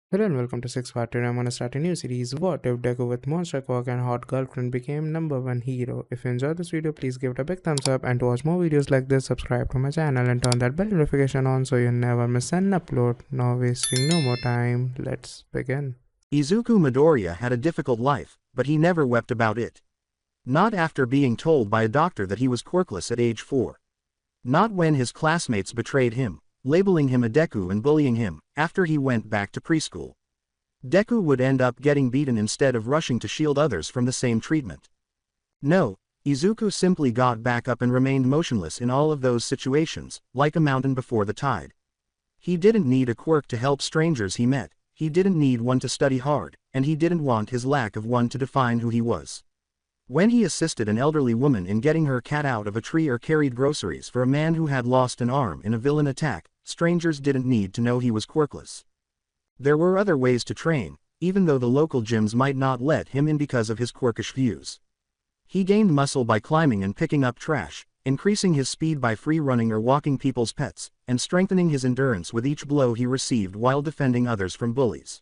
Hello and welcome to Six Part. Today I'm gonna start a new series. What if Deku with Monster Quirk and Hot Girlfriend became number one hero? If you enjoyed this video, please give it a big thumbs up, and to watch more videos like this, subscribe to my channel and turn that bell notification on so you never miss an upload. Now wasting no more time, let's begin. Izuku Midoriya had a difficult life, but he never wept about it. Not after being told by a doctor that he was quirkless at age 4. Not when his classmates betrayed him, labeling him a Deku and bullying him, after he went back to preschool. Deku would end up getting beaten instead of rushing to shield others from the same treatment. No, Izuku simply got back up and remained motionless in all of those situations, like a mountain before the tide. He didn't need a quirk to help strangers he met, he didn't need one to study hard, and he didn't want his lack of one to define who he was. When he assisted an elderly woman in getting her cat out of a tree or carried groceries for a man who had lost an arm in a villain attack, strangers didn't need to know he was quirkless. There were other ways to train, even though the local gyms might not let him in because of his quirkish views. He gained muscle by climbing and picking up trash, increasing his speed by free running or walking people's pets, and strengthening his endurance with each blow he received while defending others from bullies.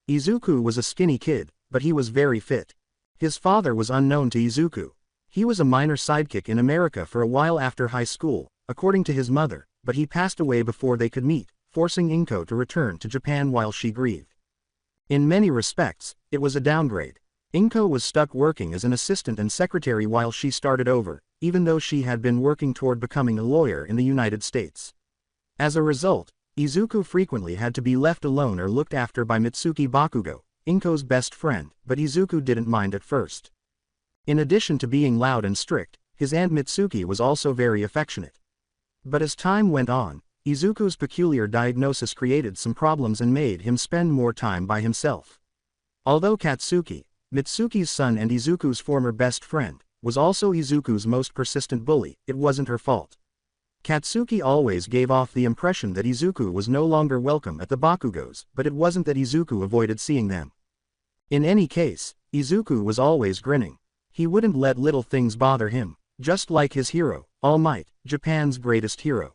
Izuku was a skinny kid, but he was very fit. His father was unknown to Izuku. He was a minor sidekick in America for a while after high school, according to his mother, but he passed away before they could meet, forcing Inko to return to Japan while she grieved. In many respects, it was a downgrade. Inko was stuck working as an assistant and secretary while she started over, even though she had been working toward becoming a lawyer in the United States. As a result, Izuku frequently had to be left alone or looked after by Mitsuki Bakugo, Inko's best friend, but Izuku didn't mind at first. In addition to being loud and strict, his aunt Mitsuki was also very affectionate. But as time went on, Izuku's peculiar diagnosis created some problems and made him spend more time by himself. Although Katsuki, Mitsuki's son and Izuku's former best friend, was also Izuku's most persistent bully, it wasn't her fault. Katsuki always gave off the impression that Izuku was no longer welcome at the Bakugos, but it wasn't that Izuku avoided seeing them. In any case, Izuku was always grinning. He wouldn't let little things bother him, just like his hero, All Might, Japan's greatest hero.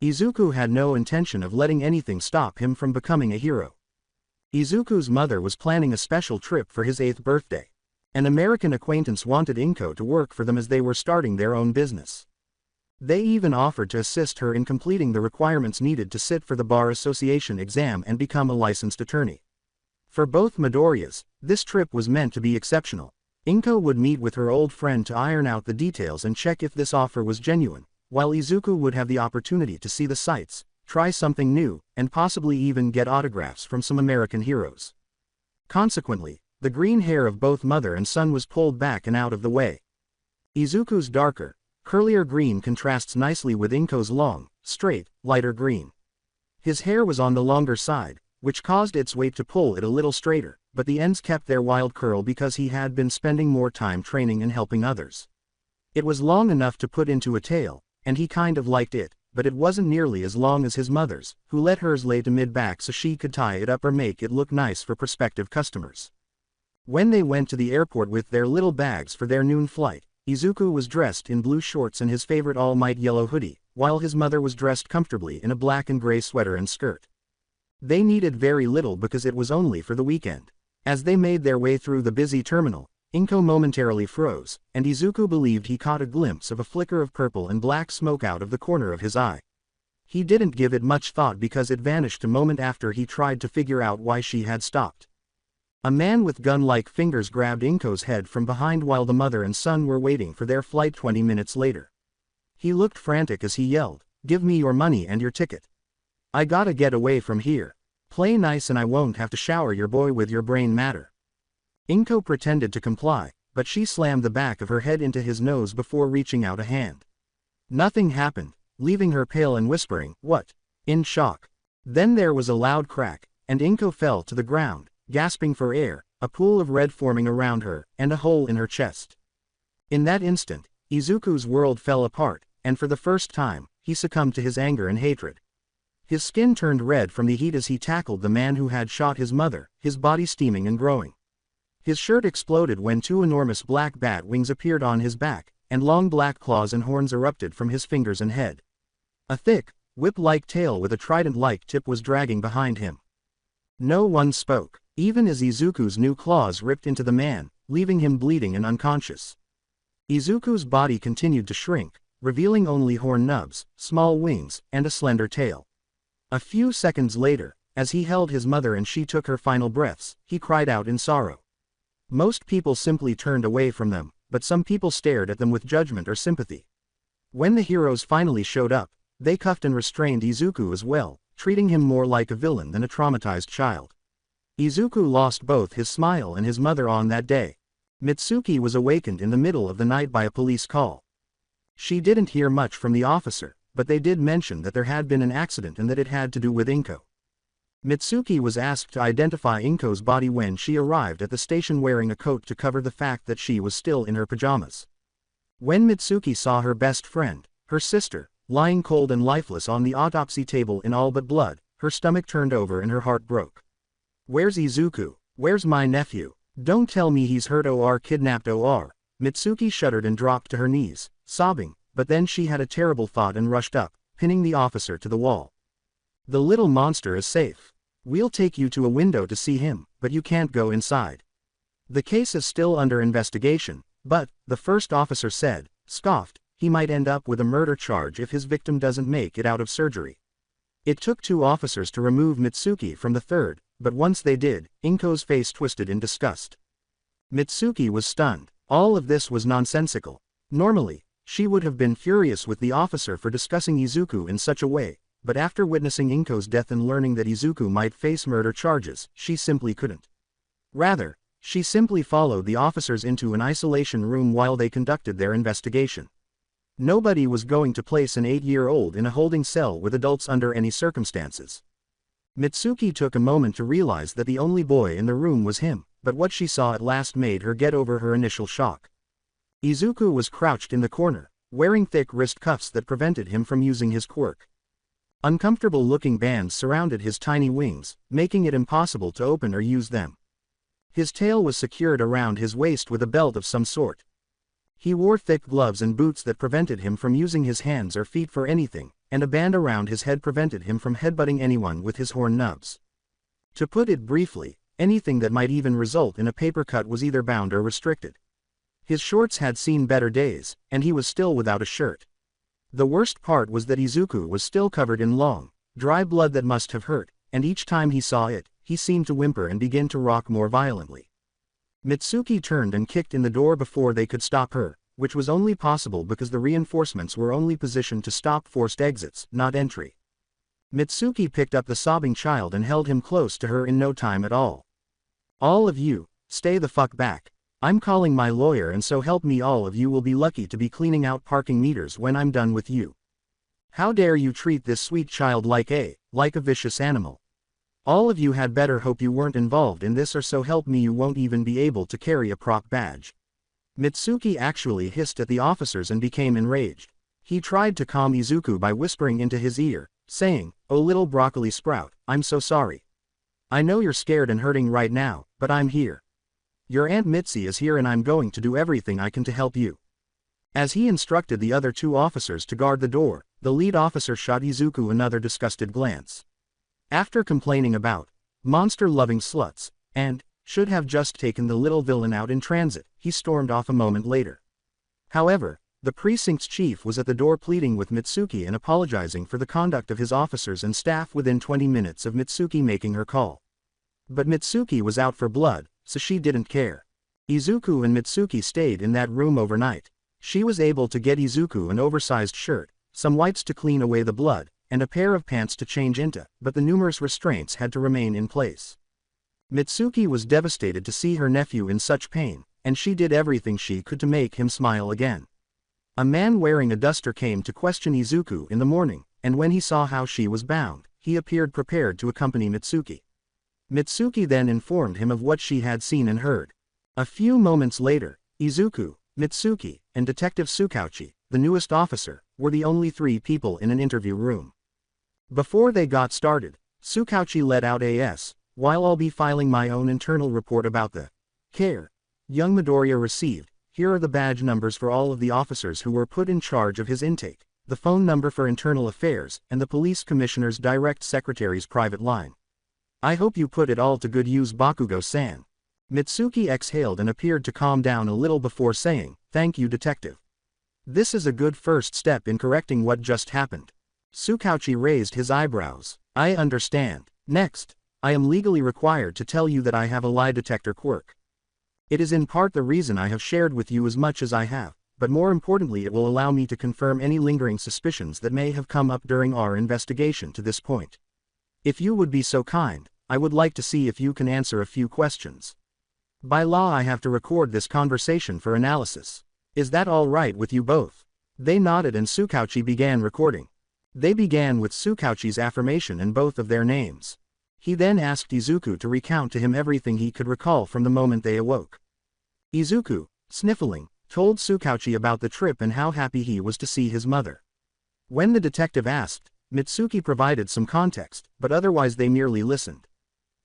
Izuku had no intention of letting anything stop him from becoming a hero. Izuku's mother was planning a special trip for his 8th birthday. An American acquaintance wanted Inko to work for them as they were starting their own business. They even offered to assist her in completing the requirements needed to sit for the Bar Association exam and become a licensed attorney. For both Midoriyas, this trip was meant to be exceptional. Inko would meet with her old friend to iron out the details and check if this offer was genuine, while Izuku would have the opportunity to see the sights, try something new, and possibly even get autographs from some American heroes. Consequently, the green hair of both mother and son was pulled back and out of the way. Izuku's darker, curlier green contrasts nicely with Inko's long, straight, lighter green. His hair was on the longer side, which caused its weight to pull it a little straighter, but the ends kept their wild curl because he had been spending more time training and helping others. It was long enough to put into a tail, and he kind of liked it, but it wasn't nearly as long as his mother's, who let hers lay to mid-back so she could tie it up or make it look nice for prospective customers. When they went to the airport with their little bags for their noon flight, Izuku was dressed in blue shorts and his favorite All Might yellow hoodie, while his mother was dressed comfortably in a black and gray sweater and skirt. They needed very little because it was only for the weekend. As they made their way through the busy terminal, Inko momentarily froze, and Izuku believed he caught a glimpse of a flicker of purple and black smoke out of the corner of his eye. He didn't give it much thought because it vanished a moment after he tried to figure out why she had stopped. A man with gun-like fingers grabbed Inko's head from behind while the mother and son were waiting for their flight 20 minutes later. He looked frantic as he yelled, "Give me your money and your ticket. I gotta get away from here. Play nice and I won't have to shower your boy with your brain matter." Inko pretended to comply, but she slammed the back of her head into his nose before reaching out a hand. Nothing happened, leaving her pale and whispering, "What?" in shock. Then there was a loud crack, and Inko fell to the ground, gasping for air, a pool of red forming around her, and a hole in her chest. In that instant, Izuku's world fell apart, and for the first time, he succumbed to his anger and hatred. His skin turned red from the heat as he tackled the man who had shot his mother, his body steaming and growing. His shirt exploded when two enormous black bat wings appeared on his back, and long black claws and horns erupted from his fingers and head. A thick, whip-like tail with a trident-like tip was dragging behind him. No one spoke, even as Izuku's new claws ripped into the man, leaving him bleeding and unconscious. Izuku's body continued to shrink, revealing only horn nubs, small wings, and a slender tail. A few seconds later, as he held his mother and she took her final breaths, he cried out in sorrow. Most people simply turned away from them, but some people stared at them with judgment or sympathy. When the heroes finally showed up, they cuffed and restrained Izuku as well, treating him more like a villain than a traumatized child. Izuku lost both his smile and his mother on that day. Mitsuki was awakened in the middle of the night by a police call. She didn't hear much from the officer, but they did mention that there had been an accident and that it had to do with Inko. Mitsuki was asked to identify Inko's body when she arrived at the station wearing a coat to cover the fact that she was still in her pajamas. When Mitsuki saw her best friend, her sister, lying cold and lifeless on the autopsy table in all but blood, her stomach turned over and her heart broke. "Where's Izuku? Where's my nephew? Don't tell me he's hurt or kidnapped or." Mitsuki shuddered and dropped to her knees, sobbing, but then she had a terrible thought and rushed up, pinning the officer to the wall. "The little monster is safe. We'll take you to a window to see him, but you can't go inside. The case is still under investigation, but," the first officer said, scoffed, "he might end up with a murder charge if his victim doesn't make it out of surgery." It took 2 officers to remove Mitsuki from the third, but once they did, Inko's face twisted in disgust. Mitsuki was stunned. All of this was nonsensical. Normally, she would have been furious with the officer for discussing Izuku in such a way, but after witnessing Inko's death and learning that Izuku might face murder charges, she simply couldn't. Rather, she simply followed the officers into an isolation room while they conducted their investigation. Nobody was going to place an 8-year-old in a holding cell with adults under any circumstances. Mitsuki took a moment to realize that the only boy in the room was him, but what she saw at last made her get over her initial shock. Izuku was crouched in the corner, wearing thick wrist cuffs that prevented him from using his quirk. Uncomfortable-looking bands surrounded his tiny wings, making it impossible to open or use them. His tail was secured around his waist with a belt of some sort. He wore thick gloves and boots that prevented him from using his hands or feet for anything, and a band around his head prevented him from headbutting anyone with his horn nubs. To put it briefly, anything that might even result in a paper cut was either bound or restricted. His shorts had seen better days, and he was still without a shirt. The worst part was that Izuku was still covered in long, dry blood that must have hurt, and each time he saw it, he seemed to whimper and begin to rock more violently. Mitsuki turned and kicked in the door before they could stop her, which was only possible because the reinforcements were only positioned to stop forced exits, not entry. Mitsuki picked up the sobbing child and held him close to her in no time at all. "All of you, stay the fuck back. I'm calling my lawyer and so help me all of you will be lucky to be cleaning out parking meters when I'm done with you. How dare you treat this sweet child like a vicious animal. All of you had better hope you weren't involved in this or so help me you won't even be able to carry a proc badge." Mitsuki actually hissed at the officers and became enraged. He tried to calm Izuku by whispering into his ear, saying, "Oh little broccoli sprout, I'm so sorry. I know you're scared and hurting right now, but I'm here. Your Aunt Mitzi is here and I'm going to do everything I can to help you." As he instructed the other 2 officers to guard the door, the lead officer shot Izuku another disgusted glance. After complaining about monster-loving sluts, and should have just taken the little villain out in transit, he stormed off a moment later. However, the precinct's chief was at the door pleading with Mitsuki and apologizing for the conduct of his officers and staff within 20 minutes of Mitsuki making her call. But Mitsuki was out for blood, so she didn't care. Izuku and Mitsuki stayed in that room overnight. She was able to get Izuku an oversized shirt, some wipes to clean away the blood, and a pair of pants to change into, but the numerous restraints had to remain in place. Mitsuki was devastated to see her nephew in such pain, and she did everything she could to make him smile again. A man wearing a duster came to question Izuku in the morning, and when he saw how she was bound, he appeared prepared to accompany Mitsuki. Mitsuki then informed him of what she had seen and heard. A few moments later, Izuku, Mitsuki, and Detective Tsukauchi, the newest officer, were the only 3 people in an interview room. Before they got started, Tsukauchi let out while I'll be filing my own internal report about the care young Midoriya received, here are the badge numbers for all of the officers who were put in charge of his intake, the phone number for internal affairs, and the police commissioner's direct secretary's private line. I hope you put it all to good use, Bakugo-san. Mitsuki exhaled and appeared to calm down a little before saying, "Thank you, detective. This is a good first step in correcting what just happened." Tsukauchi raised his eyebrows. "I understand. Next, I am legally required to tell you that I have a lie detector quirk. It is in part the reason I have shared with you as much as I have, but more importantly it will allow me to confirm any lingering suspicions that may have come up during our investigation to this point. If you would be so kind, I would like to see if you can answer a few questions. By law I have to record this conversation for analysis. Is that all right with you both?" They nodded and Tsukauchi began recording. They began with Tsukauchi's affirmation and both of their names. He then asked Izuku to recount to him everything he could recall from the moment they awoke. Izuku, sniffling, told Tsukauchi about the trip and how happy he was to see his mother. When the detective asked, Mitsuki provided some context, but otherwise they merely listened.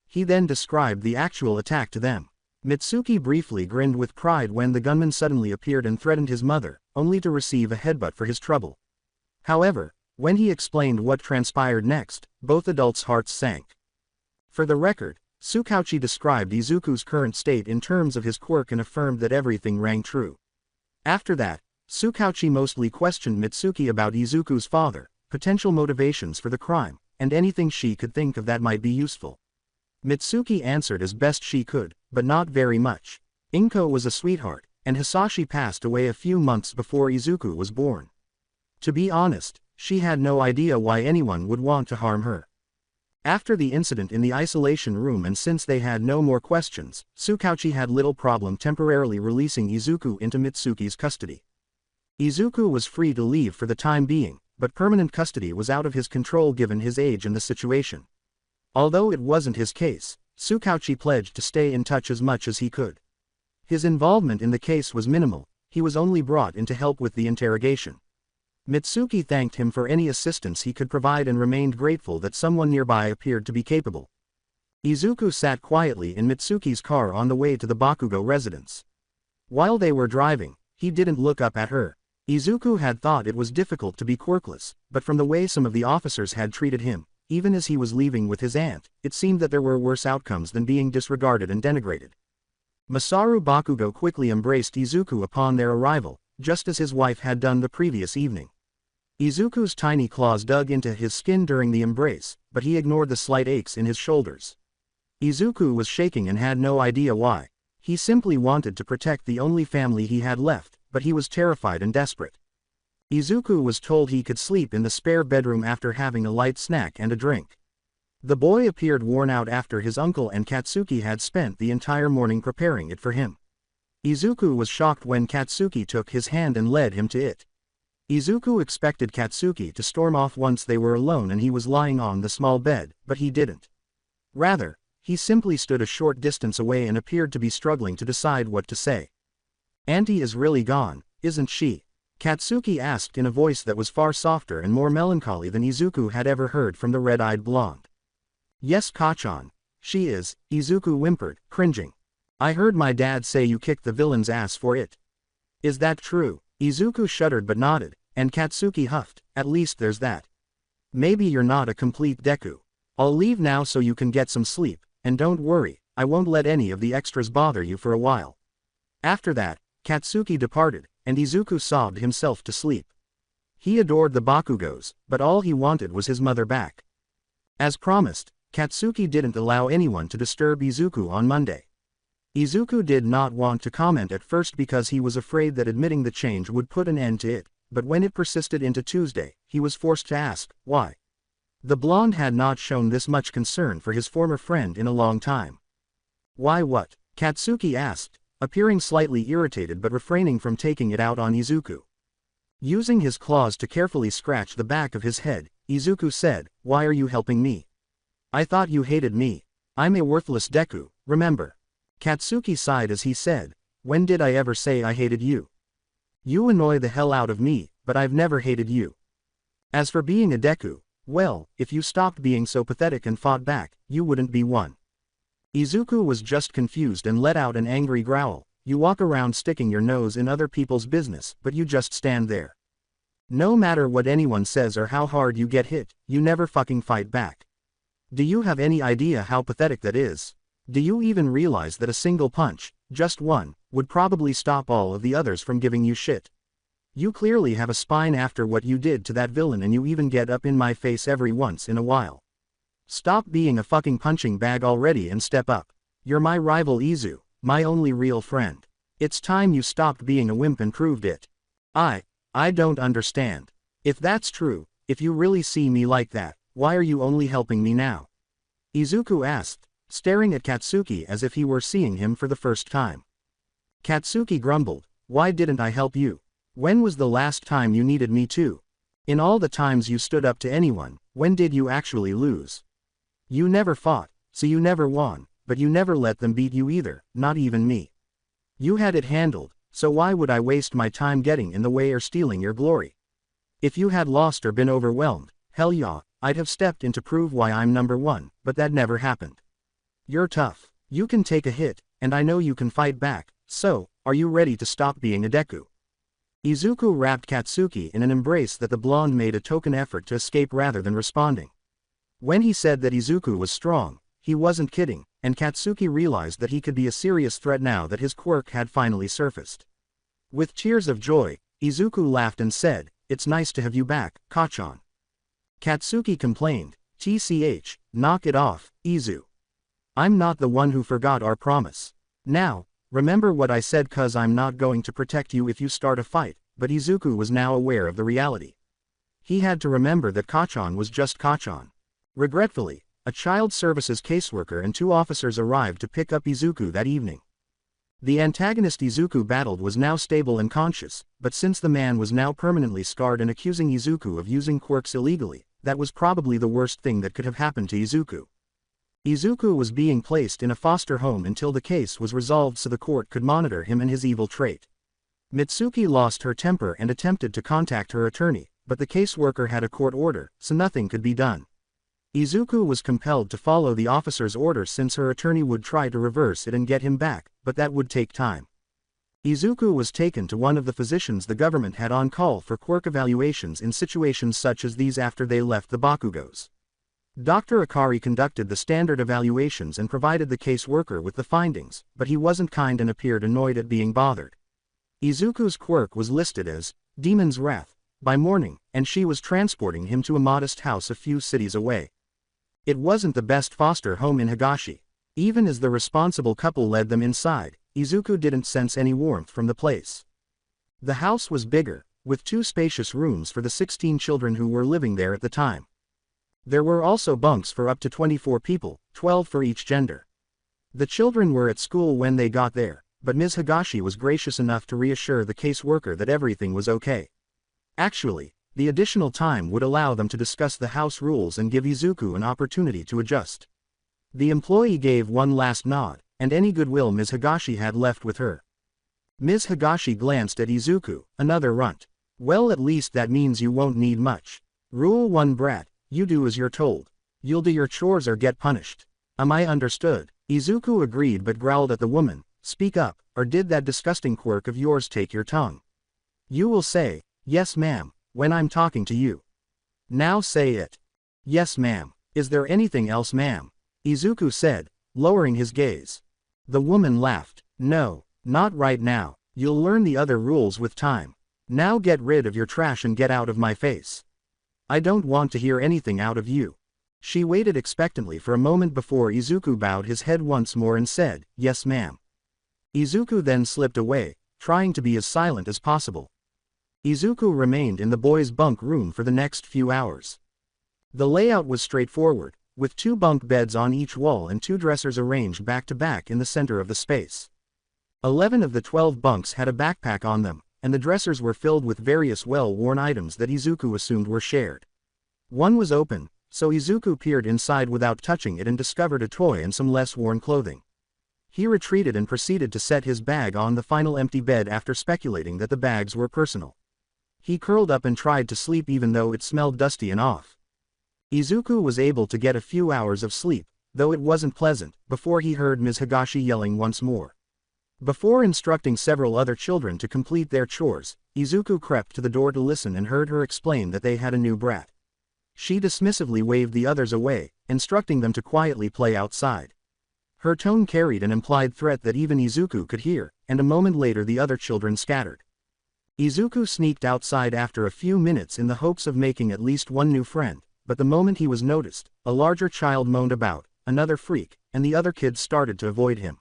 He then described the actual attack to them. Mitsuki briefly grinned with pride when the gunman suddenly appeared and threatened his mother, only to receive a headbutt for his trouble. However, when he explained what transpired next, both adults' hearts sank. For the record, Tsukauchi described Izuku's current state in terms of his quirk and affirmed that everything rang true. After that, Tsukauchi mostly questioned Mitsuki about Izuku's father, potential motivations for the crime, and anything she could think of that might be useful. Mitsuki answered as best she could, but not very much. Inko was a sweetheart, and Hisashi passed away a few months before Izuku was born. To be honest, she had no idea why anyone would want to harm her. After the incident in the isolation room and since they had no more questions, Tsukauchi had little problem temporarily releasing Izuku into Mitsuki's custody. Izuku was free to leave for the time being, but permanent custody was out of his control given his age and the situation. Although it wasn't his case, Tsukauchi pledged to stay in touch as much as he could. His involvement in the case was minimal, he was only brought in to help with the interrogation. Mitsuki thanked him for any assistance he could provide and remained grateful that someone nearby appeared to be capable. Izuku sat quietly in Mitsuki's car on the way to the Bakugo residence. While they were driving, he didn't look up at her. Izuku had thought it was difficult to be quirkless, but from the way some of the officers had treated him, even as he was leaving with his aunt, it seemed that there were worse outcomes than being disregarded and denigrated. Masaru Bakugo quickly embraced Izuku upon their arrival, just as his wife had done the previous evening. Izuku's tiny claws dug into his skin during the embrace, but he ignored the slight aches in his shoulders. Izuku was shaking and had no idea why. He simply wanted to protect the only family he had left, but he was terrified and desperate. Izuku was told he could sleep in the spare bedroom after having a light snack and a drink. The boy appeared worn out after his uncle and Katsuki had spent the entire morning preparing it for him. Izuku was shocked when Katsuki took his hand and led him to it. Izuku expected Katsuki to storm off once they were alone and he was lying on the small bed, but he didn't. Rather, he simply stood a short distance away and appeared to be struggling to decide what to say. "Auntie is really gone, isn't she?" Katsuki asked in a voice that was far softer and more melancholy than Izuku had ever heard from the red-eyed blonde. "Yes, Kachan. She is," Izuku whimpered, cringing. "I heard my dad say you kicked the villain's ass for it. Is that true?" Izuku shuddered but nodded, and Katsuki huffed, "At least there's that. Maybe you're not a complete Deku. I'll leave now so you can get some sleep, and don't worry, I won't let any of the extras bother you for a while." After that, Katsuki departed, and Izuku sobbed himself to sleep. He adored the Bakugos, but all he wanted was his mother back. As promised, Katsuki didn't allow anyone to disturb Izuku on Monday. Izuku did not want to comment at first because he was afraid that admitting the change would put an end to it, but when it persisted into Tuesday, he was forced to ask, why? The blonde had not shown this much concern for his former friend in a long time. "Why what?" Katsuki asked, appearing slightly irritated but refraining from taking it out on Izuku. Using his claws to carefully scratch the back of his head, Izuku said, "Why are you helping me? I thought you hated me. I'm a worthless Deku, remember?" Katsuki sighed as he said, "When did I ever say I hated you? You annoy the hell out of me, but I've never hated you. As for being a Deku, well, if you stopped being so pathetic and fought back, you wouldn't be one." Izuku was just confused and let out an angry growl. "You walk around sticking your nose in other people's business, but you just stand there. No matter what anyone says or how hard you get hit, you never fucking fight back. Do you have any idea how pathetic that is? Do you even realize that a single punch, just one, would probably stop all of the others from giving you shit? You clearly have a spine after what you did to that villain, and you even get up in my face every once in a while. Stop being a fucking punching bag already and step up. You're my rival Izu, my only real friend. It's time you stopped being a wimp and proved it. I don't understand. If that's true, if you really see me like that, why are you only helping me now? Izuku asked, staring at Katsuki as if he were seeing him for the first time. Katsuki grumbled, why didn't I help you? When was the last time you needed me to? In all the times you stood up to anyone, when did you actually lose? You never fought, so you never won, but you never let them beat you either, not even me. You had it handled, so why would I waste my time getting in the way or stealing your glory? If you had lost or been overwhelmed, hell yeah, I'd have stepped in to prove why I'm number one, but that never happened. You're tough, you can take a hit, and I know you can fight back, so, are you ready to stop being a Deku? Izuku wrapped Katsuki in an embrace that the blonde made a token effort to escape rather than responding. When he said that Izuku was strong, he wasn't kidding, and Katsuki realized that he could be a serious threat now that his quirk had finally surfaced. With tears of joy, Izuku laughed and said, it's nice to have you back, Kachan. Katsuki complained, TCH, knock it off, Izu. I'm not the one who forgot our promise. Now, remember what I said, cause I'm not going to protect you if you start a fight, but Izuku was now aware of the reality. He had to remember that Kachan was just Kachan. Regretfully, a child services caseworker and 2 officers arrived to pick up Izuku that evening. The antagonist Izuku battled was now stable and conscious, but since the man was now permanently scarred and accusing Izuku of using quirks illegally, that was probably the worst thing that could have happened to Izuku. Izuku was being placed in a foster home until the case was resolved so the court could monitor him and his evil trait. Mitsuki lost her temper and attempted to contact her attorney, but the caseworker had a court order, so nothing could be done. Izuku was compelled to follow the officer's order since her attorney would try to reverse it and get him back, but that would take time. Izuku was taken to one of the physicians the government had on call for quirk evaluations in situations such as these after they left the Bakugos. Dr. Akari conducted the standard evaluations and provided the caseworker with the findings, but he wasn't kind and appeared annoyed at being bothered. Izuku's quirk was listed as Demon's Wrath by morning, and she was transporting him to a modest house a few cities away. It wasn't the best foster home in Higashi. Even as the responsible couple led them inside, Izuku didn't sense any warmth from the place. The house was bigger, with 2 spacious rooms for the 16 children who were living there at the time. There were also bunks for up to 24 people, 12 for each gender. The children were at school when they got there, but Ms. Higashi was gracious enough to reassure the caseworker that everything was okay. Actually, the additional time would allow them to discuss the house rules and give Izuku an opportunity to adjust. The employee gave one last nod, and any goodwill Ms. Higashi had left with her. Ms. Higashi glanced at Izuku, another runt. Well, at least that means you won't need much. Rule 1 brat, you do as you're told. You'll do your chores or get punished. Am I understood? Izuku agreed but growled at the woman, speak up, or did that disgusting quirk of yours take your tongue? You will say, yes ma'am, when I'm talking to you. Now say it. Yes ma'am. Is there anything else ma'am? Izuku said, lowering his gaze. The woman laughed. No, not right now, you'll learn the other rules with time. Now get rid of your trash and get out of my face. I don't want to hear anything out of you. She waited expectantly for a moment before Izuku bowed his head once more and said, yes ma'am. Izuku then slipped away, trying to be as silent as possible. Izuku remained in the boys' bunk room for the next few hours. The layout was straightforward, with 2 bunk beds on each wall and 2 dressers arranged back to back in the center of the space. 11 of the 12 bunks had a backpack on them, and the dressers were filled with various well-worn items that Izuku assumed were shared. One was open, so Izuku peered inside without touching it and discovered a toy and some less worn clothing. He retreated and proceeded to set his bag on the final empty bed after speculating that the bags were personal. He curled up and tried to sleep even though it smelled dusty and off. Izuku was able to get a few hours of sleep, though it wasn't pleasant, before he heard Ms. Higashi yelling once more. Before instructing several other children to complete their chores, Izuku crept to the door to listen and heard her explain that they had a new brat. She dismissively waved the others away, instructing them to quietly play outside. Her tone carried an implied threat that even Izuku could hear, and a moment later the other children scattered. Izuku sneaked outside after a few minutes in the hopes of making at least one new friend, but the moment he was noticed, a larger child moaned about, another freak, and the other kids started to avoid him.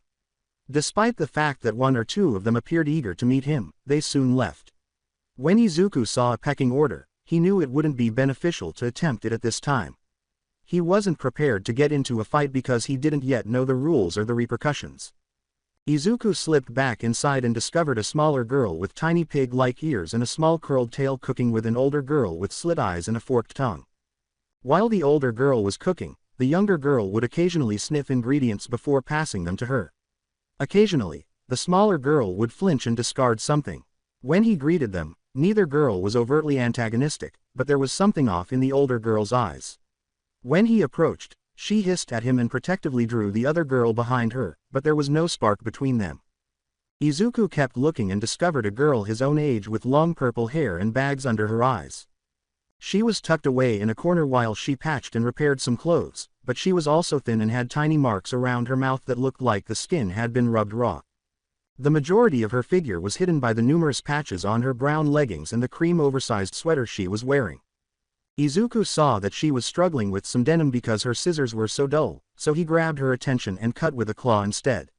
Despite the fact that one or two of them appeared eager to meet him, they soon left. When Izuku saw a pecking order, he knew it wouldn't be beneficial to attempt it at this time. He wasn't prepared to get into a fight because he didn't yet know the rules or the repercussions. Izuku slipped back inside and discovered a smaller girl with tiny pig-like ears and a small curled tail cooking with an older girl with slit eyes and a forked tongue. While the older girl was cooking, the younger girl would occasionally sniff ingredients before passing them to her. Occasionally, the smaller girl would flinch and discard something. When he greeted them, neither girl was overtly antagonistic, but there was something off in the older girl's eyes. When he approached, she hissed at him and protectively drew the other girl behind her, but there was no spark between them. Izuku kept looking and discovered a girl his own age with long purple hair and bags under her eyes. She was tucked away in a corner while she patched and repaired some clothes, but she was also thin and had tiny marks around her mouth that looked like the skin had been rubbed raw. The majority of her figure was hidden by the numerous patches on her brown leggings and the cream-oversized sweater she was wearing. Izuku saw that she was struggling with some denim because her scissors were so dull, so he grabbed her attention and cut with a claw instead.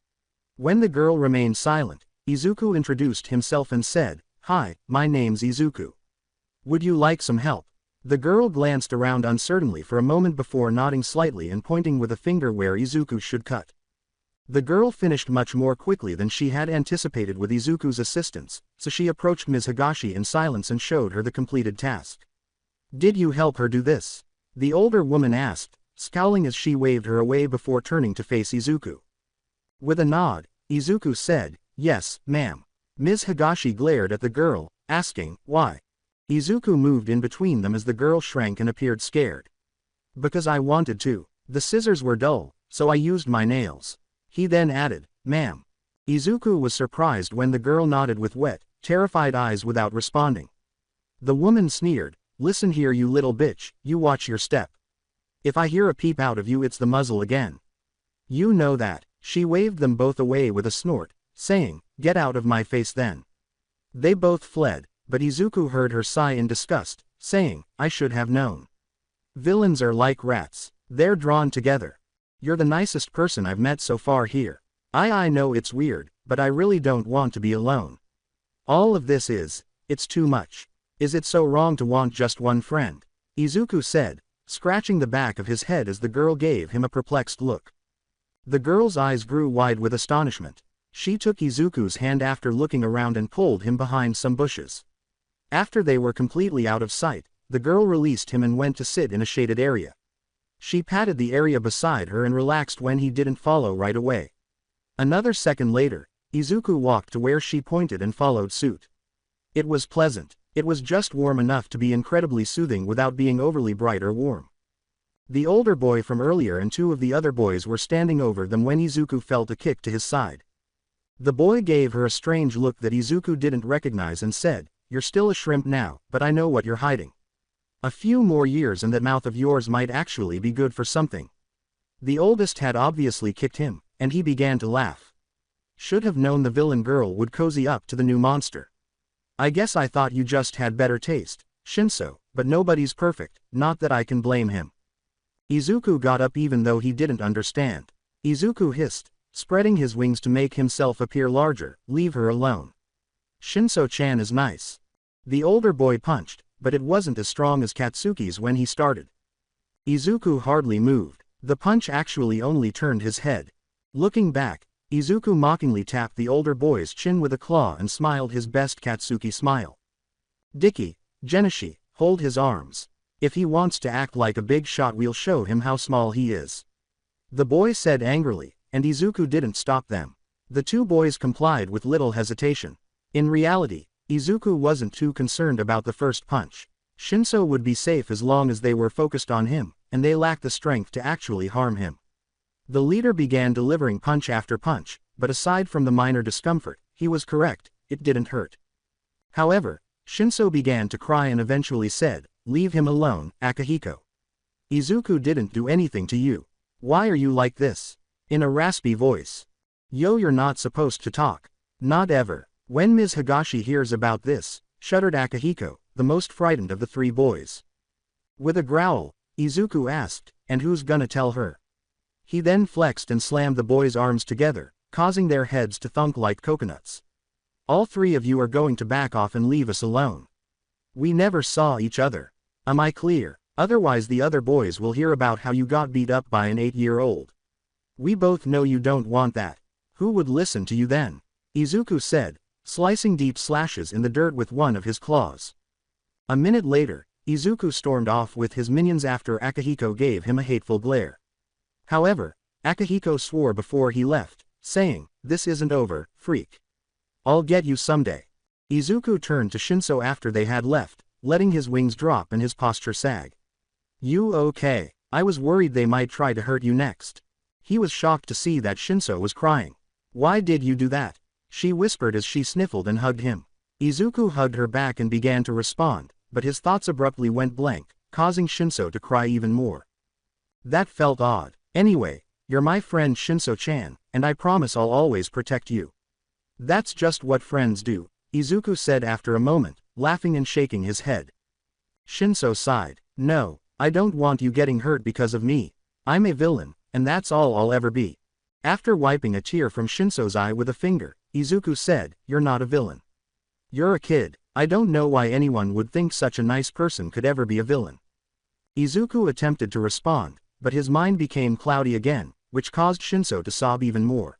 When the girl remained silent, Izuku introduced himself and said, "Hi, my name's Izuku. Would you like some help?" The girl glanced around uncertainly for a moment before nodding slightly and pointing with a finger where Izuku should cut. The girl finished much more quickly than she had anticipated with Izuku's assistance, so she approached Ms. Higashi in silence and showed her the completed task. "Did you help her do this?" the older woman asked, scowling as she waved her away before turning to face Izuku. With a nod, Izuku said, "Yes, ma'am." Ms. Higashi glared at the girl, asking, "Why?" Izuku moved in between them as the girl shrank and appeared scared. "Because I wanted to. The scissors were dull, so I used my nails." He then added, "Ma'am." Izuku was surprised when the girl nodded with wet, terrified eyes without responding. The woman sneered, "Listen here you little bitch, you watch your step. If I hear a peep out of you it's the muzzle again. You know that." She waved them both away with a snort, saying, "Get out of my face then." They both fled, but Izuku heard her sigh in disgust, saying, "I should have known. Villains are like rats. They're drawn together. You're the nicest person I've met so far here. I know it's weird, but I really don't want to be alone. All of this it's too much. Is it so wrong to want just one friend?" Izuku said, scratching the back of his head as the girl gave him a perplexed look. The girl's eyes grew wide with astonishment. She took Izuku's hand after looking around and pulled him behind some bushes. After they were completely out of sight, the girl released him and went to sit in a shaded area. She patted the area beside her and relaxed when he didn't follow right away. Another second later, Izuku walked to where she pointed and followed suit. It was pleasant. It was just warm enough to be incredibly soothing without being overly bright or warm. The older boy from earlier and two of the other boys were standing over them when Izuku felt a kick to his side. The boy gave her a strange look that Izuku didn't recognize and said, "You're still a shrimp now, but I know what you're hiding. A few more years and that mouth of yours might actually be good for something." The oldest had obviously kicked him, and he began to laugh. Should have known the villain girl would cozy up to the new monster. "I guess I thought you just had better taste, Shinso, but nobody's perfect, not that I can blame him." Izuku got up even though he didn't understand. Izuku hissed, spreading his wings to make himself appear larger, "Leave her alone. Shinso-chan is nice." The older boy punched, but it wasn't as strong as Katsuki's when he started. Izuku hardly moved. The punch actually only turned his head. Looking back, Izuku mockingly tapped the older boy's chin with a claw and smiled his best Katsuki smile. "Dicky, Genishi, hold his arms. If he wants to act like a big shot we'll show him how small he is," the boy said angrily, and Izuku didn't stop them. The two boys complied with little hesitation. In reality, Izuku wasn't too concerned about the first punch. Shinso would be safe as long as they were focused on him, and they lacked the strength to actually harm him. The leader began delivering punch after punch, but aside from the minor discomfort, he was correct, it didn't hurt. However, Shinso began to cry and eventually said, "Leave him alone, Akihiko." Izuku didn't do anything to you. Why are you like this? In a raspy voice. Yo, you're not supposed to talk. Not ever. When Ms. Higashi hears about this, shuddered Akihiko, the most frightened of the three boys. With a growl, Izuku asked, and who's gonna tell her? He then flexed and slammed the boys' arms together, causing their heads to thunk like coconuts. All three of you are going to back off and leave us alone. We never saw each other. Am I clear? Otherwise the other boys will hear about how you got beat up by an 8-year-old. We both know you don't want that. Who would listen to you then? Izuku said, slicing deep slashes in the dirt with one of his claws. A minute later, Izuku stormed off with his minions after Akihiko gave him a hateful glare. However, Akihiko swore before he left, saying, "This isn't over, freak. I'll get you someday." Izuku turned to Shinso after they had left, letting his wings drop and his posture sag. You okay? I was worried they might try to hurt you next. He was shocked to see that Shinso was crying. Why did you do that? She whispered as she sniffled and hugged him. Izuku hugged her back and began to respond, but his thoughts abruptly went blank, causing Shinso to cry even more. That felt odd. Anyway, you're my friend Shinso-chan, and I promise I'll always protect you. That's just what friends do, Izuku said after a moment, laughing and shaking his head. Shinso sighed. No, I don't want you getting hurt because of me. I'm a villain, and that's all I'll ever be. After wiping a tear from Shinso's eye with a finger, Izuku said, You're not a villain. You're a kid. I don't know why anyone would think such a nice person could ever be a villain. Izuku attempted to respond, but his mind became cloudy again, which caused Shinso to sob even more.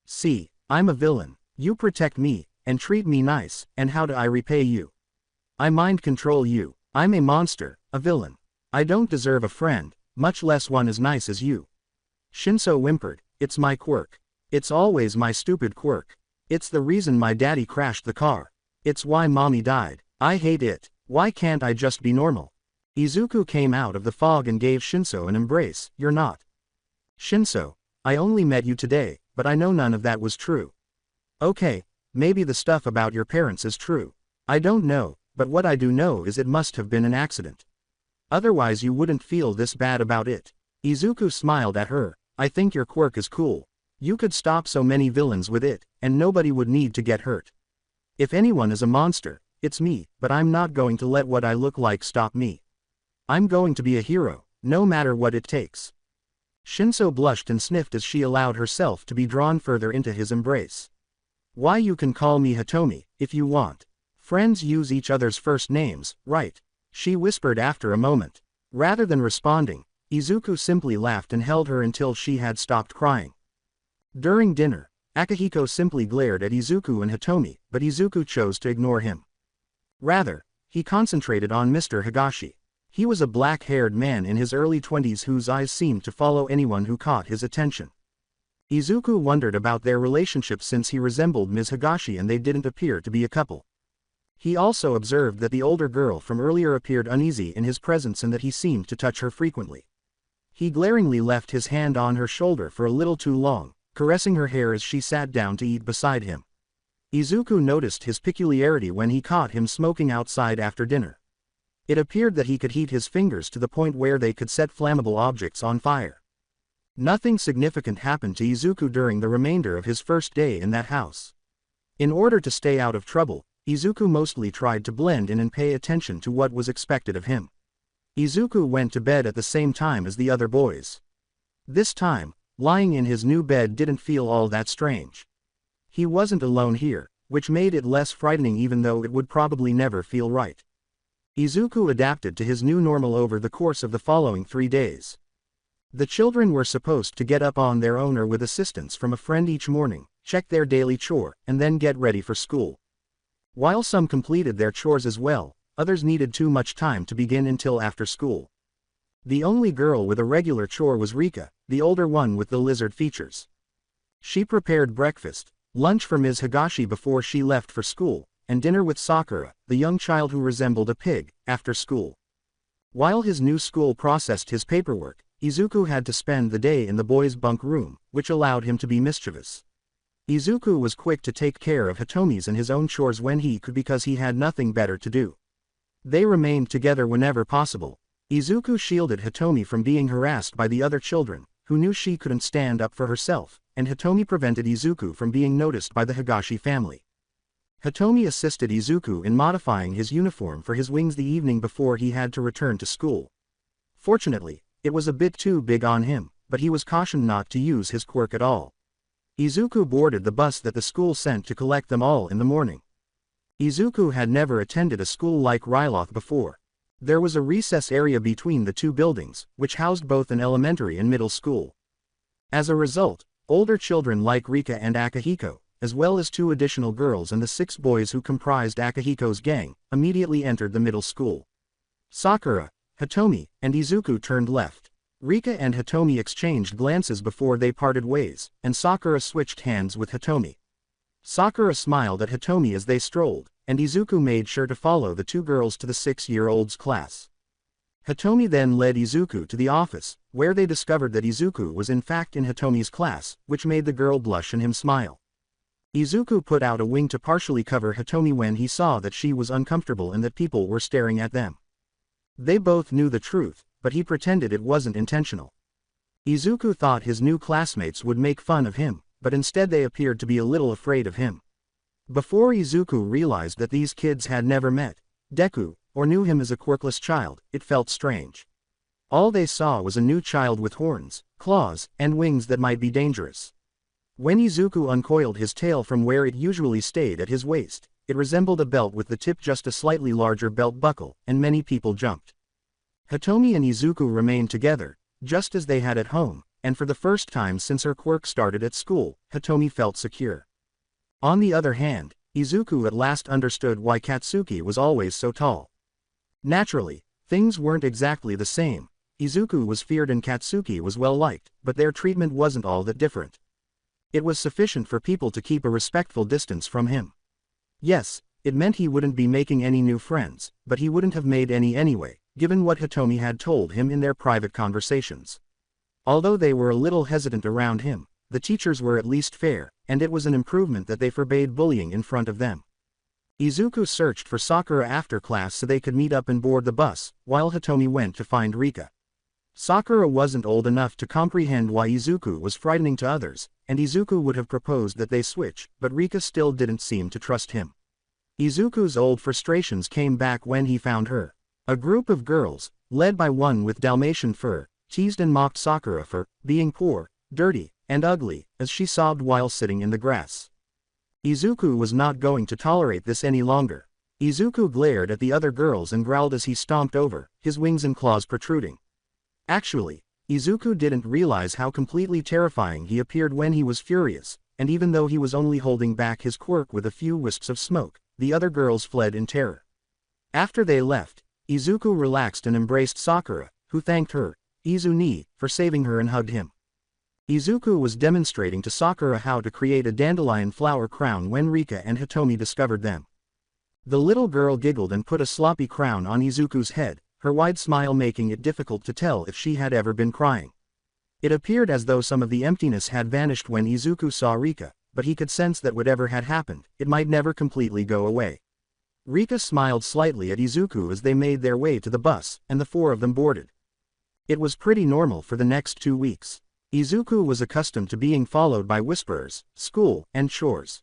See, I'm a villain. You protect me, and treat me nice, and how do I repay you? I mind control you. I'm a monster, a villain. I don't deserve a friend, much less one as nice as you. Shinso whimpered, It's my quirk. It's always my stupid quirk. It's the reason my daddy crashed the car. It's why mommy died. I hate it. Why can't I just be normal? Izuku came out of the fog and gave Shinso an embrace. You're not. Shinso, I only met you today, but I know none of that was true. Okay, maybe the stuff about your parents is true. I don't know, but what I do know is it must have been an accident. Otherwise you wouldn't feel this bad about it. Izuku smiled at her. I think your quirk is cool. You could stop so many villains with it, and nobody would need to get hurt. If anyone is a monster, it's me, but I'm not going to let what I look like stop me. I'm going to be a hero, no matter what it takes. Shinso blushed and sniffed as she allowed herself to be drawn further into his embrace. Why, you can call me Hitomi, if you want. Friends use each other's first names, right? She whispered after a moment. Rather than responding, Izuku simply laughed and held her until she had stopped crying. During dinner, Akihiko simply glared at Izuku and Hitomi, but Izuku chose to ignore him. Rather, he concentrated on Mr. Higashi. He was a black-haired man in his early 20s whose eyes seemed to follow anyone who caught his attention. Izuku wondered about their relationship since he resembled Ms. Higashi and they didn't appear to be a couple. He also observed that the older girl from earlier appeared uneasy in his presence and that he seemed to touch her frequently. He glaringly left his hand on her shoulder for a little too long, caressing her hair as she sat down to eat beside him. Izuku noticed his peculiarity when he caught him smoking outside after dinner. It appeared that he could heat his fingers to the point where they could set flammable objects on fire. Nothing significant happened to Izuku during the remainder of his first day in that house. In order to stay out of trouble, Izuku mostly tried to blend in and pay attention to what was expected of him. Izuku went to bed at the same time as the other boys. This time, lying in his new bed didn't feel all that strange. He wasn't alone here, which made it less frightening even though it would probably never feel right. Izuku adapted to his new normal over the course of the following 3 days. The children were supposed to get up on their own or with assistance from a friend each morning, check their daily chore, and then get ready for school. While some completed their chores as well, others needed too much time to begin until after school. The only girl with a regular chore was Rika, the older one with the lizard features. She prepared breakfast, lunch for Ms. Higashi before she left for school, and dinner with Sakura, the young child who resembled a pig, after school. While his new school processed his paperwork, Izuku had to spend the day in the boys' bunk room, which allowed him to be mischievous. Izuku was quick to take care of Hitomi's and his own chores when he could because he had nothing better to do. They remained together whenever possible. Izuku shielded Hitomi from being harassed by the other children, who knew she couldn't stand up for herself, and Hitomi prevented Izuku from being noticed by the Higashi family. Hitomi assisted Izuku in modifying his uniform for his wings the evening before he had to return to school. Fortunately, it was a bit too big on him, but he was cautioned not to use his quirk at all. Izuku boarded the bus that the school sent to collect them all in the morning. Izuku had never attended a school like Ryloth before. There was a recess area between the two buildings, which housed both an elementary and middle school. As a result, older children like Rika and Akihiko, as well as 2 additional girls and the 6 boys who comprised Akihiko's gang, immediately entered the middle school. Sakura, Hitomi, and Izuku turned left. Rika and Hitomi exchanged glances before they parted ways, and Sakura switched hands with Hitomi. Sakura smiled at Hitomi as they strolled, and Izuku made sure to follow the 2 girls to the 6-year-old's class. Hitomi then led Izuku to the office, where they discovered that Izuku was in fact in Hitomi's class, which made the girl blush and him smile. Izuku put out a wing to partially cover Hitomi when he saw that she was uncomfortable and that people were staring at them. They both knew the truth, but he pretended it wasn't intentional. Izuku thought his new classmates would make fun of him, but instead they appeared to be a little afraid of him. Before Izuku realized that these kids had never met Deku, or knew him as a quirkless child, it felt strange. All they saw was a new child with horns, claws, and wings that might be dangerous. When Izuku uncoiled his tail from where it usually stayed at his waist, it resembled a belt with the tip just a slightly larger belt buckle, and many people jumped. Hitomi and Izuku remained together, just as they had at home, and for the first time since her quirk started at school, Hitomi felt secure. On the other hand, Izuku at last understood why Katsuki was always so tall. Naturally, things weren't exactly the same. Izuku was feared and Katsuki was well liked, but their treatment wasn't all that different. It was sufficient for people to keep a respectful distance from him. Yes, it meant he wouldn't be making any new friends, but he wouldn't have made any anyway, given what Hitomi had told him in their private conversations. Although they were a little hesitant around him, the teachers were at least fair, and it was an improvement that they forbade bullying in front of them. Izuku searched for Sakura after class so they could meet up and board the bus, while Hitomi went to find Rika. Sakura wasn't old enough to comprehend why Izuku was frightening to others, and Izuku would have proposed that they switch, but Rika still didn't seem to trust him. Izuku's old frustrations came back when he found her. A group of girls, led by one with Dalmatian fur, teased and mocked Sakura for being poor, dirty, and ugly, as she sobbed while sitting in the grass. Izuku was not going to tolerate this any longer. Izuku glared at the other girls and growled as he stomped over, his wings and claws protruding. Actually, Izuku didn't realize how completely terrifying he appeared when he was furious, and even though he was only holding back his quirk with a few wisps of smoke, the other girls fled in terror. After they left, Izuku relaxed and embraced Sakura, who thanked her, Izu-ni, for saving her and hugged him. Izuku was demonstrating to Sakura how to create a dandelion flower crown when Rika and Hitomi discovered them. The little girl giggled and put a sloppy crown on Izuku's head, her wide smile making it difficult to tell if she had ever been crying. It appeared as though some of the emptiness had vanished when Izuku saw Rika, but he could sense that whatever had happened, it might never completely go away. Rika smiled slightly at Izuku as they made their way to the bus, and the 4 of them boarded. It was pretty normal for the next 2 weeks. Izuku was accustomed to being followed by whisperers, school, and chores.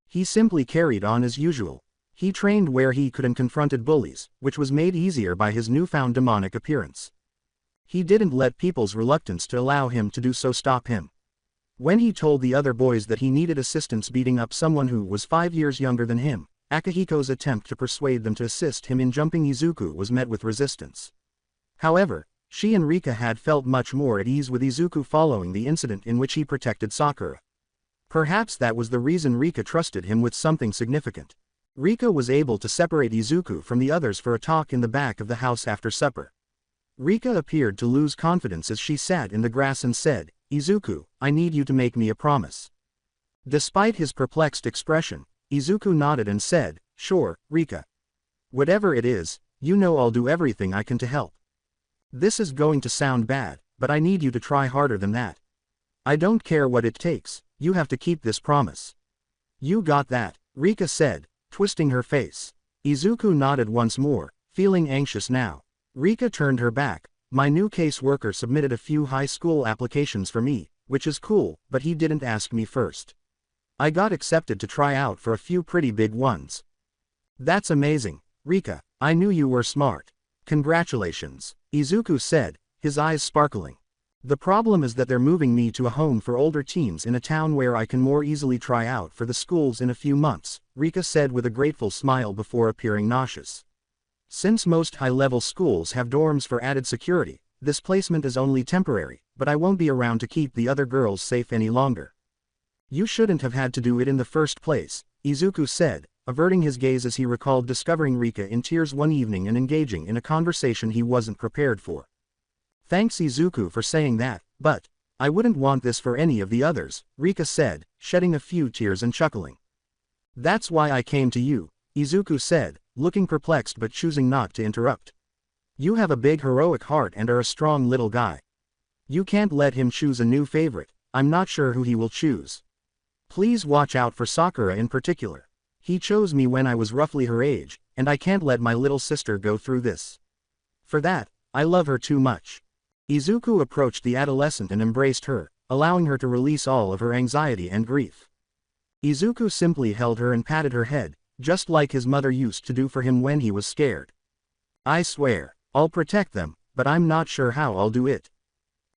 He simply carried on as usual. He trained where he could and confronted bullies, which was made easier by his newfound demonic appearance. He didn't let people's reluctance to allow him to do so stop him. When he told the other boys that he needed assistance beating up someone who was 5 years younger than him, Akihiko's attempt to persuade them to assist him in jumping Izuku was met with resistance. However, she and Rika had felt much more at ease with Izuku following the incident in which he protected Sakura. Perhaps that was the reason Rika trusted him with something significant. Rika was able to separate Izuku from the others for a talk in the back of the house after supper. Rika appeared to lose confidence as she sat in the grass and said, "Izuku, I need you to make me a promise." Despite his perplexed expression, Izuku nodded and said, "Sure, Rika. Whatever it is, you know I'll do everything I can to help. This is going to sound bad, but I need you to try harder than that. I don't care what it takes, you have to keep this promise." "You got that," Rika said, twisting her face. Izuku nodded once more, feeling anxious now. Rika turned her back. My new caseworker submitted a few high school applications for me, which is cool, but he didn't ask me first. I got accepted to try out for a few pretty big ones. That's amazing, Rika. I knew you were smart. Congratulations, Izuku said, his eyes sparkling. The problem is that they're moving me to a home for older teens in a town where I can more easily try out for the schools in a few months, Rika said with a grateful smile before appearing nauseous. Since most high-level schools have dorms for added security, this placement is only temporary, but I won't be around to keep the other girls safe any longer. You shouldn't have had to do it in the first place, Izuku said, averting his gaze as he recalled discovering Rika in tears one evening and engaging in a conversation he wasn't prepared for. Thanks Izuku for saying that, but I wouldn't want this for any of the others, Rika said, shedding a few tears and chuckling. That's why I came to you, Izuku said, looking perplexed but choosing not to interrupt. You have a big heroic heart and are a strong little guy. You can't let him choose a new favorite. I'm not sure who he will choose. Please watch out for Sakura in particular. He chose me when I was roughly her age, and I can't let my little sister go through this. For that, I love her too much. Izuku approached the adolescent and embraced her, allowing her to release all of her anxiety and grief. Izuku simply held her and patted her head, just like his mother used to do for him when he was scared. I swear, I'll protect them, but I'm not sure how I'll do it.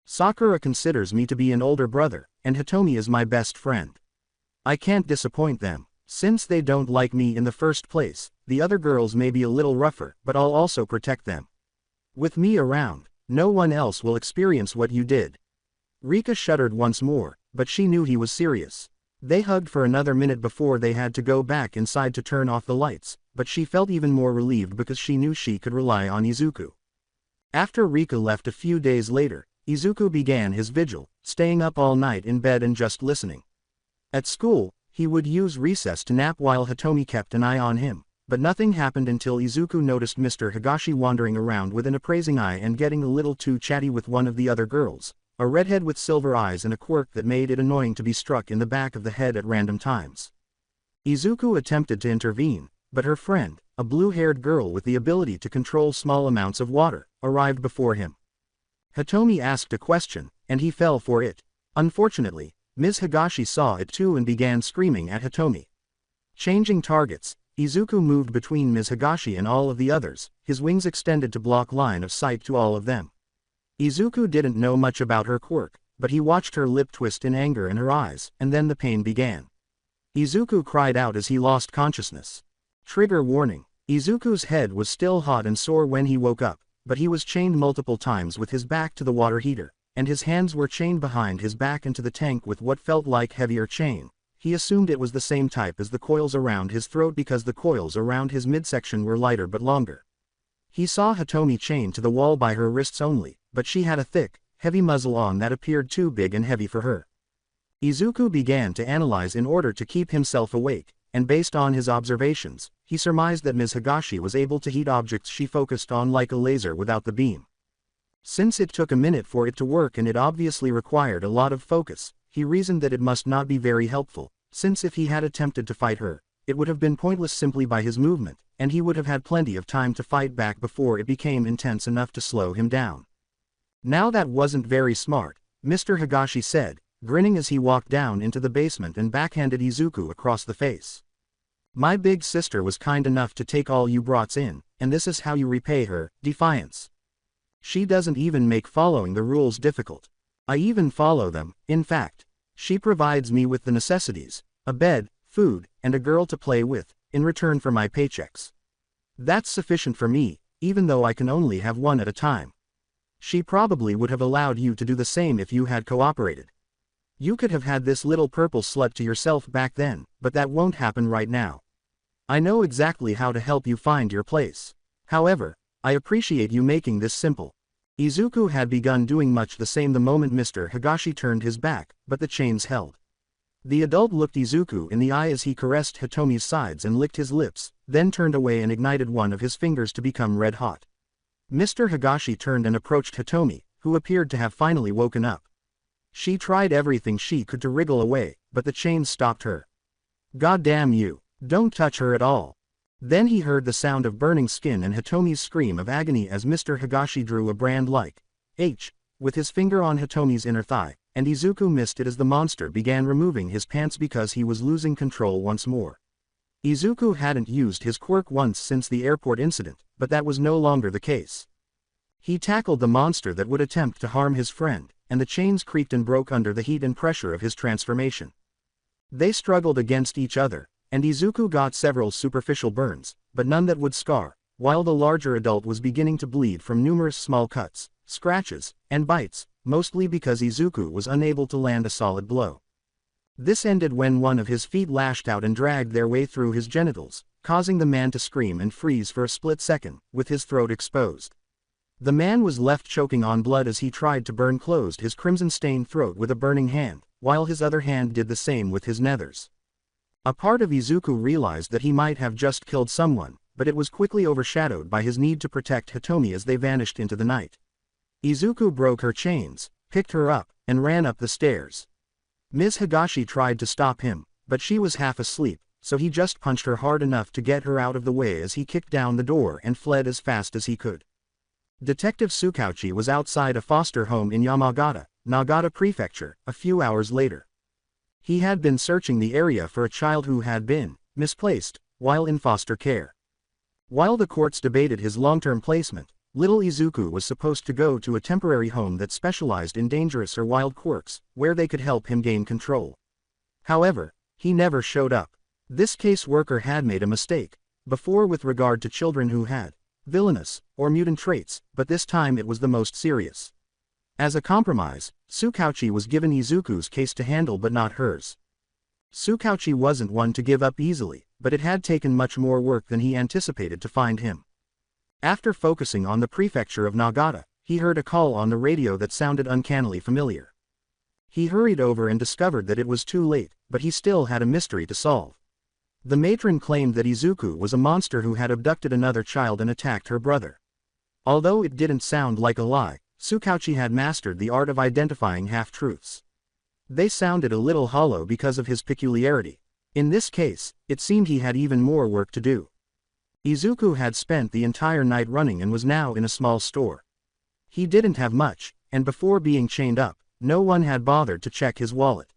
Sakura considers me to be an older brother, and Hitomi is my best friend. I can't disappoint them. Since they don't like me in the first place, the other girls may be a little rougher, but I'll also protect them. With me around, no one else will experience what you did. Rika shuddered once more, but she knew he was serious. They hugged for another minute before they had to go back inside to turn off the lights, but she felt even more relieved because she knew she could rely on Izuku. After Rika left a few days later, Izuku began his vigil, staying up all night in bed and just listening. At school, he would use recess to nap while Hitomi kept an eye on him, but nothing happened until Izuku noticed Mr. Higashi wandering around with an appraising eye and getting a little too chatty with one of the other girls, a redhead with silver eyes and a quirk that made it annoying to be struck in the back of the head at random times. Izuku attempted to intervene, but her friend, a blue-haired girl with the ability to control small amounts of water, arrived before him. Hitomi asked a question, and he fell for it. Unfortunately, Ms. Higashi saw it too and began screaming at Hitomi. Changing targets, Izuku moved between Ms. Higashi and all of the others, his wings extended to block line of sight to all of them. Izuku didn't know much about her quirk, but he watched her lip twist in anger in her eyes, and then the pain began. Izuku cried out as he lost consciousness. Trigger warning. Izuku's head was still hot and sore when he woke up, but he was chained multiple times with his back to the water heater, and his hands were chained behind his back into the tank with what felt like heavier chain. He assumed it was the same type as the coils around his throat because the coils around his midsection were lighter but longer. He saw Hitomi chained to the wall by her wrists only, but she had a thick, heavy muzzle on that appeared too big and heavy for her. Izuku began to analyze in order to keep himself awake, and based on his observations, he surmised that Ms. Higashi was able to heat objects she focused on like a laser without the beam. Since it took a minute for it to work and it obviously required a lot of focus, he reasoned that it must not be very helpful, since if he had attempted to fight her, it would have been pointless simply by his movement, and he would have had plenty of time to fight back before it became intense enough to slow him down. Now that wasn't very smart, Mr. Higashi said, grinning as he walked down into the basement and backhanded Izuku across the face. My big sister was kind enough to take all you brats in, and this is how you repay her, defiance. She doesn't even make following the rules difficult. I even follow them, in fact. She provides me with the necessities, a bed, food, and a girl to play with, in return for my paychecks. That's sufficient for me, even though I can only have one at a time. She probably would have allowed you to do the same if you had cooperated. You could have had this little purple slut to yourself back then, but that won't happen right now. I know exactly how to help you find your place. However, I appreciate you making this simple. Izuku had begun doing much the same the moment Mr. Higashi turned his back, but the chains held. The adult looked Izuku in the eye as he caressed Hitomi's sides and licked his lips, then turned away and ignited one of his fingers to become red hot. Mr. Higashi turned and approached Hitomi, who appeared to have finally woken up. She tried everything she could to wriggle away, but the chains stopped her. God damn you, don't touch her at all. Then he heard the sound of burning skin and Hitomi's scream of agony as Mr. Higashi drew a brand like H with his finger on Hitomi's inner thigh, and Izuku missed it as the monster began removing his pants because he was losing control once more. Izuku hadn't used his quirk once since the airport incident, but that was no longer the case. He tackled the monster that would attempt to harm his friend, and the chains creaked and broke under the heat and pressure of his transformation. They struggled against each other, and Izuku got several superficial burns, but none that would scar, while the larger adult was beginning to bleed from numerous small cuts, scratches, and bites, mostly because Izuku was unable to land a solid blow. This ended when one of his feet lashed out and dragged their way through his genitals, causing the man to scream and freeze for a split second, with his throat exposed. The man was left choking on blood as he tried to burn closed his crimson-stained throat with a burning hand, while his other hand did the same with his nethers. A part of Izuku realized that he might have just killed someone, but it was quickly overshadowed by his need to protect Hitomi as they vanished into the night. Izuku broke her chains, picked her up, and ran up the stairs. Ms. Higashi tried to stop him, but she was half asleep, so he just punched her hard enough to get her out of the way as he kicked down the door and fled as fast as he could. Detective Tsukauchi was outside a foster home in Yamagata, Nagata Prefecture, a few hours later. He had been searching the area for a child who had been misplaced while in foster care. While the courts debated his long-term placement, little Izuku was supposed to go to a temporary home that specialized in dangerous or wild quirks, where they could help him gain control. However, he never showed up. This caseworker had made a mistake before with regard to children who had villainous or mutant traits, but this time it was the most serious. As a compromise, Tsukauchi was given Izuku's case to handle but not hers. Tsukauchi wasn't one to give up easily, but it had taken much more work than he anticipated to find him. After focusing on the prefecture of Nagata, he heard a call on the radio that sounded uncannily familiar. He hurried over and discovered that it was too late, but he still had a mystery to solve. The matron claimed that Izuku was a monster who had abducted another child and attacked her brother. Although it didn't sound like a lie, Tsukauchi had mastered the art of identifying half-truths. They sounded a little hollow because of his peculiarity. In this case, it seemed he had even more work to do. Izuku had spent the entire night running and was now in a small store. He didn't have much, and before being chained up, no one had bothered to check his wallet.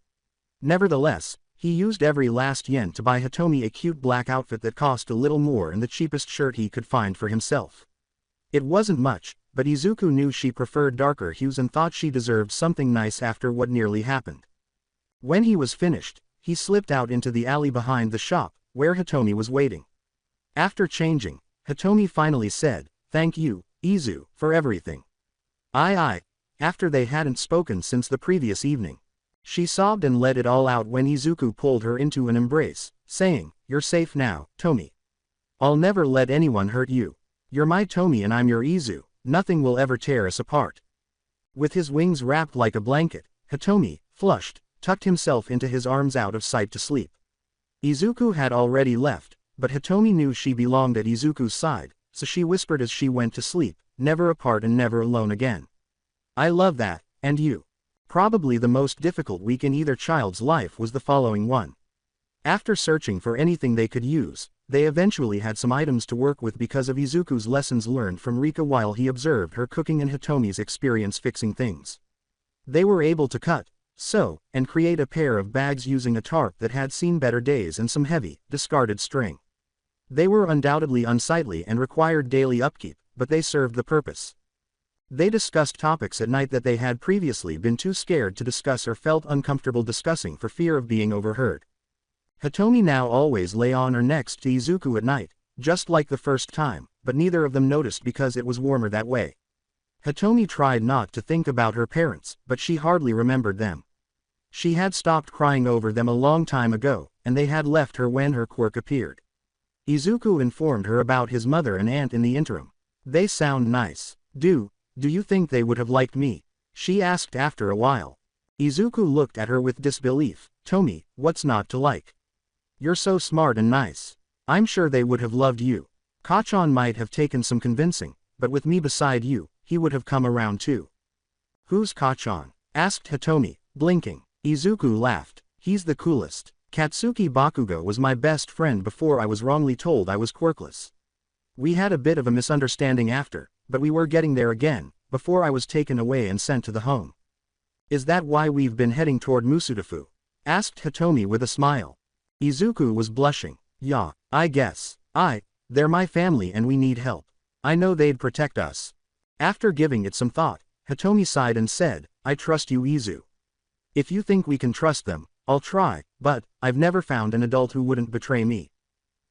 Nevertheless, he used every last yen to buy Hitomi a cute black outfit that cost a little more and the cheapest shirt he could find for himself. It wasn't much, but Izuku knew she preferred darker hues and thought she deserved something nice after what nearly happened. When he was finished, he slipped out into the alley behind the shop, where Hitomi was waiting. After changing, Hitomi finally said, "Thank you, Izu, for everything." Aye. After they hadn't spoken since the previous evening. She sobbed and let it all out when Izuku pulled her into an embrace, saying, "You're safe now, Tomi. I'll never let anyone hurt you. You're my Tomi and I'm your Izu, nothing will ever tear us apart." With his wings wrapped like a blanket, Hitomi, flushed, tucked himself into his arms out of sight to sleep. Izuku had already left, but Hitomi knew she belonged at Izuku's side, so she whispered as she went to sleep, "Never apart and never alone again. I love that, and you." Probably the most difficult week in either child's life was the following one. After searching for anything they could use, they eventually had some items to work with because of Izuku's lessons learned from Rika while he observed her cooking and Hitomi's experience fixing things. They were able to cut, sew, and create a pair of bags using a tarp that had seen better days and some heavy, discarded string. They were undoubtedly unsightly and required daily upkeep, but they served the purpose. They discussed topics at night that they had previously been too scared to discuss or felt uncomfortable discussing for fear of being overheard. Hitomi now always lay on or next to Izuku at night, just like the first time, but neither of them noticed because it was warmer that way. Hitomi tried not to think about her parents, but she hardly remembered them. She had stopped crying over them a long time ago, and they had left her when her quirk appeared. Izuku informed her about his mother and aunt in the interim. "They sound nice. Do you think they would have liked me?" she asked after a while. Izuku looked at her with disbelief. "Tomi, what's not to like? You're so smart and nice. I'm sure they would have loved you. Kachan might have taken some convincing, but with me beside you, he would have come around too." "Who's Kachan?" asked Hitomi, blinking. Izuku laughed. "He's the coolest. Katsuki Bakugo was my best friend before I was wrongly told I was quirkless. We had a bit of a misunderstanding after, but we were getting there again, before I was taken away and sent to the home. Is that why we've been heading toward Musudafu? Asked Hitomi with a smile. Izuku was blushing. Yeah, I guess. They're my family and we need help. I know they'd protect us. After giving it some thought, Hitomi sighed and said, I trust you, Izu. If you think we can trust them, I'll try, but I've never found an adult who wouldn't betray me.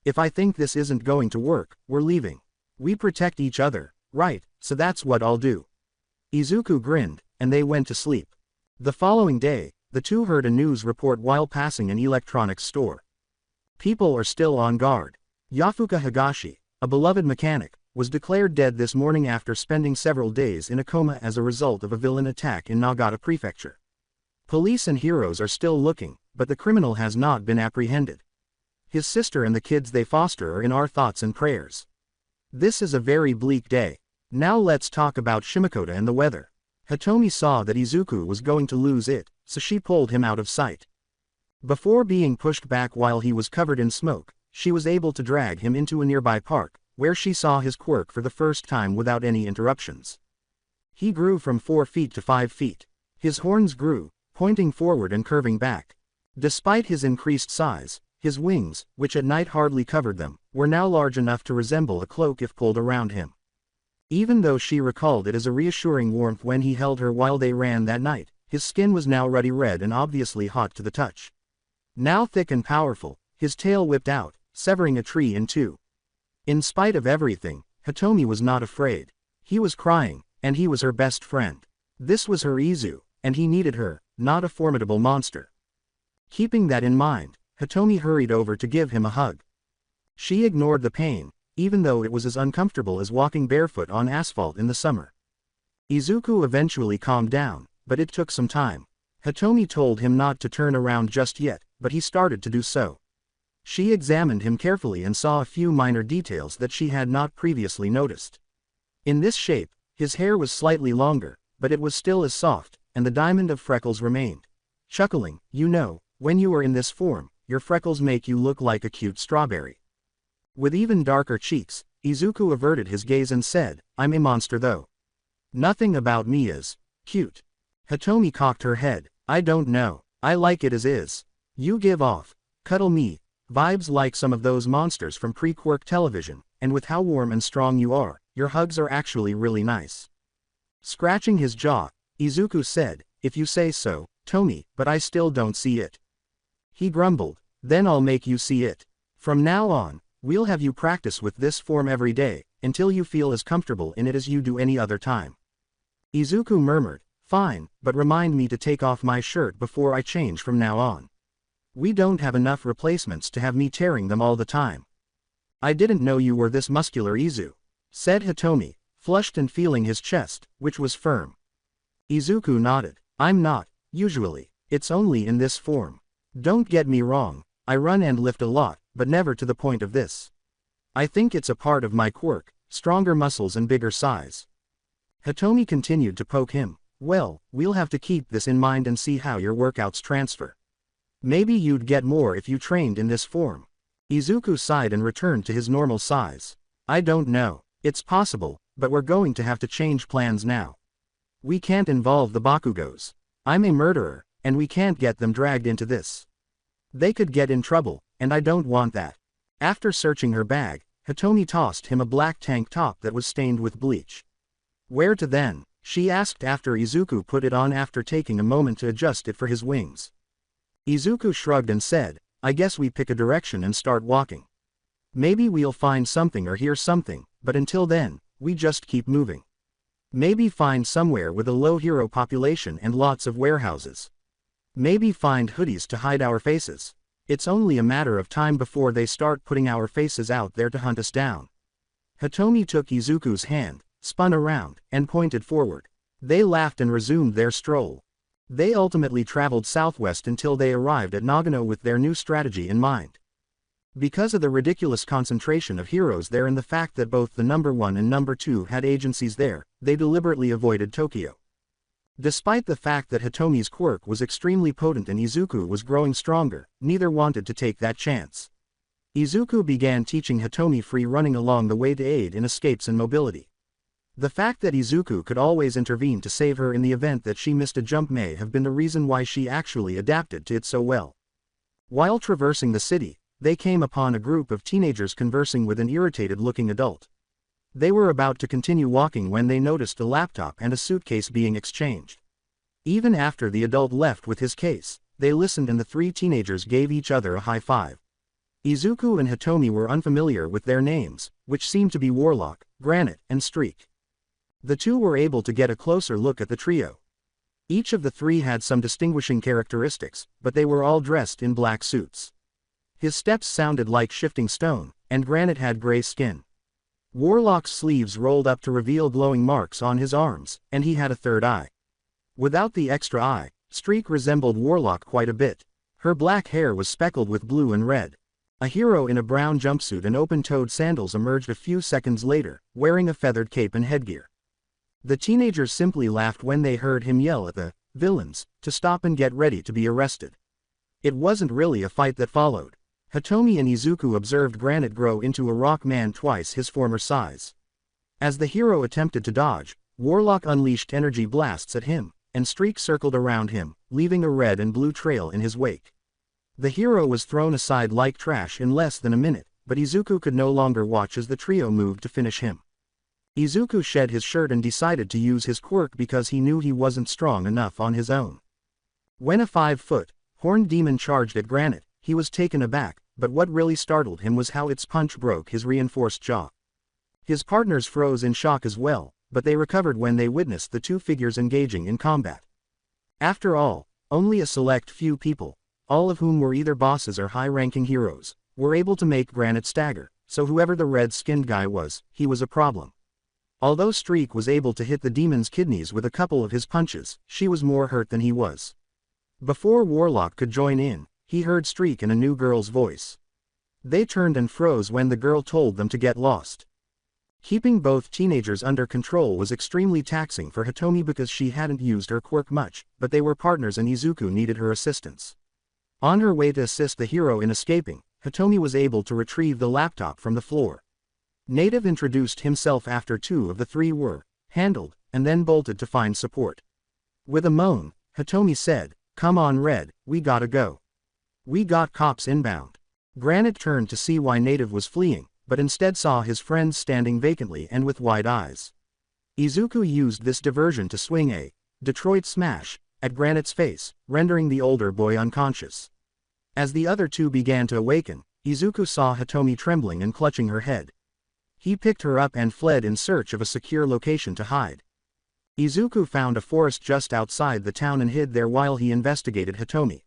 If I think this isn't going to work, we're leaving. We protect each other, right, so that's what I'll do. Izuku grinned, and they went to sleep. The following day, the two heard a news report while passing an electronics store. People are still on guard. Yafuka Higashi, a beloved mechanic, was declared dead this morning after spending several days in a coma as a result of a villain attack in Nagata Prefecture. Police and heroes are still looking, but the criminal has not been apprehended. His sister and the kids they foster are in our thoughts and prayers. This is a very bleak day. Now let's talk about Shimokota and the weather. Hitomi saw that Izuku was going to lose it, so she pulled him out of sight. Before being pushed back while he was covered in smoke, she was able to drag him into a nearby park, where she saw his quirk for the first time without any interruptions. He grew from 4 feet to 5 feet. His horns grew, pointing forward and curving back. Despite his increased size, his wings, which at night hardly covered them, were now large enough to resemble a cloak if pulled around him. Even though she recalled it as a reassuring warmth when he held her while they ran that night, his skin was now ruddy red and obviously hot to the touch. Now thick and powerful, his tail whipped out, severing a tree in two. In spite of everything, Hitomi was not afraid. He was crying, and he was her best friend. This was her Izu, and he needed her, not a formidable monster. Keeping that in mind, Hitomi hurried over to give him a hug. She ignored the pain, even though it was as uncomfortable as walking barefoot on asphalt in the summer. Izuku eventually calmed down, but it took some time. Hitomi told him not to turn around just yet, but he started to do so. She examined him carefully and saw a few minor details that she had not previously noticed. In this shape, his hair was slightly longer, but it was still as soft, and the diamond of freckles remained. Chuckling, you know, when you are in this form, your freckles make you look like a cute strawberry. With even darker cheeks, Izuku averted his gaze and said, I'm a monster though. Nothing about me is cute. Hitomi cocked her head, I don't know, I like it as is. You give off, cuddle me, vibes like some of those monsters from pre-Quirk television, and with how warm and strong you are, your hugs are actually really nice. Scratching his jaw, Izuku said, if you say so, Tomi, but I still don't see it. He grumbled, then I'll make you see it. From now on, we'll have you practice with this form every day, until you feel as comfortable in it as you do any other time. Izuku murmured, fine, but remind me to take off my shirt before I change from now on. We don't have enough replacements to have me tearing them all the time. I didn't know you were this muscular, Izu, said Hitomi, flushed and feeling his chest, which was firm. Izuku nodded. I'm not, usually, it's only in this form. Don't get me wrong, I run and lift a lot, but never to the point of this. I think it's a part of my quirk, stronger muscles and bigger size. Hitomi continued to poke him. Well, we'll have to keep this in mind and see how your workouts transfer. Maybe you'd get more if you trained in this form. Izuku sighed and returned to his normal size. I don't know, it's possible, but we're going to have to change plans now. We can't involve the Bakugos. I'm a murderer, and we can't get them dragged into this. They could get in trouble, and I don't want that. After searching her bag, Hitomi tossed him a black tank top that was stained with bleach. Where to then? She asked after Izuku put it on after taking a moment to adjust it for his wings. Izuku shrugged and said, I guess we pick a direction and start walking. Maybe we'll find something or hear something, but until then, we just keep moving. Maybe find somewhere with a low hero population and lots of warehouses. Maybe find hoodies to hide our faces. It's only a matter of time before they start putting our faces out there to hunt us down. Hitomi took Izuku's hand, spun around, and pointed forward. They laughed and resumed their stroll. They ultimately traveled southwest until they arrived at Nagano with their new strategy in mind. Because of the ridiculous concentration of heroes there and the fact that both the number 1 and number 2 had agencies there, they deliberately avoided Tokyo. Despite the fact that Hitomi's quirk was extremely potent and Izuku was growing stronger, neither wanted to take that chance. Izuku began teaching Hitomi free running along the way to aid in escapes and mobility. The fact that Izuku could always intervene to save her in the event that she missed a jump may have been the reason why she actually adapted to it so well. While traversing the city, they came upon a group of teenagers conversing with an irritated-looking adult. They were about to continue walking when they noticed a laptop and a suitcase being exchanged. Even after the adult left with his case, they listened and the three teenagers gave each other a high five. Izuku and Hitomi were unfamiliar with their names, which seemed to be Warlock, Granite, and Streak. The two were able to get a closer look at the trio. Each of the three had some distinguishing characteristics, but they were all dressed in black suits. His steps sounded like shifting stone, and Granite had gray skin. Warlock's sleeves rolled up to reveal glowing marks on his arms, and he had a third eye. Without the extra eye, Streak resembled Warlock quite a bit. Her black hair was speckled with blue and red. A hero in a brown jumpsuit and open-toed sandals emerged a few seconds later, wearing a feathered cape and headgear. The teenagers simply laughed when they heard him yell at the villains to stop and get ready to be arrested. It wasn't really a fight that followed. Hitomi and Izuku observed Granite grow into a rock man twice his former size. As the hero attempted to dodge, Warlock unleashed energy blasts at him, and Streak circled around him, leaving a red and blue trail in his wake. The hero was thrown aside like trash in less than a minute, but Izuku could no longer watch as the trio moved to finish him. Izuku shed his shirt and decided to use his quirk because he knew he wasn't strong enough on his own. When a 5-foot, horned demon charged at Granite, he was taken aback, but what really startled him was how its punch broke his reinforced jaw. His partners froze in shock as well, but they recovered when they witnessed the two figures engaging in combat. After all, only a select few people, all of whom were either bosses or high-ranking heroes, were able to make Granite stagger, so whoever the red-skinned guy was, he was a problem. Although Streak was able to hit the demon's kidneys with a couple of his punches, she was more hurt than he was. Before Warlock could join in, he heard Streak in a new girl's voice. They turned and froze when the girl told them to get lost. Keeping both teenagers under control was extremely taxing for Hitomi because she hadn't used her quirk much, but they were partners and Izuku needed her assistance. On her way to assist the hero in escaping, Hitomi was able to retrieve the laptop from the floor. Native introduced himself after two of the three were handled, and then bolted to find support. With a moan, Hitomi said, "Come on Red, we gotta go. We got cops inbound." Granite turned to see why Native was fleeing, but instead saw his friends standing vacantly and with wide eyes. Izuku used this diversion to swing a Detroit smash at Granite's face, rendering the older boy unconscious. As the other two began to awaken, Izuku saw Hitomi trembling and clutching her head. He picked her up and fled in search of a secure location to hide. Izuku found a forest just outside the town and hid there while he investigated Hitomi.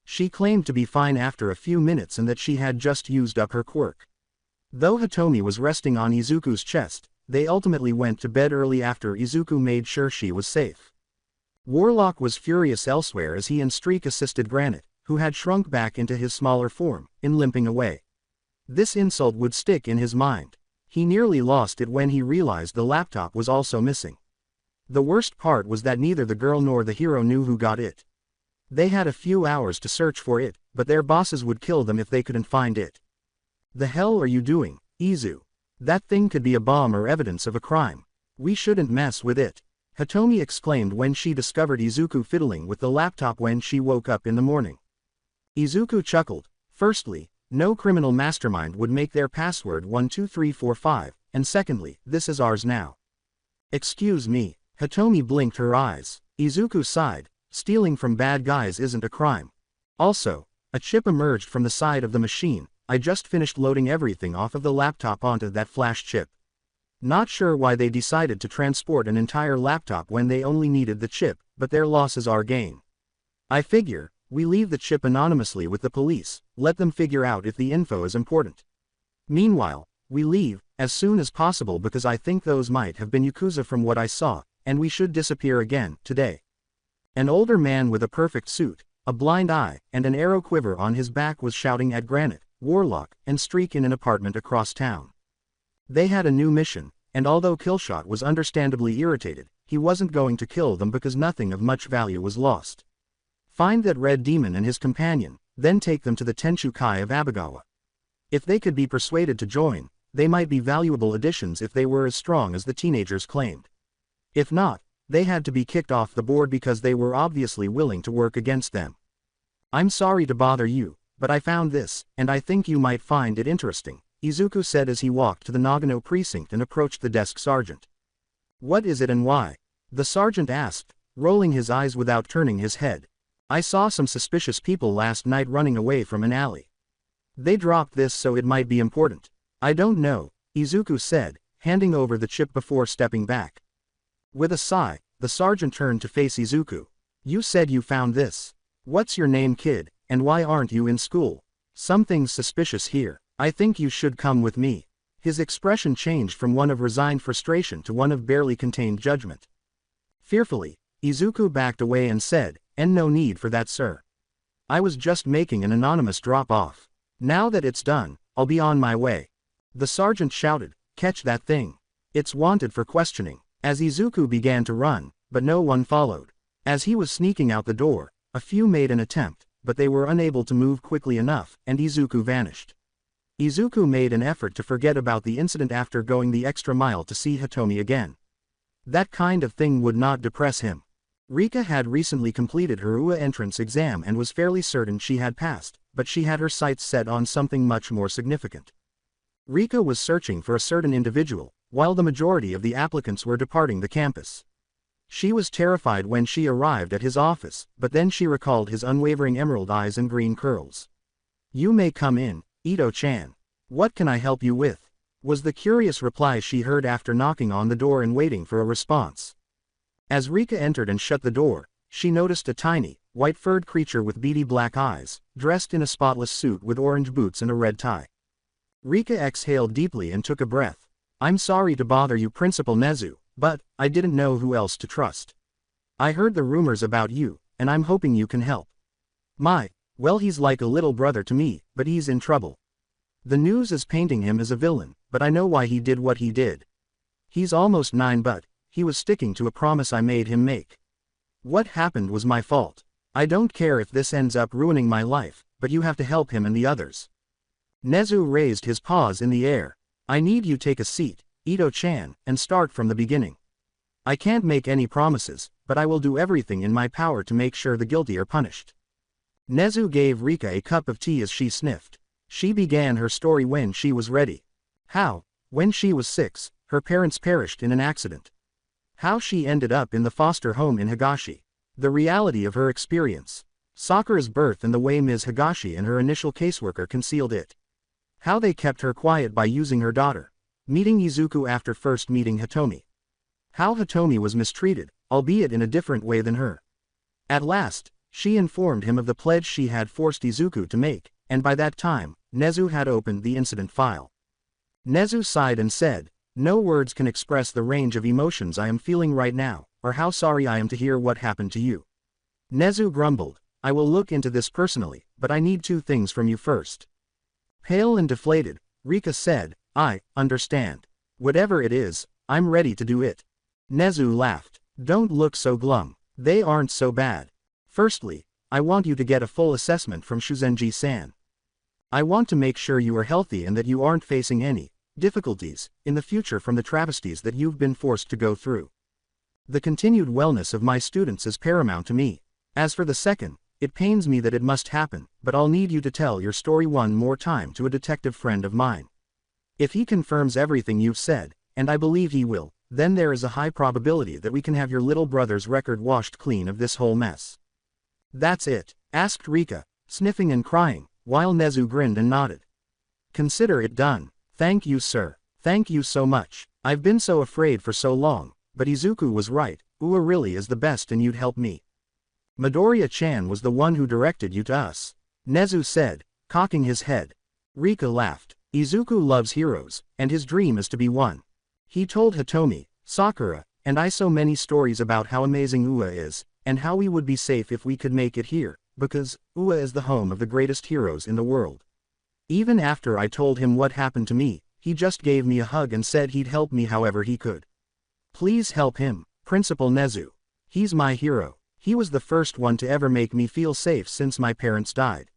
She claimed to be fine after a few minutes and that she had just used up her quirk. Though Hitomi was resting on Izuku's chest, they ultimately went to bed early after Izuku made sure she was safe. Warlock was furious elsewhere as he and Streak assisted Granite, who had shrunk back into his smaller form, in limping away. This insult would stick in his mind. He nearly lost it when he realized the laptop was also missing. The worst part was that neither the girl nor the hero knew who got it. They had a few hours to search for it, but their bosses would kill them if they couldn't find it. "The hell are you doing, Izu? That thing could be a bomb or evidence of a crime. We shouldn't mess with it," Hitomi exclaimed when she discovered Izuku fiddling with the laptop when she woke up in the morning. Izuku chuckled. Firstly, no criminal mastermind would make their password 12345, and secondly, this is ours now. "Excuse me," Hitomi blinked her eyes. Izuku sighed. "Stealing from bad guys isn't a crime. Also, a chip emerged from the side of the machine. I just finished loading everything off of the laptop onto that flash chip. Not sure why they decided to transport an entire laptop when they only needed the chip, but their loss is our gain. I figure, we leave the chip anonymously with the police, let them figure out if the info is important. Meanwhile, we leave, as soon as possible because I think those might have been Yakuza from what I saw, and we should disappear again, today." An older man with a perfect suit, a blind eye, and an arrow quiver on his back was shouting at Granite, Warlock, and Streak in an apartment across town. They had a new mission, and although Killshot was understandably irritated, he wasn't going to kill them because nothing of much value was lost. Find that red demon and his companion, then take them to the Tenchu-kai of Abagawa. If they could be persuaded to join, they might be valuable additions if they were as strong as the teenagers claimed. If not, they had to be kicked off the board because they were obviously willing to work against them. I'm sorry to bother you, but I found this, and I think you might find it interesting, Izuku said as he walked to the Nagano precinct and approached the desk sergeant. What is it and why? The sergeant asked, rolling his eyes without turning his head. I saw some suspicious people last night running away from an alley. They dropped this so it might be important. I don't know, Izuku said, handing over the chip before stepping back. With a sigh, the sergeant turned to face Izuku. You said you found this. What's your name, kid, and why aren't you in school? Something's suspicious here. I think you should come with me. His expression changed from one of resigned frustration to one of barely contained judgment. Fearfully, Izuku backed away and said, "And no need for that, sir. I was just making an anonymous drop-off. Now that it's done, I'll be on my way." The sergeant shouted, "Catch that thing. It's wanted for questioning," as Izuku began to run, but no one followed. As he was sneaking out the door, a few made an attempt, but they were unable to move quickly enough, and Izuku vanished. Izuku made an effort to forget about the incident after going the extra mile to see Hitomi again. That kind of thing would not depress him. Rika had recently completed her UA entrance exam and was fairly certain she had passed, but she had her sights set on something much more significant. Rika was searching for a certain individual, while the majority of the applicants were departing the campus. She was terrified when she arrived at his office, but then she recalled his unwavering emerald eyes and green curls. "You may come in, Ito-chan. What can I help you with?" was the curious reply she heard after knocking on the door and waiting for a response. As Rika entered and shut the door, she noticed a tiny, white-furred creature with beady black eyes, dressed in a spotless suit with orange boots and a red tie. Rika exhaled deeply and took a breath. "I'm sorry to bother you, Principal Nezu, but I didn't know who else to trust. I heard the rumors about you, and I'm hoping you can help." Well, he's like a little brother to me, but he's in trouble. The news is painting him as a villain, but I know why he did what he did. He's almost 9, but he was sticking to a promise I made him make. What happened was my fault. I don't care if this ends up ruining my life, but you have to help him and the others. Nezu raised his paws in the air. "I need you take a seat, Ito-chan, and start from the beginning. I can't make any promises, but I will do everything in my power to make sure the guilty are punished." Nezu gave Rika a cup of tea as she sniffed. She began her story when she was ready. How, when she was 6, her parents perished in an accident. How she ended up in the foster home in Higashi. The reality of her experience. Sakura's birth and the way Ms. Higashi and her initial caseworker concealed it. How they kept her quiet by using her daughter. Meeting Izuku after first meeting Hitomi. How Hitomi was mistreated, albeit in a different way than her. At last, she informed him of the pledge she had forced Izuku to make, and by that time, Nezu had opened the incident file. Nezu sighed and said, "No words can express the range of emotions I am feeling right now, or how sorry I am to hear what happened to you." Nezu grumbled, "I will look into this personally, but I need 2 things from you first." Pale and deflated, Rika said, "I understand. Whatever it is, I'm ready to do it." Nezu laughed. "Don't look so glum. They aren't so bad. Firstly, I want you to get a full assessment from Shuzenji-san. I want to make sure you are healthy and that you aren't facing any difficulties in the future from the travesties that you've been forced to go through. The continued wellness of my students is paramount to me. As for the second, it pains me that it must happen, but I'll need you to tell your story one more time to a detective friend of mine. If he confirms everything you've said, and I believe he will, then there is a high probability that we can have your little brother's record washed clean of this whole mess." "That's it?" asked Rika, sniffing and crying, while Nezu grinned and nodded. "Consider it done. Thank you, sir. Thank you so much. I've been so afraid for so long, but Izuku was right, Ua really is the best and you'd help me. Midoriya-chan was the one who directed you to us," Nezu said, cocking his head. Rika laughed. "Izuku loves heroes, and his dream is to be one. He told Hitomi, Sakura, and I so many stories about how amazing Ua is, and how we would be safe if we could make it here, because Ua is the home of the greatest heroes in the world. Even after I told him what happened to me, He just gave me a hug and said he'd help me however he could. Please help him, Principal Nezu. He's my hero. He was the first one to ever make me feel safe since my parents died.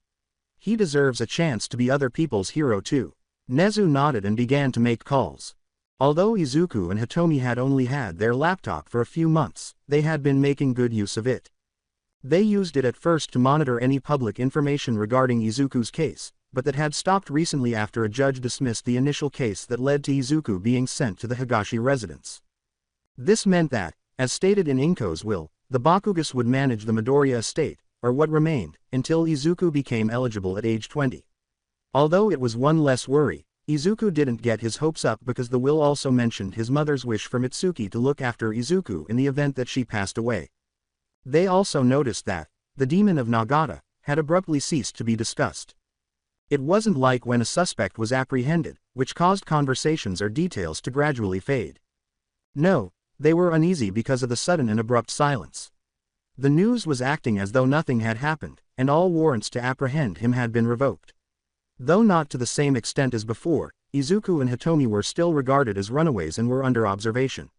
He deserves a chance to be other people's hero too. Nezu nodded and began to make calls. Although Izuku and Hitomi had only had their laptop for a few months, they had been making good use of it. They used it at first to monitor any public information regarding Izuku's case, but that had stopped recently after a judge dismissed the initial case that led to Izuku being sent to the Higashi residence. This meant that, as stated in Inko's will, the Bakugas would manage the Midoriya estate, or what remained, until Izuku became eligible at age 20. Although it was one less worry, Izuku didn't get his hopes up because the will also mentioned his mother's wish for Mitsuki to look after Izuku in the event that she passed away. They also noticed that, the demon of Nagata, had abruptly ceased to be discussed. It wasn't like when a suspect was apprehended, which caused conversations or details to gradually fade. No, they were uneasy because of the sudden and abrupt silence. The news was acting as though nothing had happened, and all warrants to apprehend him had been revoked. Though not to the same extent as before, Izuku and Hitomi were still regarded as runaways and were under observation.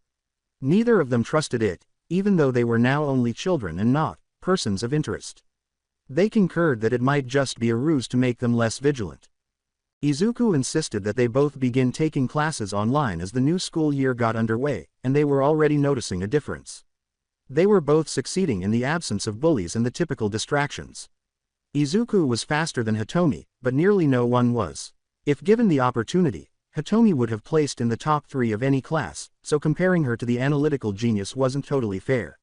Neither of them trusted it, even though they were now only children and not persons of interest. They concurred that it might just be a ruse to make them less vigilant. Izuku insisted that they both begin taking classes online as the new school year got underway, and they were already noticing a difference. They were both succeeding in the absence of bullies and the typical distractions. Izuku was faster than Hitomi, but nearly no one was. If given the opportunity, Hitomi would have placed in the top 3 of any class, so comparing her to the analytical genius wasn't totally fair.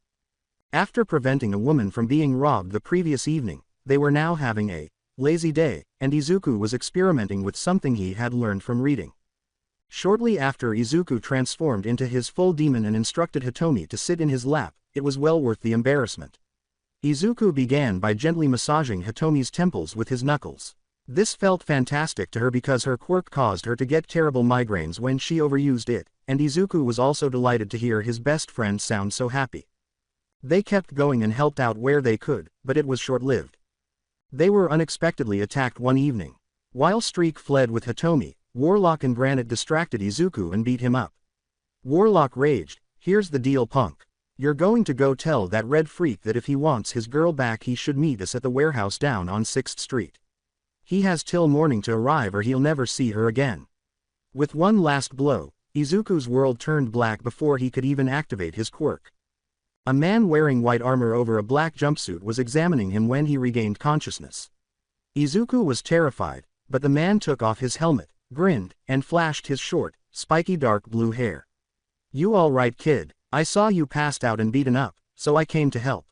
After preventing a woman from being robbed the previous evening, they were now having a lazy day, and Izuku was experimenting with something he had learned from reading. Shortly after Izuku transformed into his full demon and instructed Hitomi to sit in his lap, it was well worth the embarrassment. Izuku began by gently massaging Hitomi's temples with his knuckles. This felt fantastic to her because her quirk caused her to get terrible migraines when she overused it, and Izuku was also delighted to hear his best friend sound so happy. They kept going and helped out where they could, but it was short-lived. They were unexpectedly attacked one evening. While Streak fled with Hitomi, Warlock and Granite distracted Izuku and beat him up. Warlock raged, "Here's the deal, punk. You're going to go tell that red freak that if he wants his girl back he should meet us at the warehouse down on 6th Street. He has till morning to arrive or he'll never see her again." With one last blow, Izuku's world turned black before he could even activate his quirk. A man wearing white armor over a black jumpsuit was examining him when he regained consciousness. Izuku was terrified, but the man took off his helmet, grinned, and flashed his short, spiky dark blue hair. "You all right, kid? I saw you passed out and beaten up, so I came to help.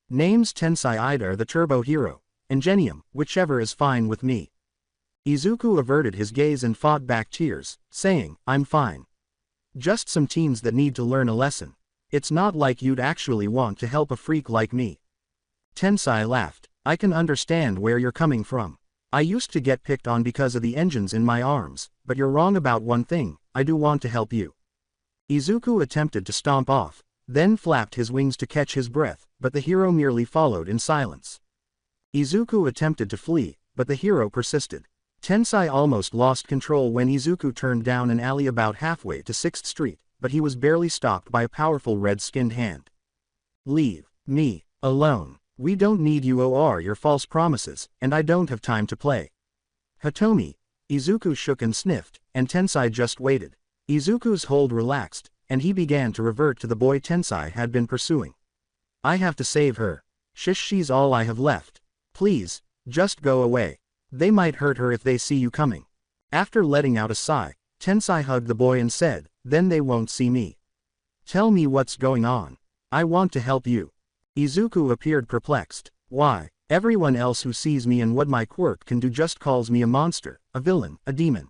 Name's Tensai Ida, the Turbo Hero, Ingenium, whichever is fine with me." Izuku averted his gaze and fought back tears, saying, "I'm fine. Just some teens that need to learn a lesson. It's not like you'd actually want to help a freak like me." Tensai laughed. "I can understand where you're coming from. I used to get picked on because of the engines in my arms, but you're wrong about one thing, I do want to help you." Izuku attempted to stomp off, then flapped his wings to catch his breath, but the hero merely followed in silence. Izuku attempted to flee, but the hero persisted. Tensai almost lost control when Izuku turned down an alley about halfway to 6th Street, but he was barely stopped by a powerful red-skinned hand. "Leave me alone. We don't need you or your false promises, and I don't have time to play." "Hitomi." Izuku shook and sniffed, and Tensai just waited. Izuku's hold relaxed, and he began to revert to the boy Tensai had been pursuing. "I have to save her. She's all I have left. Please, just go away. They might hurt her if they see you coming." After letting out a sigh, Tensai hugged the boy and said, "Then they won't see me. Tell me what's going on. I want to help you." Izuku appeared perplexed. "Why, everyone else who sees me and what my quirk can do just calls me a monster, a villain, a demon.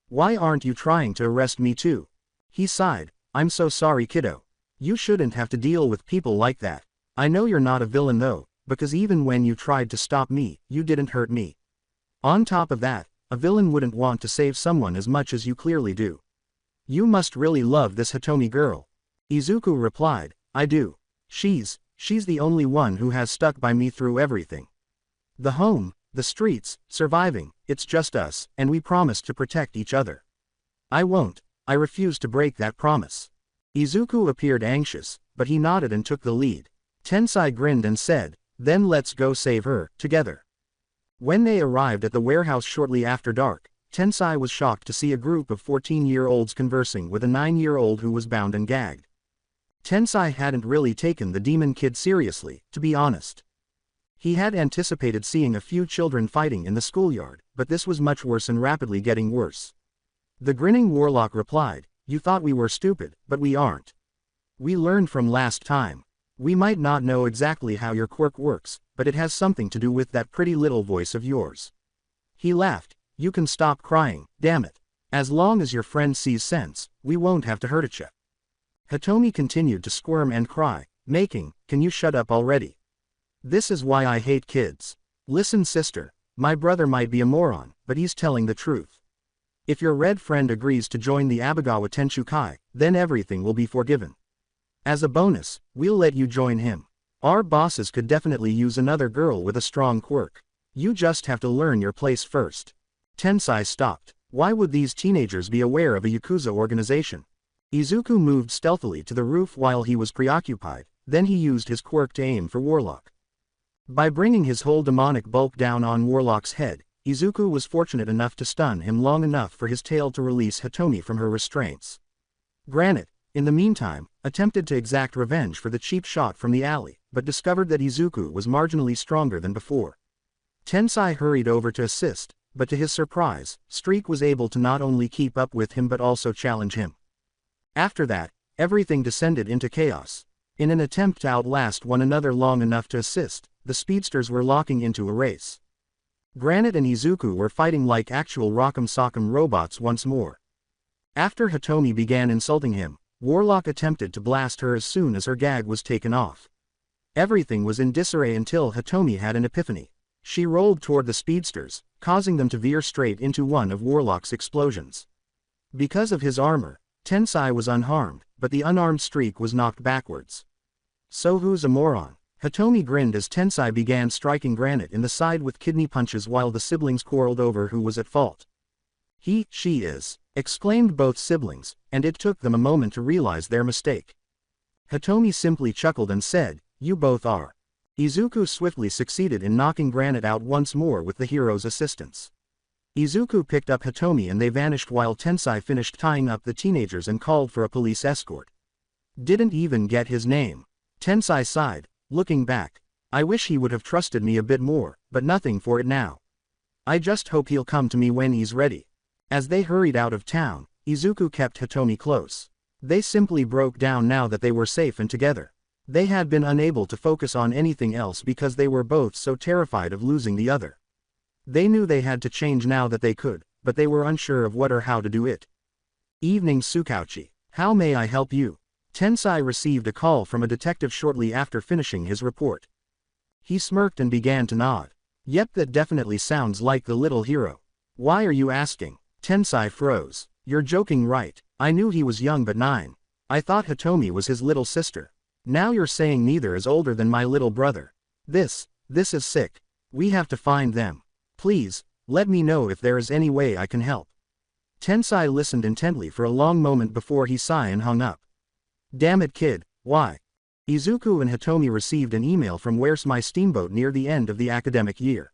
Why aren't you trying to arrest me too?" He sighed. "I'm so sorry, kiddo. You shouldn't have to deal with people like that. I know you're not a villain though, because even when you tried to stop me, you didn't hurt me. On top of that, a villain wouldn't want to save someone as much as you clearly do. You must really love this Hitomi girl." Izuku replied, "I do. She's the only one who has stuck by me through everything. The home, the streets, surviving, it's just us, and we promise to protect each other." I won't. I refuse to break that promise. Izuku appeared anxious, but he nodded and took the lead. Tensai grinned and said, then let's go save her, together. When they arrived at the warehouse shortly after dark, Tensai was shocked to see a group of 14-year-olds conversing with a 9-year-old who was bound and gagged. Tensai hadn't really taken the demon kid seriously, to be honest. He had anticipated seeing a few children fighting in the schoolyard, but this was much worse and rapidly getting worse. The grinning warlock replied, you thought we were stupid, but we aren't. We learned from last time. We might not know exactly how your quirk works, but it has something to do with that pretty little voice of yours. He laughed, you can stop crying, damn it. As long as your friend sees sense, we won't have to hurt each other. Hitomi continued to squirm and cry, making, can you shut up already? This is why I hate kids. Listen sister, my brother might be a moron, but he's telling the truth. If your red friend agrees to join the Abagawa Tenshukai, then everything will be forgiven. As a bonus, we'll let you join him. Our bosses could definitely use another girl with a strong quirk. You just have to learn your place first. Tensai stopped. Why would these teenagers be aware of a Yakuza organization? Izuku moved stealthily to the roof while he was preoccupied, then he used his quirk to aim for Warlock. By bringing his whole demonic bulk down on Warlock's head, Izuku was fortunate enough to stun him long enough for his tail to release Hitomi from her restraints. Granite, in the meantime, attempted to exact revenge for the cheap shot from the alley, but discovered that Izuku was marginally stronger than before. Tensai hurried over to assist, but to his surprise, Streak was able to not only keep up with him but also challenge him. After that, everything descended into chaos. In an attempt to outlast one another long enough to assist, the speedsters were locking into a race. Granite and Izuku were fighting like actual Rock'em Sock'em robots once more. After Hitomi began insulting him, Warlock attempted to blast her as soon as her gag was taken off. Everything was in disarray until Hitomi had an epiphany. She rolled toward the speedsters, causing them to veer straight into one of Warlock's explosions. Because of his armor, Tensai was unharmed, but the unarmed Streak was knocked backwards. So who's a moron? Hitomi grinned as Tensai began striking Granite in the side with kidney punches while the siblings quarreled over who was at fault. She is, exclaimed both siblings, and it took them a moment to realize their mistake. Hitomi simply chuckled and said, you both are. Izuku swiftly succeeded in knocking Granite out once more with the hero's assistance. Izuku picked up Hitomi and they vanished while Tensai finished tying up the teenagers and called for a police escort. Didn't even get his name. Tensai sighed, looking back. I wish he would have trusted me a bit more, but nothing for it now. I just hope he'll come to me when he's ready. As they hurried out of town, Izuku kept Hitomi close. They simply broke down now that they were safe and together. They had been unable to focus on anything else because they were both so terrified of losing the other. They knew they had to change now that they could, but they were unsure of what or how to do it. Evening Tsukauchi. How may I help you? Tensai received a call from a detective shortly after finishing his report. He smirked and began to nod. Yep, that definitely sounds like the little hero. Why are you asking? Tensai froze. You're joking, right? I knew he was young but 9. I thought Hitomi was his little sister. Now you're saying neither is older than my little brother. This is sick. We have to find them. Please, let me know if there is any way I can help. Tensai listened intently for a long moment before he sighed and hung up. Damn it kid, why? Izuku and Hitomi received an email from Where's My Steamboat near the end of the academic year.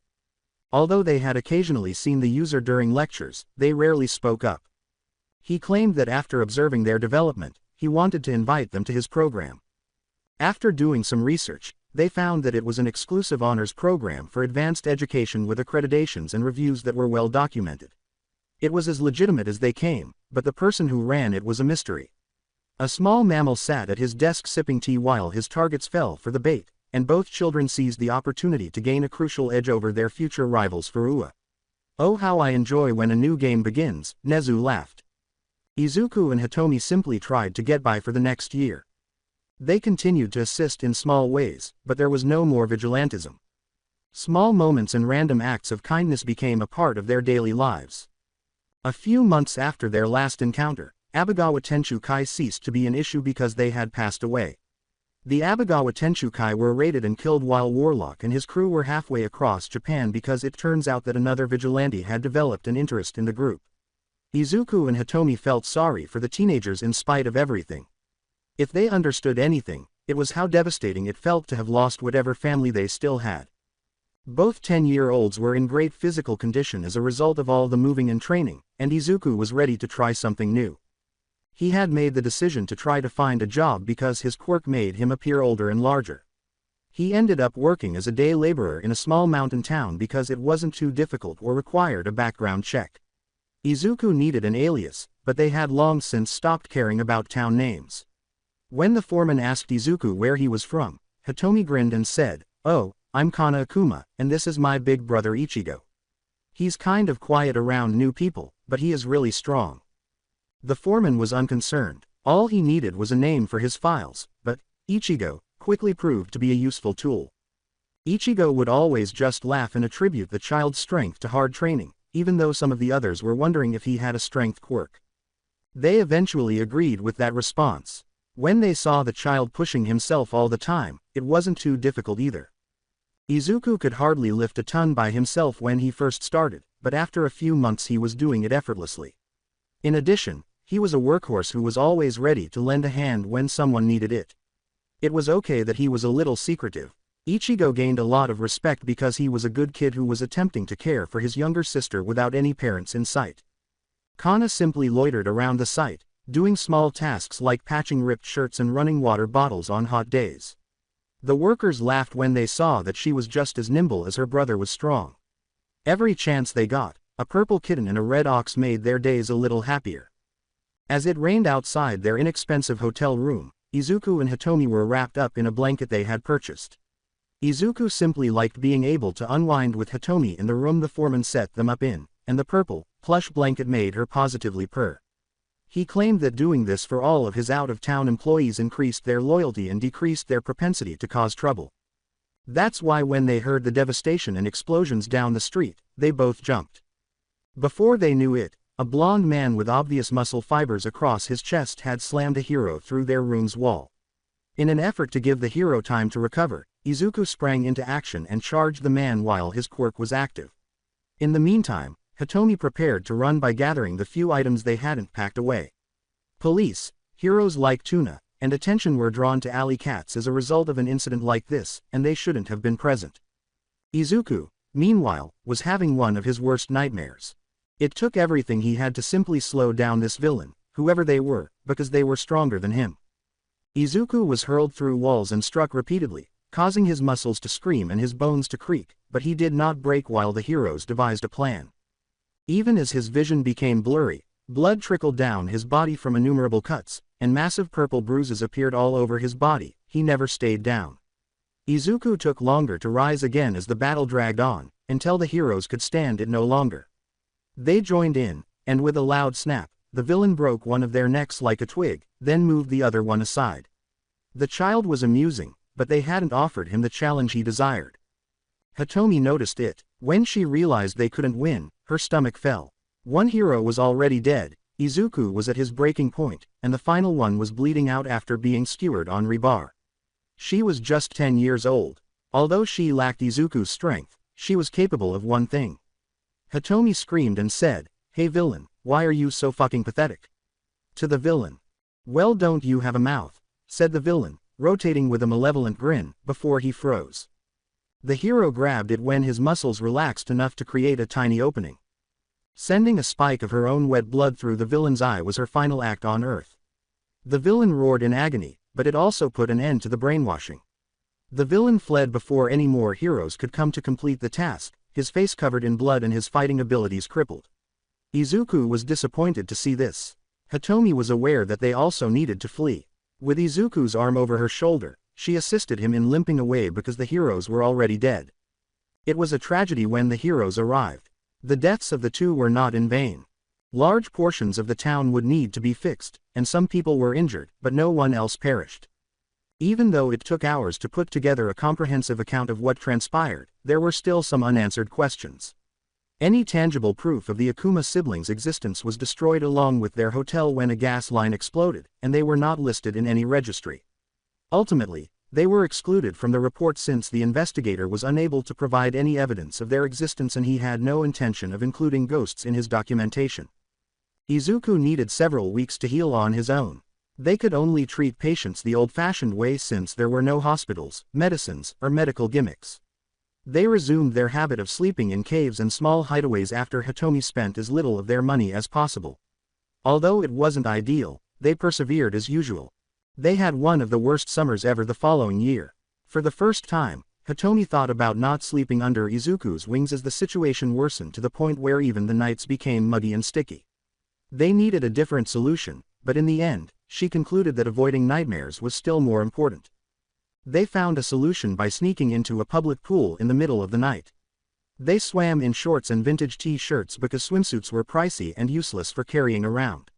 Although they had occasionally seen the user during lectures, they rarely spoke up. He claimed that after observing their development, he wanted to invite them to his program. After doing some research, they found that it was an exclusive honors program for advanced education with accreditations and reviews that were well documented. It was as legitimate as they came, but the person who ran it was a mystery. A small mammal sat at his desk sipping tea while his targets fell for the bait, and both children seized the opportunity to gain a crucial edge over their future rivals for UA. Oh how I enjoy when a new game begins, Nezu laughed. Izuku and Hitomi simply tried to get by for the next year. They continued to assist in small ways, but there was no more vigilantism. Small moments and random acts of kindness became a part of their daily lives. A few months after their last encounter, Abagawa Tenshukai ceased to be an issue because they had passed away. The Abagawa Tenshukai were raided and killed while Warlock and his crew were halfway across Japan because it turns out that another vigilante had developed an interest in the group. Izuku and Hitomi felt sorry for the teenagers in spite of everything. If they understood anything, it was how devastating it felt to have lost whatever family they still had. Both 10-year-olds were in great physical condition as a result of all the moving and training, and Izuku was ready to try something new. He had made the decision to try to find a job because his quirk made him appear older and larger. He ended up working as a day laborer in a small mountain town because it wasn't too difficult or required a background check. Izuku needed an alias, but they had long since stopped caring about town names. When the foreman asked Izuku where he was from, Hitomi grinned and said, "Oh, I'm Kana Akuma, and this is my big brother Ichigo. He's kind of quiet around new people, but he is really strong." The foreman was unconcerned. All he needed was a name for his files, but Ichigo quickly proved to be a useful tool. Ichigo would always just laugh and attribute the child's strength to hard training, even though some of the others were wondering if he had a strength quirk. They eventually agreed with that response. When they saw the child pushing himself all the time, it wasn't too difficult either. Izuku could hardly lift a ton by himself when he first started, but after a few months he was doing it effortlessly. In addition, he was a workhorse who was always ready to lend a hand when someone needed it. It was okay that he was a little secretive. Ichigo gained a lot of respect because he was a good kid who was attempting to care for his younger sister without any parents in sight. Kana simply loitered around the site, doing small tasks like patching ripped shirts and running water bottles on hot days. The workers laughed when they saw that she was just as nimble as her brother was strong. Every chance they got, a purple kitten and a red ox made their days a little happier. As it rained outside their inexpensive hotel room, Izuku and Hitomi were wrapped up in a blanket they had purchased. Izuku simply liked being able to unwind with Hitomi in the room the foreman set them up in, and the purple, plush blanket made her positively purr. He claimed that doing this for all of his out-of-town employees increased their loyalty and decreased their propensity to cause trouble. That's why when they heard the devastation and explosions down the street, they both jumped. Before they knew it, a blond man with obvious muscle fibers across his chest had slammed a hero through their room's wall. In an effort to give the hero time to recover, Izuku sprang into action and charged the man while his quirk was active. In the meantime, Hitomi prepared to run by gathering the few items they hadn't packed away. Police, heroes like Tuna, and attention were drawn to alley cats as a result of an incident like this, and they shouldn't have been present. Izuku, meanwhile, was having one of his worst nightmares. It took everything he had to simply slow down this villain, whoever they were, because they were stronger than him. Izuku was hurled through walls and struck repeatedly, causing his muscles to scream and his bones to creak, but he did not break while the heroes devised a plan. Even as his vision became blurry, blood trickled down his body from innumerable cuts, and massive purple bruises appeared all over his body. He never stayed down. Izuku took longer to rise again as the battle dragged on, until the heroes could stand it no longer. They joined in, and with a loud snap, the villain broke one of their necks like a twig, then moved the other one aside. The child was amusing, but they hadn't offered him the challenge he desired. Hitomi noticed it. When she realized they couldn't win, her stomach fell. One hero was already dead, Izuku was at his breaking point, and the final one was bleeding out after being skewered on rebar. She was just 10 years old. Although she lacked Izuku's strength, she was capable of one thing. Hitomi screamed and said, "Hey villain, why are you so fucking pathetic?" To the villain. "Well, don't you have a mouth?" said the villain, rotating with a malevolent grin, before he froze. The hero grabbed it when his muscles relaxed enough to create a tiny opening. Sending a spike of her own wet blood through the villain's eye was her final act on Earth. The villain roared in agony, but it also put an end to the brainwashing. The villain fled before any more heroes could come to complete the task, his face covered in blood and his fighting abilities crippled. Izuku was disappointed to see this. Hitomi was aware that they also needed to flee. With Izuku's arm over her shoulder, she assisted him in limping away because the heroes were already dead. It was a tragedy when the heroes arrived. The deaths of the two were not in vain. Large portions of the town would need to be fixed, and some people were injured, but no one else perished. Even though it took hours to put together a comprehensive account of what transpired, there were still some unanswered questions. Any tangible proof of the Akuma siblings' existence was destroyed along with their hotel when a gas line exploded, and they were not listed in any registry. Ultimately, they were excluded from the report since the investigator was unable to provide any evidence of their existence and he had no intention of including ghosts in his documentation. Izuku needed several weeks to heal on his own. They could only treat patients the old-fashioned way since there were no hospitals, medicines, or medical gimmicks. They resumed their habit of sleeping in caves and small hideaways after Hitomi spent as little of their money as possible. Although it wasn't ideal, they persevered as usual. They had one of the worst summers ever the following year. For the first time, Hitomi thought about not sleeping under Izuku's wings as the situation worsened to the point where even the nights became muggy and sticky. They needed a different solution, but in the end, she concluded that avoiding nightmares was still more important. They found a solution by sneaking into a public pool in the middle of the night. They swam in shorts and vintage t-shirts because swimsuits were pricey and useless for carrying around.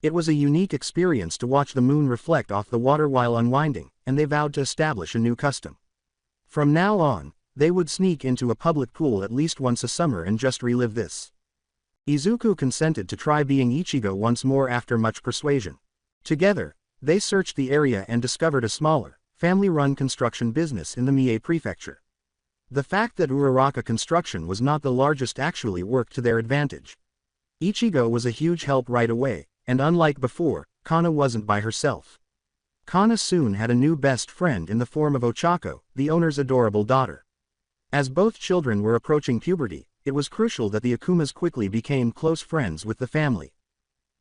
It was a unique experience to watch the moon reflect off the water while unwinding, and they vowed to establish a new custom. From now on, they would sneak into a public pool at least once a summer and just relive this. Izuku consented to try being Ichigo once more after much persuasion. Together, they searched the area and discovered a smaller, family-run construction business in the Mie prefecture. The fact that Uraraka Construction was not the largest actually worked to their advantage. Ichigo was a huge help right away, and unlike before, Kana wasn't by herself. Kana soon had a new best friend in the form of Ochako, the owner's adorable daughter. As both children were approaching puberty, it was crucial that the Akumas quickly became close friends with the family.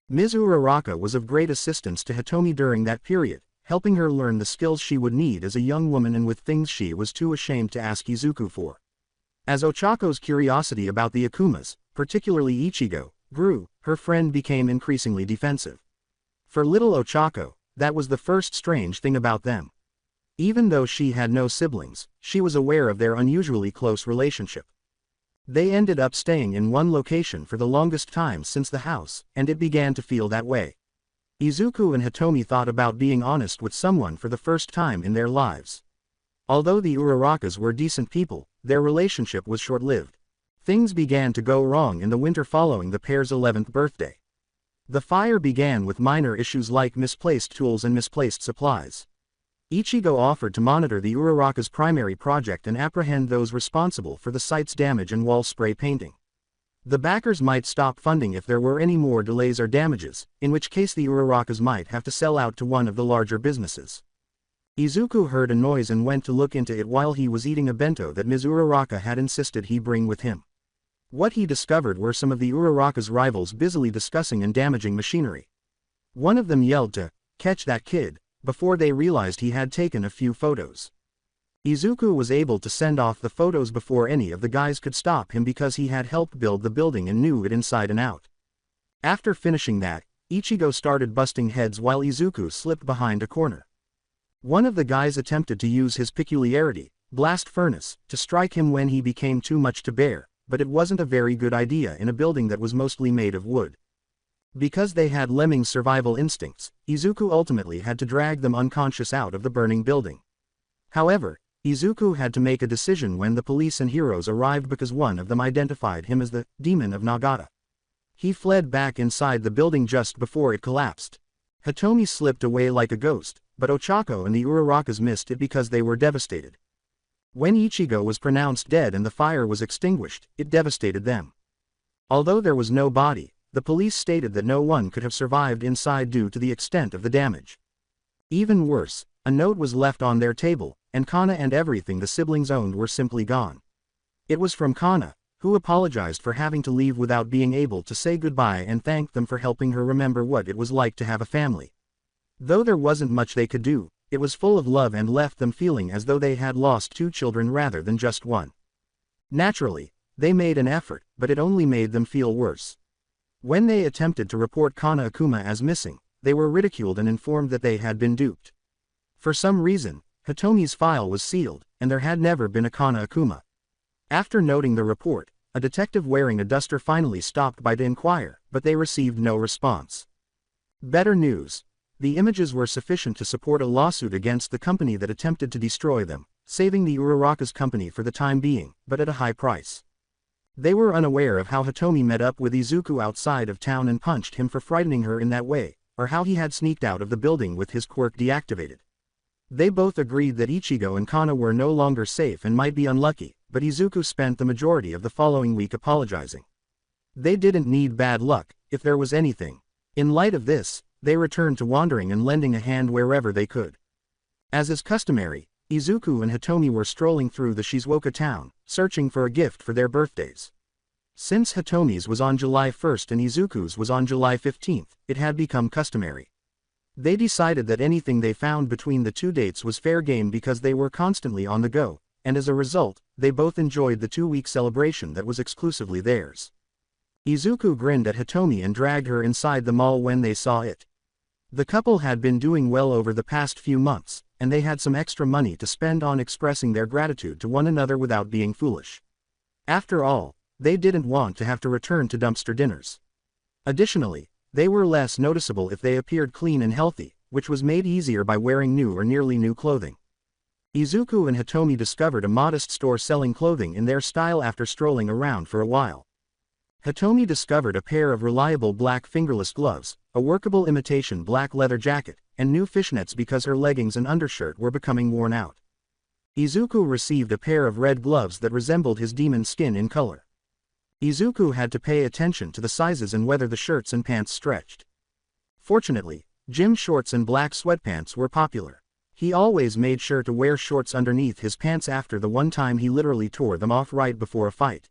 Ms. Uraraka was of great assistance to Hitomi during that period, helping her learn the skills she would need as a young woman and with things she was too ashamed to ask Izuku for. As Ochako's curiosity about the Akumas, particularly Ichigo, grew, her friend became increasingly defensive. For little Ochako, that was the first strange thing about them. Even though she had no siblings, she was aware of their unusually close relationship. They ended up staying in one location for the longest time since the house, and it began to feel that way. Izuku and Hitomi thought about being honest with someone for the first time in their lives. Although the Urarakas were decent people, their relationship was short-lived. Things began to go wrong in the winter following the pair's 11th birthday. The fire began with minor issues like misplaced tools and misplaced supplies. Ichigo offered to monitor the Uraraka's primary project and apprehend those responsible for the site's damage and wall spray painting. The backers might stop funding if there were any more delays or damages, in which case the Urarakas might have to sell out to one of the larger businesses. Izuku heard a noise and went to look into it while he was eating a bento that Ms. Uraraka had insisted he bring with him. What he discovered were some of the Uraraka's rivals busily discussing and damaging machinery. One of them yelled to, "Catch that kid," before they realized he had taken a few photos. Izuku was able to send off the photos before any of the guys could stop him because he had helped build the building and knew it inside and out. After finishing that, Ichigo started busting heads while Izuku slipped behind a corner. One of the guys attempted to use his peculiarity, blast furnace, to strike him when he became too much to bear, but it wasn't a very good idea in a building that was mostly made of wood. Because they had lemming survival instincts, Izuku ultimately had to drag them unconscious out of the burning building. However, Izuku had to make a decision when the police and heroes arrived because one of them identified him as the Demon of Nagata. He fled back inside the building just before it collapsed. Hitomi slipped away like a ghost, but Ochako and the Urarakas missed it because they were devastated. When Ichigo was pronounced dead and the fire was extinguished, it devastated them. Although there was no body, the police stated that no one could have survived inside due to the extent of the damage. Even worse, a note was left on their table, and Kana and everything the siblings owned were simply gone. It was from Kana, who apologized for having to leave without being able to say goodbye and thanked them for helping her remember what it was like to have a family. Though there wasn't much they could do, it was full of love and left them feeling as though they had lost 2 children rather than just one. Naturally, they made an effort, but it only made them feel worse. When they attempted to report Kana Akuma as missing, they were ridiculed and informed that they had been duped. For some reason, Hitomi's file was sealed, and there had never been a Kana Akuma. After noting the report, a detective wearing a duster finally stopped by to inquire, but they received no response. Better news. The images were sufficient to support a lawsuit against the company that attempted to destroy them, saving the Uraraka's company for the time being, but at a high price. They were unaware of how Hitomi met up with Izuku outside of town and punched him for frightening her in that way, or how he had sneaked out of the building with his quirk deactivated. They both agreed that Ichigo and Kana were no longer safe and might be unlucky, but Izuku spent the majority of the following week apologizing. They didn't need bad luck, if there was anything. In light of this, they returned to wandering and lending a hand wherever they could. As is customary, Izuku and Hitomi were strolling through the Shizuoka town, searching for a gift for their birthdays. Since Hitomi's was on July 1st and Izuku's was on July 15th, it had become customary. They decided that anything they found between the two dates was fair game because they were constantly on the go, and as a result, they both enjoyed the 2-week celebration that was exclusively theirs. Izuku grinned at Hitomi and dragged her inside the mall when they saw it. The couple had been doing well over the past few months, and they had some extra money to spend on expressing their gratitude to one another without being foolish. After all, they didn't want to have to return to dumpster dinners. Additionally, they were less noticeable if they appeared clean and healthy, which was made easier by wearing new or nearly new clothing. Izuku and Hitomi discovered a modest store selling clothing in their style after strolling around for a while. Hitomi discovered a pair of reliable black fingerless gloves, a workable imitation black leather jacket, and new fishnets because her leggings and undershirt were becoming worn out. Izuku received a pair of red gloves that resembled his demon skin in color. Izuku had to pay attention to the sizes and whether the shirts and pants stretched. Fortunately, gym shorts and black sweatpants were popular. He always made sure to wear shorts underneath his pants after the one time he literally tore them off right before a fight.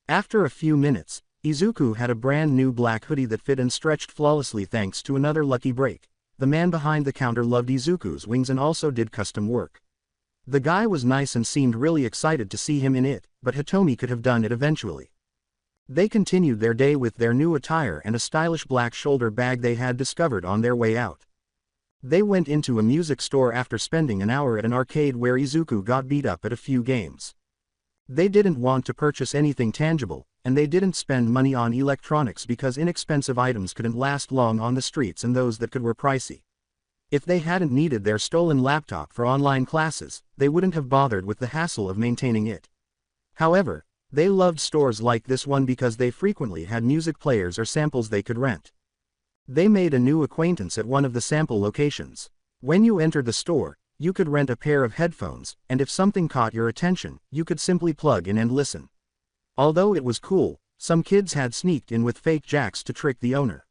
After a few minutes, Izuku had a brand new black hoodie that fit and stretched flawlessly thanks to another lucky break. The man behind the counter loved Izuku's wings and also did custom work. The guy was nice and seemed really excited to see him in it, but Hitomi could have done it eventually. They continued their day with their new attire and a stylish black shoulder bag they had discovered on their way out. They went into a music store after spending an hour at an arcade where Izuku got beat up at a few games. They didn't want to purchase anything tangible, and they didn't spend money on electronics because inexpensive items couldn't last long on the streets and those that could were pricey. If they hadn't needed their stolen laptop for online classes, they wouldn't have bothered with the hassle of maintaining it. However, they loved stores like this one because they frequently had music players or samples they could rent. They made a new acquaintance at one of the sample locations. When you entered the store, you could rent a pair of headphones, and if something caught your attention, you could simply plug in and listen. Although it was cool, some kids had sneaked in with fake jacks to trick the owner.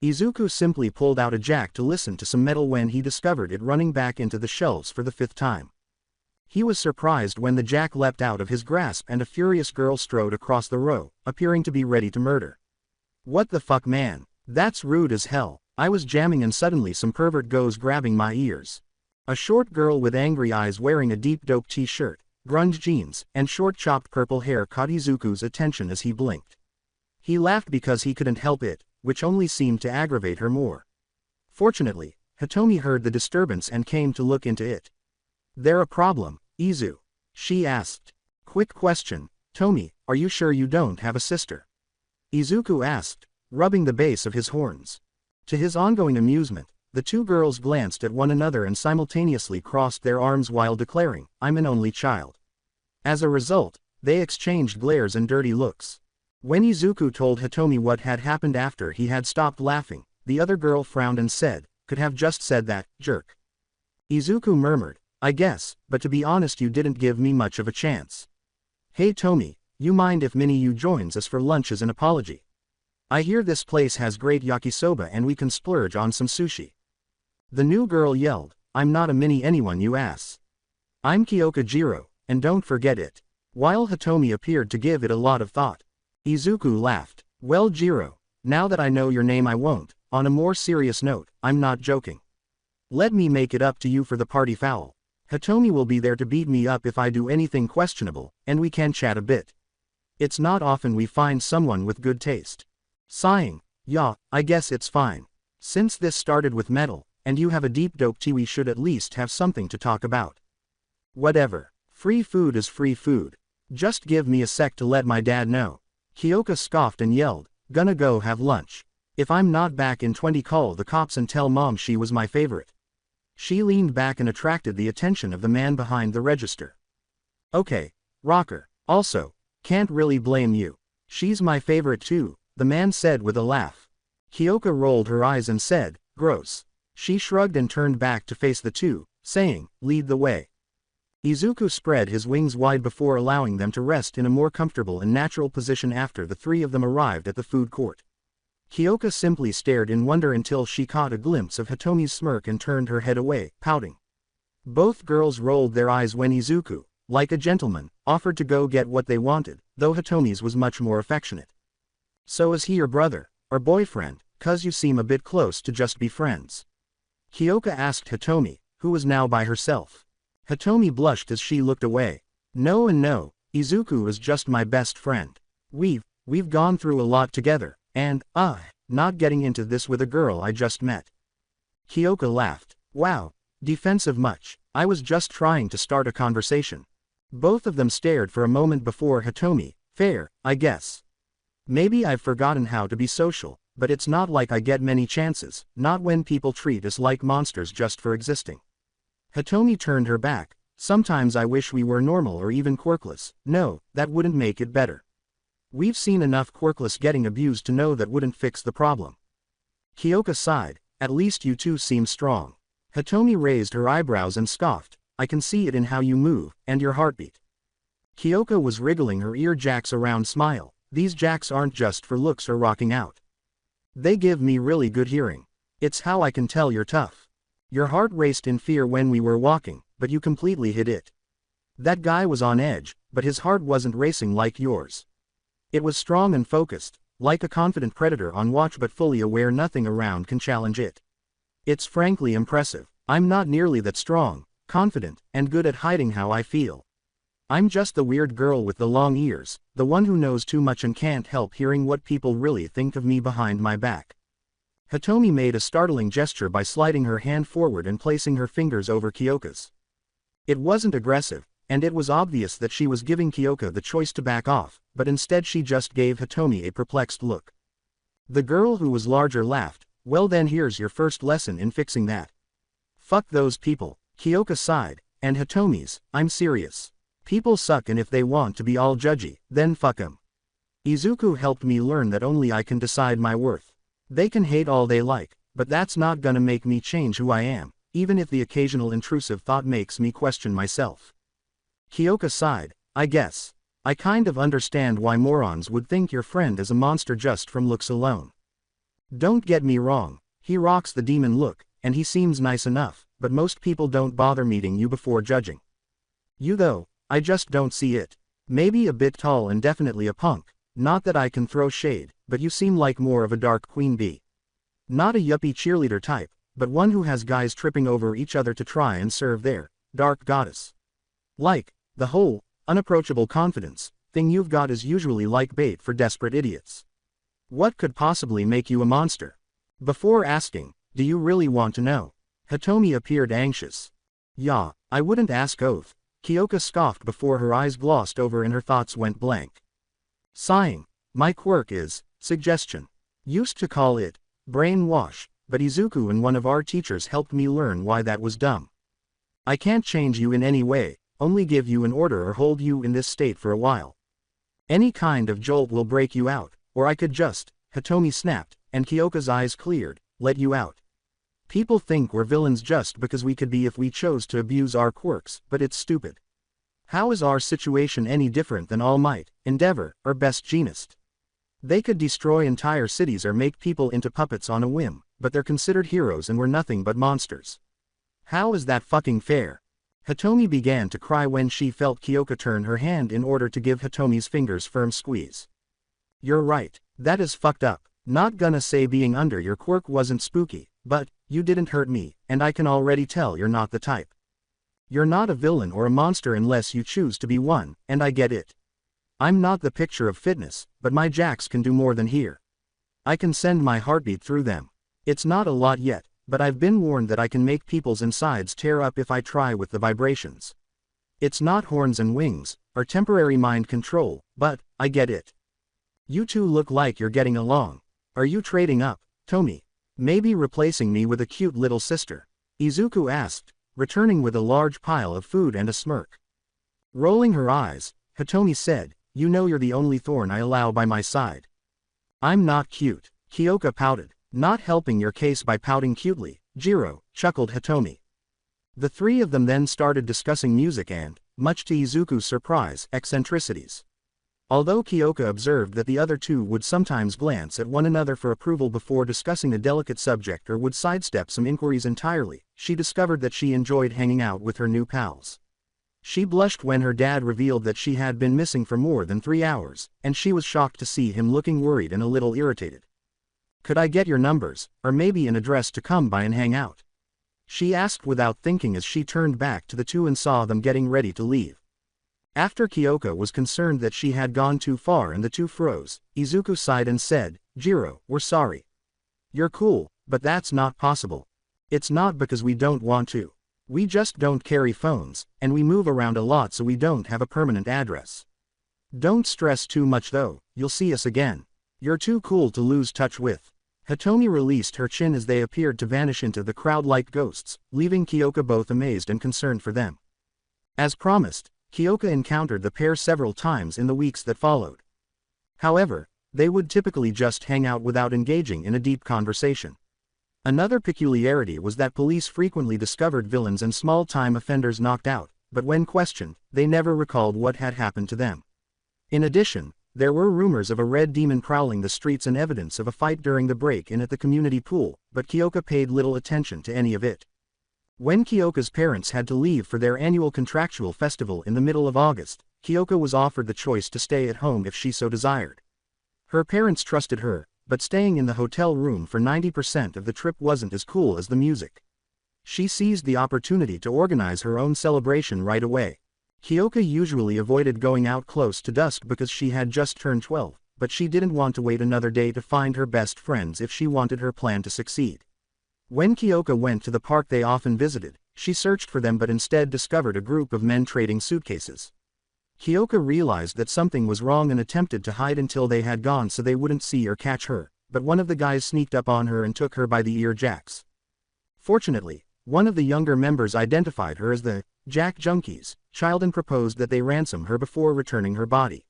Izuku simply pulled out a jack to listen to some metal when he discovered it running back into the shelves for the 5th time. He was surprised when the jack leapt out of his grasp and a furious girl strode across the row, appearing to be ready to murder. "What the fuck, man? That's rude as hell." I was jamming and suddenly some pervert goes grabbing my ears. A short girl with angry eyes wearing a deep dope t-shirt, grunge jeans, and short chopped purple hair caught Izuku's attention as he blinked. He laughed because he couldn't help it, which only seemed to aggravate her more. Fortunately, Hitomi heard the disturbance and came to look into it. "There a problem, Izu?" she asked. "Quick question, Tomi, are you sure you don't have a sister?" Izuku asked, rubbing the base of his horns. To his ongoing amusement, the two girls glanced at one another and simultaneously crossed their arms while declaring, "I'm an only child." As a result, they exchanged glares and dirty looks. When Izuku told Hitomi what had happened after he had stopped laughing, the other girl frowned and said, "Could have just said that, jerk." Izuku murmured, "I guess, but to be honest you didn't give me much of a chance." "Hey Tomi, you mind if Minnie joins us for lunch as an apology? I hear this place has great yakisoba and we can splurge on some sushi." The new girl yelled, "I'm not a Minnie anyone you ass. I'm Kyoka Jiro, and don't forget it." While Hitomi appeared to give it a lot of thought, Izuku laughed. "Well Jiro, now that I know your name I won't." On a more serious note, I'm not joking. Let me make it up to you for the party foul. Hitomi will be there to beat me up if I do anything questionable, and we can chat a bit. It's not often we find someone with good taste. Sighing, "Yeah, I guess it's fine. Since this started with metal, and you have a deep dope tea we should at least have something to talk about." "Whatever. Free food is free food. Just give me a sec to let my dad know." Kyoka scoffed and yelled, "Gonna go have lunch. If I'm not back in 20 call the cops and tell mom she was my favorite." She leaned back and attracted the attention of the man behind the register. "Okay, rocker. Also, can't really blame you. She's my favorite too," the man said with a laugh. Kyoka rolled her eyes and said, "Gross." She shrugged and turned back to face the two, saying, "Lead the way." Izuku spread his wings wide before allowing them to rest in a more comfortable and natural position after the three of them arrived at the food court. Kyoka simply stared in wonder until she caught a glimpse of Hitomi's smirk and turned her head away, pouting. Both girls rolled their eyes when Izuku, like a gentleman, offered to go get what they wanted, though Hitomi's was much more affectionate. "So is he your brother, or boyfriend, 'cause you seem a bit close to just be friends?" Kyoka asked Hitomi, who was now by herself. Hitomi blushed as she looked away. "No and no, Izuku is just my best friend. We've gone through a lot together, and, not getting into this with a girl I just met." Kyoka laughed. "Wow, defensive much, I was just trying to start a conversation." Both of them stared for a moment before Hitomi, "Fair, I guess. Maybe I've forgotten how to be social, but it's not like I get many chances, not when people treat us like monsters just for existing." Hitomi turned her back. "Sometimes I wish we were normal or even quirkless." "No, that wouldn't make it better. We've seen enough quirkless getting abused to know that wouldn't fix the problem." Kyoka sighed. "At least you two seem strong." Hitomi raised her eyebrows and scoffed. "I can see it in how you move, and your heartbeat." Kyoka was wriggling her ear jacks around smile. "These jacks aren't just for looks or rocking out. They give me really good hearing. It's how I can tell you're tough. Your heart raced in fear when we were walking, but you completely hid it. That guy was on edge, but his heart wasn't racing like yours. It was strong and focused, like a confident predator on watch but fully aware nothing around can challenge it. It's frankly impressive. I'm not nearly that strong, confident, and good at hiding how I feel. I'm just the weird girl with the long ears, the one who knows too much and can't help hearing what people really think of me behind my back." Hitomi made a startling gesture by sliding her hand forward and placing her fingers over Kyoka's. It wasn't aggressive, and it was obvious that she was giving Kyoka the choice to back off, but instead she just gave Hitomi a perplexed look. The girl who was larger laughed. "Well then, here's your first lesson in fixing that." "Fuck those people," Kyoka sighed, "and Hitomi's, I'm serious. People suck, and if they want to be all judgy, then fuck 'em. Izuku helped me learn that only I can decide my worth. They can hate all they like, but that's not gonna make me change who I am, even if the occasional intrusive thought makes me question myself." Kyoka sighed. "I guess. I kind of understand why morons would think your friend is a monster just from looks alone. Don't get me wrong, he rocks the demon look, and he seems nice enough, but most people don't bother meeting you before judging. You though, I just don't see it. Maybe a bit tall and definitely a punk, not that I can throw shade, but you seem like more of a dark queen bee. Not a yuppie cheerleader type, but one who has guys tripping over each other to try and serve their dark goddess. Like, the whole unapproachable confidence thing you've got is usually like bait for desperate idiots. What could possibly make you a monster?" Before asking, "Do you really want to know?" Hitomi appeared anxious. "Yeah, I wouldn't ask oath." Kyoka scoffed before her eyes glossed over and her thoughts went blank. Sighing, "My quirk is suggestion. Used to call it brainwash, but Izuku and one of our teachers helped me learn why that was dumb. I can't change you in any way, only give you an order or hold you in this state for a while. Any kind of jolt will break you out, or I could just," Hitomi snapped, and Kyoka's eyes cleared, "let you out. People think we're villains just because we could be if we chose to abuse our quirks, but it's stupid. How is our situation any different than All Might, Endeavor, or Best Jeanist? They could destroy entire cities or make people into puppets on a whim, but they're considered heroes and we're nothing but monsters. How is that fucking fair?" Hitomi began to cry when she felt Kyoka turn her hand in order to give Hitomi's fingers firm squeeze. "You're right, that is fucked up. Not gonna say being under your quirk wasn't spooky, but you didn't hurt me, and I can already tell you're not the type. You're not a villain or a monster unless you choose to be one, and I get it. I'm not the picture of fitness, but my jacks can do more than hear. I can send my heartbeat through them. It's not a lot yet, but I've been warned that I can make people's insides tear up if I try with the vibrations. It's not horns and wings, or temporary mind control, but I get it. You two look like you're getting along. Are you trading up, Tomi? Maybe replacing me with a cute little sister?" Izuku asked, returning with a large pile of food and a smirk. Rolling her eyes, Hitomi said, "You know you're the only thorn I allow by my side." "I'm not cute," Kyoka pouted. "Not helping your case by pouting cutely, Jiro," chuckled Hitomi. The three of them then started discussing music and, much to Izuku's surprise, eccentricities. Although Kyoka observed that the other two would sometimes glance at one another for approval before discussing a delicate subject or would sidestep some inquiries entirely, she discovered that she enjoyed hanging out with her new pals. She blushed when her dad revealed that she had been missing for more than 3 hours, and she was shocked to see him looking worried and a little irritated. "Could I get your numbers, or maybe an address to come by and hang out?" she asked without thinking as she turned back to the two and saw them getting ready to leave. After Kyoka was concerned that she had gone too far and the two froze, Izuku sighed and said, "Jiro, we're sorry. You're cool, but that's not possible. It's not because we don't want to. We just don't carry phones, and we move around a lot so we don't have a permanent address. Don't stress too much though, you'll see us again. You're too cool to lose touch with." Hitomi released her chin as they appeared to vanish into the crowd like ghosts, leaving Kyoka both amazed and concerned for them. As promised, Kyoka encountered the pair several times in the weeks that followed. However, they would typically just hang out without engaging in a deep conversation. Another peculiarity was that police frequently discovered villains and small-time offenders knocked out, but when questioned, they never recalled what had happened to them. In addition, there were rumors of a red demon prowling the streets and evidence of a fight during the break-in at the community pool, but Kyoka paid little attention to any of it. When Kyoka's parents had to leave for their annual contractual festival in the middle of August, Kyoka was offered the choice to stay at home if she so desired. Her parents trusted her, but staying in the hotel room for 90% of the trip wasn't as cool as the music. She seized the opportunity to organize her own celebration right away. Kyoka usually avoided going out close to dusk because she had just turned 12, but she didn't want to wait another day to find her best friends if she wanted her plan to succeed. When Kyoka went to the park they often visited, she searched for them but instead discovered a group of men trading suitcases. Kyoka realized that something was wrong and attempted to hide until they had gone so they wouldn't see or catch her, but one of the guys sneaked up on her and took her by the ear jacks. Fortunately, one of the younger members identified her as the Jack Junkie's child and proposed that they ransom her before returning her body.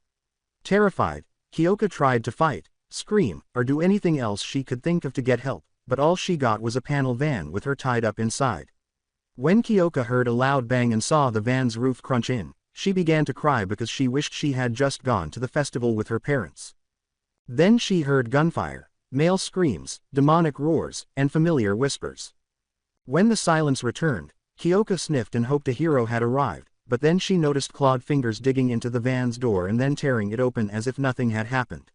Terrified, Kyoka tried to fight, scream, or do anything else she could think of to get help, but all she got was a panel van with her tied up inside. When Kyoka heard a loud bang and saw the van's roof crunch in, she began to cry because she wished she had just gone to the festival with her parents. Then she heard gunfire, male screams, demonic roars, and familiar whispers. When the silence returned, Kyoka sniffed and hoped a hero had arrived, but then she noticed clawed fingers digging into the van's door and then tearing it open as if nothing had happened.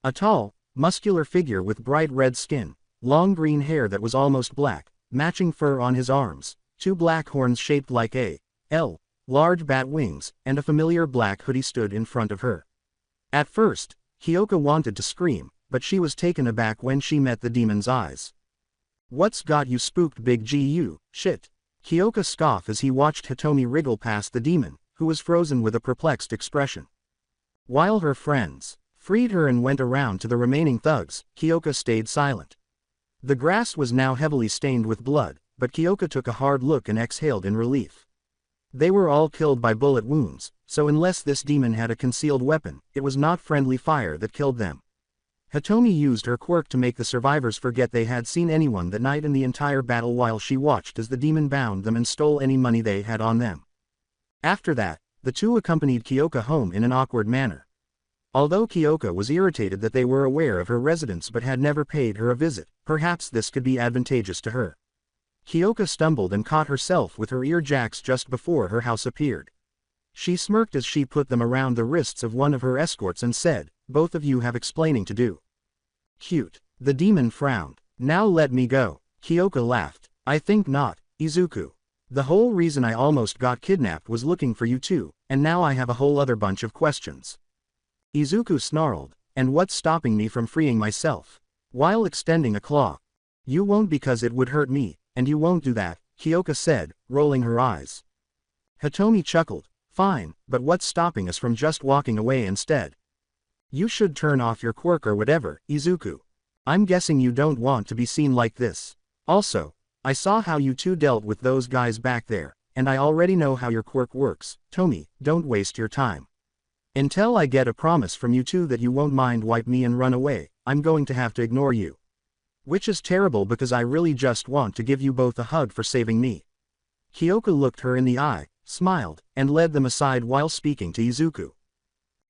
A tall, muscular figure with bright red skin, long green hair that was almost black, matching fur on his arms, two black horns shaped like a L, large bat wings, and a familiar black hoodie stood in front of her. At first, Kyoka wanted to scream, but she was taken aback when she met the demon's eyes. "What's got you spooked, Big Gu, shit?" Kyoka scoffed as he watched Hitomi wriggle past the demon, who was frozen with a perplexed expression. While her friends freed her and went around to the remaining thugs, Kyoka stayed silent. The grass was now heavily stained with blood, but Kyoka took a hard look and exhaled in relief. They were all killed by bullet wounds, so unless this demon had a concealed weapon, it was not friendly fire that killed them. Hitomi used her quirk to make the survivors forget they had seen anyone that night in the entire battle while she watched as the demon bound them and stole any money they had on them. After that, the two accompanied Kyoka home in an awkward manner. Although Kyoka was irritated that they were aware of her residence but had never paid her a visit, perhaps this could be advantageous to her. Kyoka stumbled and caught herself with her ear jacks just before her house appeared. She smirked as she put them around the wrists of one of her escorts and said, "Both of you have explaining to do." "Cute." The demon frowned. "Now let me go." Kyoka laughed. "I think not, Izuku. The whole reason I almost got kidnapped was looking for you too, and now I have a whole other bunch of questions." Izuku snarled, "And what's stopping me from freeing myself?" While extending a claw. "You won't because it would hurt me, and you won't do that," Kyoka said, rolling her eyes. Hitomi chuckled. "Fine, but what's stopping us from just walking away instead? You should turn off your quirk or whatever, Izuku. I'm guessing you don't want to be seen like this. Also, I saw how you two dealt with those guys back there, and I already know how your quirk works. Tomi, don't waste your time. Until I get a promise from you two that you won't mind wipe me and run away, I'm going to have to ignore you. Which is terrible because I really just want to give you both a hug for saving me." Kyoka looked her in the eye, smiled, and led them aside while speaking to Izuku.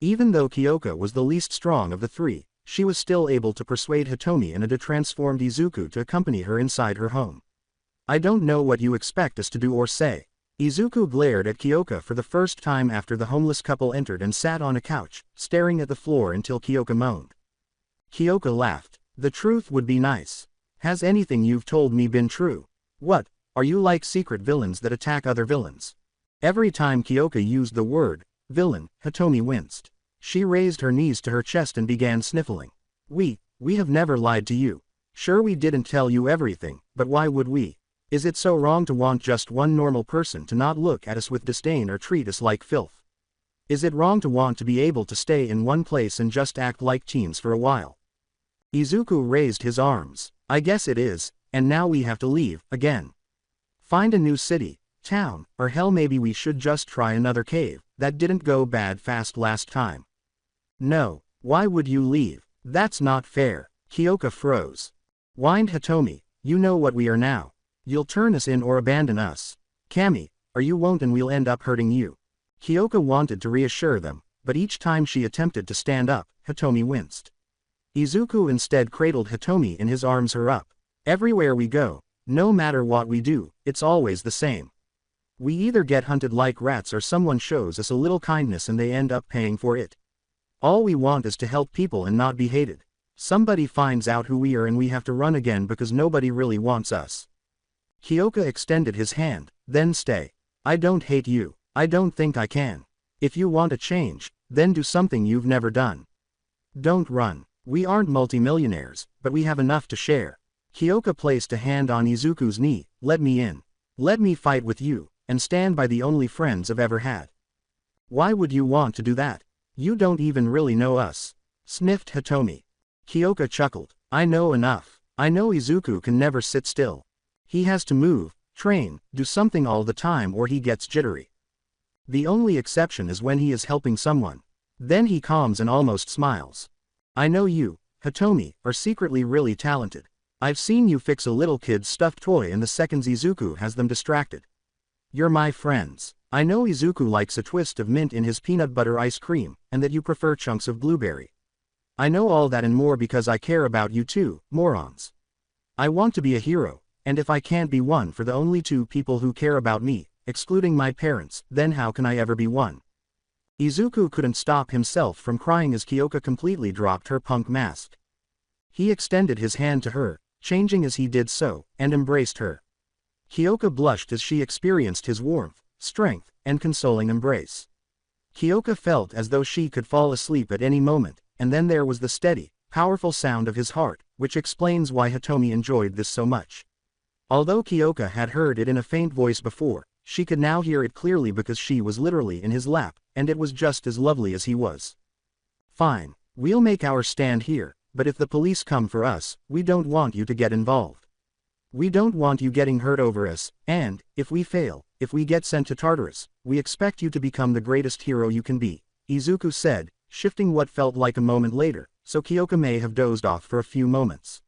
Even though Kyoka was the least strong of the three, she was still able to persuade Hitomi and a transformed Izuku to accompany her inside her home. I don't know what you expect us to do or say. Izuku glared at Kyoka for the first time after the homeless couple entered and sat on a couch, staring at the floor until Kyoka moaned. Kyoka laughed. The truth would be nice. Has anything you've told me been true? What, are you like secret villains that attack other villains? Every time Kyoka used the word villain, Hitomi winced. She raised her knees to her chest and began sniffling. We have never lied to you. Sure, we didn't tell you everything, but why would we? Is it so wrong to want just one normal person to not look at us with disdain or treat us like filth? Is it wrong to want to be able to stay in one place and just act like teens for a while? Izuku raised his arms. I guess it is, and now we have to leave, again. Find a new city, town, or hell, maybe we should just try another cave. That didn't go bad fast last time. No, why would you leave? That's not fair. Kyoka froze. Whined Hitomi, you know what we are now. You'll turn us in or abandon us. Kami, or you won't and we'll end up hurting you. Kyoka wanted to reassure them, but each time she attempted to stand up, Hitomi winced. Izuku instead cradled Hitomi in his arms. Her up. Everywhere we go, no matter what we do, it's always the same. We either get hunted like rats or someone shows us a little kindness and they end up paying for it. All we want is to help people and not be hated. Somebody finds out who we are and we have to run again because nobody really wants us. Kyoka extended his hand, then stay. I don't hate you. I don't think I can. If you want a change, then do something you've never done. Don't run. We aren't multimillionaires, but we have enough to share. Kyoka placed a hand on Izuku's knee. Let me in. Let me fight with you, and stand by the only friends I've ever had. Why would you want to do that? You don't even really know us. Sniffed Hitomi. Kyoka chuckled. I know enough. I know Izuku can never sit still. He has to move, train, do something all the time or he gets jittery. The only exception is when he is helping someone. Then he calms and almost smiles. I know you, Hitomi, are secretly really talented. I've seen you fix a little kid's stuffed toy in the seconds Izuku has them distracted. You're my friends. I know Izuku likes a twist of mint in his peanut butter ice cream, and that you prefer chunks of blueberry. I know all that and more because I care about you too, morons. I want to be a hero, and if I can't be one for the only two people who care about me, excluding my parents, then how can I ever be one? Izuku couldn't stop himself from crying as Kyoka completely dropped her punk mask. He extended his hand to her, changing as he did so, and embraced her. Kyoka blushed as she experienced his warmth, strength, and consoling embrace. Kyoka felt as though she could fall asleep at any moment, and then there was the steady, powerful sound of his heart, which explains why Hitomi enjoyed this so much. Although Kyoka had heard it in a faint voice before, she could now hear it clearly because she was literally in his lap, and it was just as lovely as he was. Fine, we'll make our stand here, but if the police come for us, we don't want you to get involved. We don't want you getting hurt over us, and, if we fail, if we get sent to Tartarus, we expect you to become the greatest hero you can be, Izuku said, shifting what felt like a moment later, so Kyoka may have dozed off for a few moments.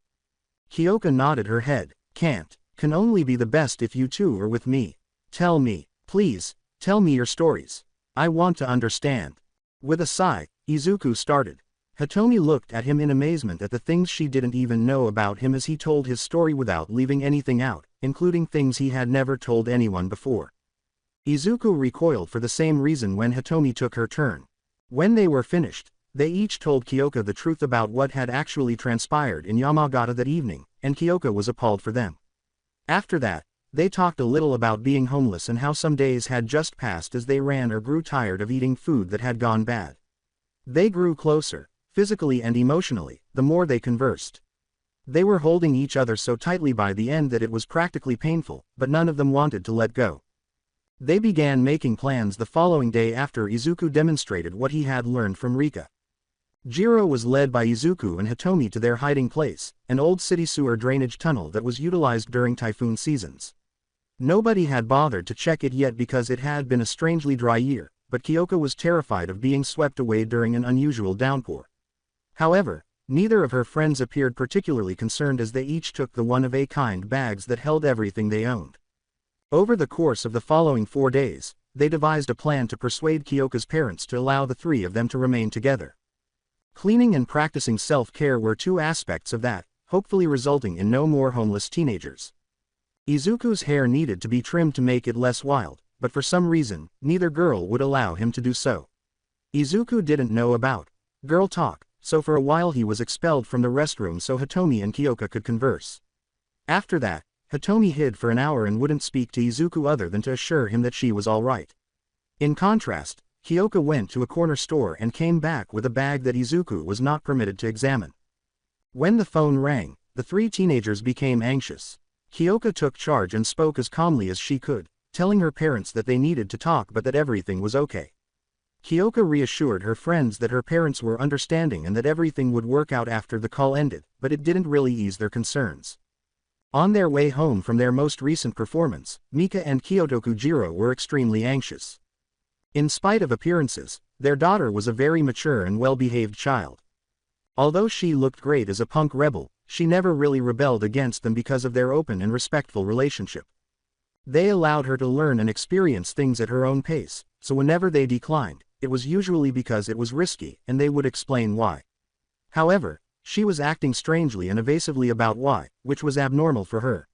Kyoka nodded her head. Can only be the best if you two are with me. Tell me, please, tell me your stories. I want to understand. With a sigh, Izuku started. Hitomi looked at him in amazement at the things she didn't even know about him as he told his story without leaving anything out, including things he had never told anyone before. Izuku recoiled for the same reason when Hitomi took her turn. When they were finished, they each told Kyoka the truth about what had actually transpired in Yamagata that evening, and Kyoka was appalled for them. After that, they talked a little about being homeless and how some days had just passed as they ran or grew tired of eating food that had gone bad. They grew closer, physically and emotionally, the more they conversed. They were holding each other so tightly by the end that it was practically painful, but none of them wanted to let go. They began making plans the following day after Izuku demonstrated what he had learned from Rika. Jiro was led by Izuku and Hitomi to their hiding place, an old city sewer drainage tunnel that was utilized during typhoon seasons. Nobody had bothered to check it yet because it had been a strangely dry year, but Kyoka was terrified of being swept away during an unusual downpour. However, neither of her friends appeared particularly concerned as they each took the one-of-a-kind bags that held everything they owned. Over the course of the following 4 days, they devised a plan to persuade Kyoka's parents to allow the three of them to remain together. Cleaning and practicing self-care were two aspects of that, hopefully resulting in no more homeless teenagers. Izuku's hair needed to be trimmed to make it less wild, but for some reason, neither girl would allow him to do so. Izuku didn't know about girl talk, so for a while he was expelled from the restroom so Hitomi and Kyoka could converse. After that, Hitomi hid for an hour and wouldn't speak to Izuku other than to assure him that she was alright. In contrast, Kyoka went to a corner store and came back with a bag that Izuku was not permitted to examine. When the phone rang, the three teenagers became anxious. Kyoka took charge and spoke as calmly as she could, telling her parents that they needed to talk but that everything was okay. Kyoka reassured her friends that her parents were understanding and that everything would work out after the call ended, but it didn't really ease their concerns. On their way home from their most recent performance, Mika and Kyotokujiro were extremely anxious. In spite of appearances, their daughter was a very mature and well-behaved child. Although she looked great as a punk rebel, she never really rebelled against them because of their open and respectful relationship. They allowed her to learn and experience things at her own pace, so whenever they declined, it was usually because it was risky, and they would explain why. However, she was acting strangely and evasively about why, which was abnormal for her.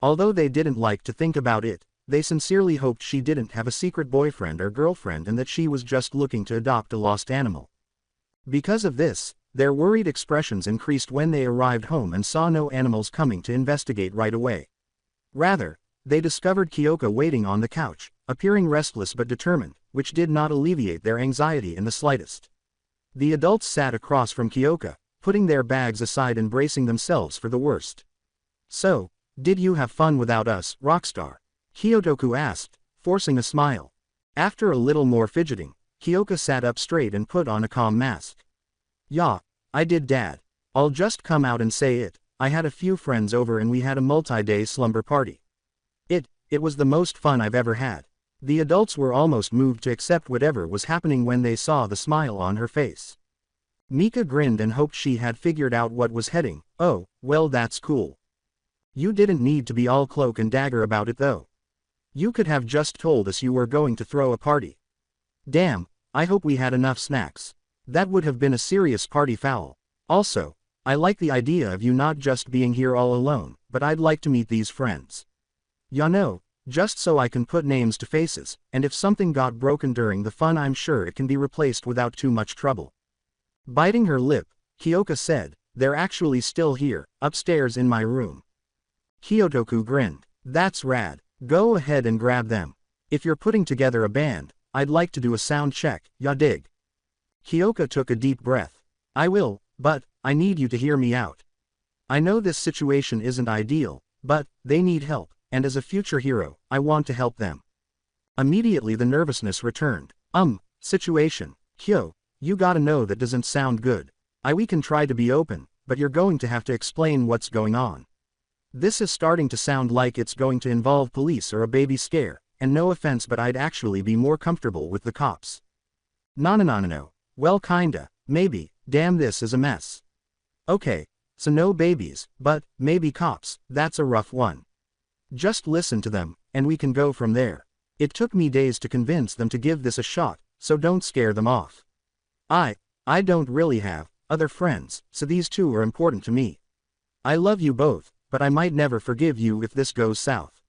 Although they didn't like to think about it, they sincerely hoped she didn't have a secret boyfriend or girlfriend and that she was just looking to adopt a lost animal. Because of this, their worried expressions increased when they arrived home and saw no animals coming to investigate right away. Rather, they discovered Kyoka waiting on the couch, appearing restless but determined, which did not alleviate their anxiety in the slightest. The adults sat across from Kyoka, putting their bags aside and bracing themselves for the worst. "So, did you have fun without us, Rockstar?" Kyotoku asked, forcing a smile. After a little more fidgeting, Kyoka sat up straight and put on a calm mask. "Yeah, I did, Dad. I'll just come out and say it. I had a few friends over and we had a multi-day slumber party. It was the most fun I've ever had." The adults were almost moved to accept whatever was happening when they saw the smile on her face. Mika grinned and hoped she had figured out what was heading. "Oh, well, that's cool. You didn't need to be all cloak and dagger about it though. You could have just told us you were going to throw a party. Damn, I hope we had enough snacks. That would have been a serious party foul. Also, I like the idea of you not just being here all alone, but I'd like to meet these friends. You know, just so I can put names to faces, and if something got broken during the fun I'm sure it can be replaced without too much trouble." Biting her lip, Kyoka said, "They're actually still here, upstairs in my room." Kyotoku grinned. "That's rad. Go ahead and grab them. If you're putting together a band, I'd like to do a sound check, ya dig?" Kyoka took a deep breath. "I will, but I need you to hear me out. I know this situation isn't ideal, but they need help, and as a future hero, I want to help them." Immediately the nervousness returned. Situation, Kyo, you gotta know that doesn't sound good. We can try to be open, but you're going to have to explain what's going on. This is starting to sound like it's going to involve police or a baby scare, and no offense but I'd actually be more comfortable with the cops." No. Well kinda, maybe, damn this is a mess. Okay, so no babies, but maybe cops, that's a rough one. Just listen to them, and we can go from there. It took me days to convince them to give this a shot, so don't scare them off. I don't really have other friends, so these two are important to me. I love you both, but I might never forgive you if this goes south."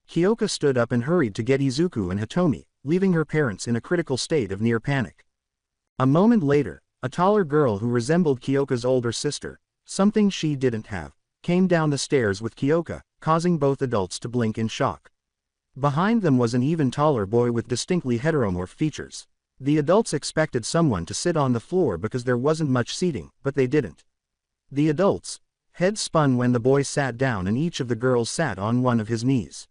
Kyoka stood up and hurried to get Izuku and Hitomi, leaving her parents in a critical state of near panic. A moment later, a taller girl who resembled Kyoka's older sister, something she didn't have, came down the stairs with Kyoka, causing both adults to blink in shock. Behind them was an even taller boy with distinctly heteromorph features. The adults expected someone to sit on the floor because there wasn't much seating, but they didn't. The adults' heads spun when the boy sat down and each of the girls sat on one of his knees.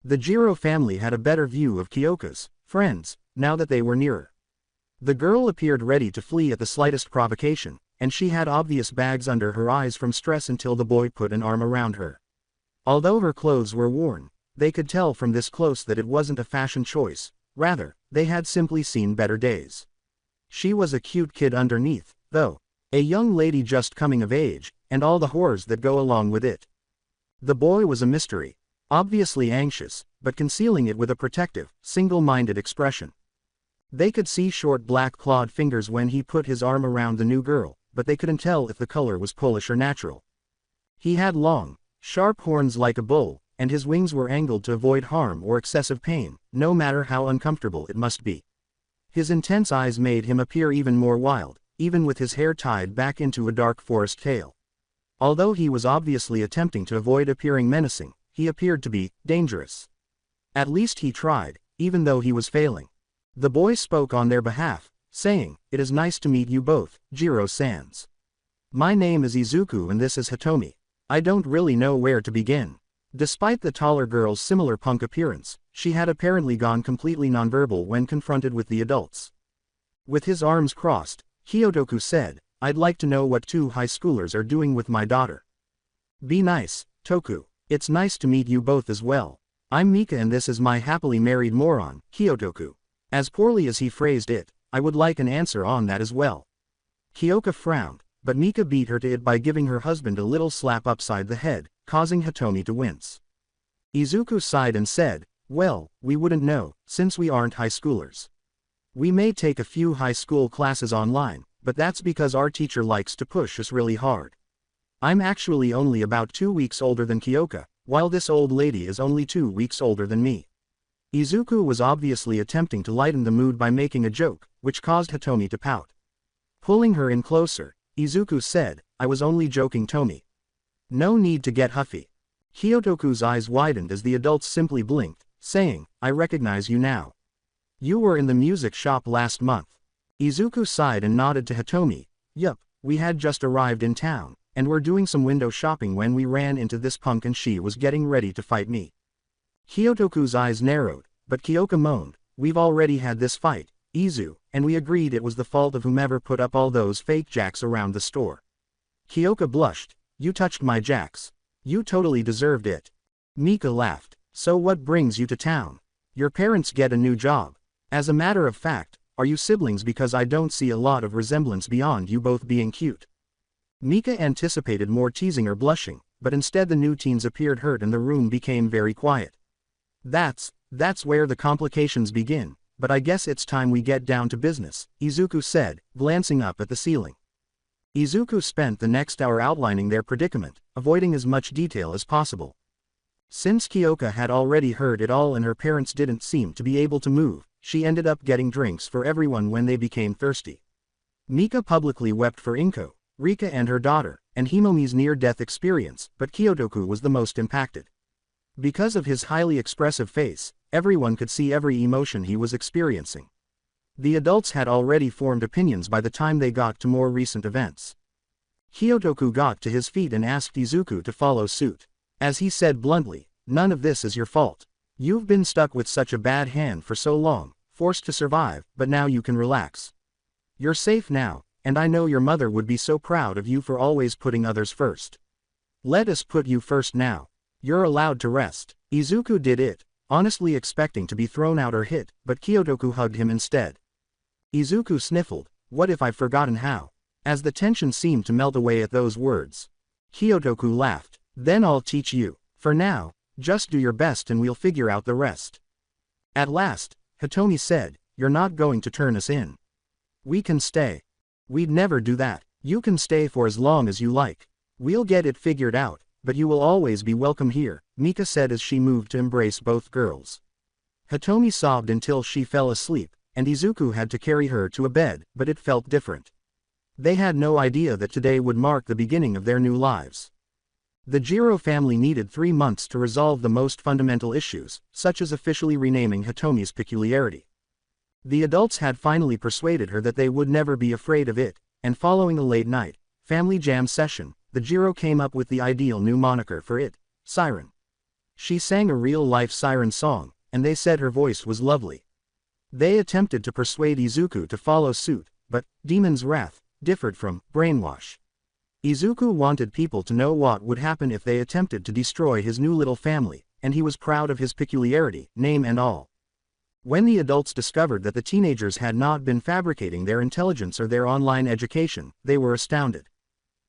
The Jiro family had a better view of Kyoka's friends, now that they were nearer. The girl appeared ready to flee at the slightest provocation, and she had obvious bags under her eyes from stress until the boy put an arm around her. Although her clothes were worn, they could tell from this close that it wasn't a fashion choice, rather, they had simply seen better days. She was a cute kid underneath, though. A young lady just coming of age, and all the horrors that go along with it. The boy was a mystery. obviously anxious, but concealing it with a protective, single-minded expression. They could see short black clawed fingers when he put his arm around the new girl, but they couldn't tell if the color was Polish or natural. He had long, sharp horns like a bull, and his wings were angled to avoid harm or excessive pain, no matter how uncomfortable it must be. His intense eyes made him appear even more wild, even with his hair tied back into a dark forest tail. Although he was obviously attempting to avoid appearing menacing, he appeared to be dangerous. At least he tried, even though he was failing. The boy spoke on their behalf, saying, "It is nice to meet you both, Jiro-sans. My name is Izuku and this is Hitomi. I don't really know where to begin." Despite the taller girl's similar punk appearance, she had apparently gone completely nonverbal when confronted with the adults. With his arms crossed, Kyotoku said, "I'd like to know what two high schoolers are doing with my daughter." "Be nice, Toku. It's nice to meet you both as well. I'm Mika and this is my happily married moron, Kyotoku." As poorly as he phrased it, I would like an answer on that as well. Kyoka frowned, but Mika beat her to it by giving her husband a little slap upside the head, causing Hitomi to wince. Izuku sighed and said, "Well, we wouldn't know, since we aren't high schoolers. We may take a few high school classes online, but that's because our teacher likes to push us really hard. I'm actually only about 2 weeks older than Kyoka, while this old lady is only 2 weeks older than me." Izuku was obviously attempting to lighten the mood by making a joke, which caused Hitomi to pout. Pulling her in closer, Izuku said, "I was only joking, Tomi. No need to get huffy." Kyotoku's eyes widened as the adults simply blinked, saying, "I recognize you now. You were in the music shop last month." Izuku sighed and nodded to Hitomi. "Yup, we had just arrived in town, and were doing some window shopping when we ran into this punk and she was getting ready to fight me." Kyotoku's eyes narrowed, but Kyoka moaned, "We've already had this fight, Izu, and we agreed it was the fault of whomever put up all those fake jacks around the store." Kyoka blushed, "You touched my jacks. You totally deserved it." Mika laughed, "So what brings you to town? Your parents get a new job. As a matter of fact, are you siblings because I don't see a lot of resemblance beyond you both being cute." Mika anticipated more teasing or blushing, but instead the new teens appeared hurt and the room became very quiet. That's where the complications begin, but I guess it's time we get down to business," Izuku said, glancing up at the ceiling. Izuku spent the next hour outlining their predicament, avoiding as much detail as possible. Since Kyoka had already heard it all and her parents didn't seem to be able to move, she ended up getting drinks for everyone when they became thirsty. Mika publicly wept for Inko, Rika and her daughter, and Himomi's near-death experience, but Kyotoku was the most impacted. Because of his highly expressive face, everyone could see every emotion he was experiencing. The adults had already formed opinions by the time they got to more recent events. Kyotoku got to his feet and asked Izuku to follow suit. As he said bluntly, "None of this is your fault. You've been stuck with such a bad hand for so long, forced to survive, but now you can relax. You're safe now, and I know your mother would be so proud of you for always putting others first. Let us put you first now. You're allowed to rest." Izuku did it, honestly expecting to be thrown out or hit, but Kyotoku hugged him instead. Izuku sniffled, "What if I've forgotten how?" as the tension seemed to melt away at those words. Kyotoku laughed, "Then I'll teach you. For now, just do your best and we'll figure out the rest." At last, Hitomi said, "You're not going to turn us in. We can stay." "We'd never do that. You can stay for as long as you like. We'll get it figured out, but you will always be welcome here," Mika said as she moved to embrace both girls. Hitomi sobbed until she fell asleep, and Izuku had to carry her to a bed, but it felt different. They had no idea that today would mark the beginning of their new lives. The Jiro family needed 3 months to resolve the most fundamental issues, such as officially renaming Hitomi's peculiarity. The adults had finally persuaded her that they would never be afraid of it, and following a late night, family jam session, the Jiro came up with the ideal new moniker for it, Siren. She sang a real-life siren song, and they said her voice was lovely. They attempted to persuade Izuku to follow suit, but Demon's Wrath differed from brainwash. Izuku wanted people to know what would happen if they attempted to destroy his new little family, and he was proud of his peculiarity, name and all. When the adults discovered that the teenagers had not been fabricating their intelligence or their online education, they were astounded.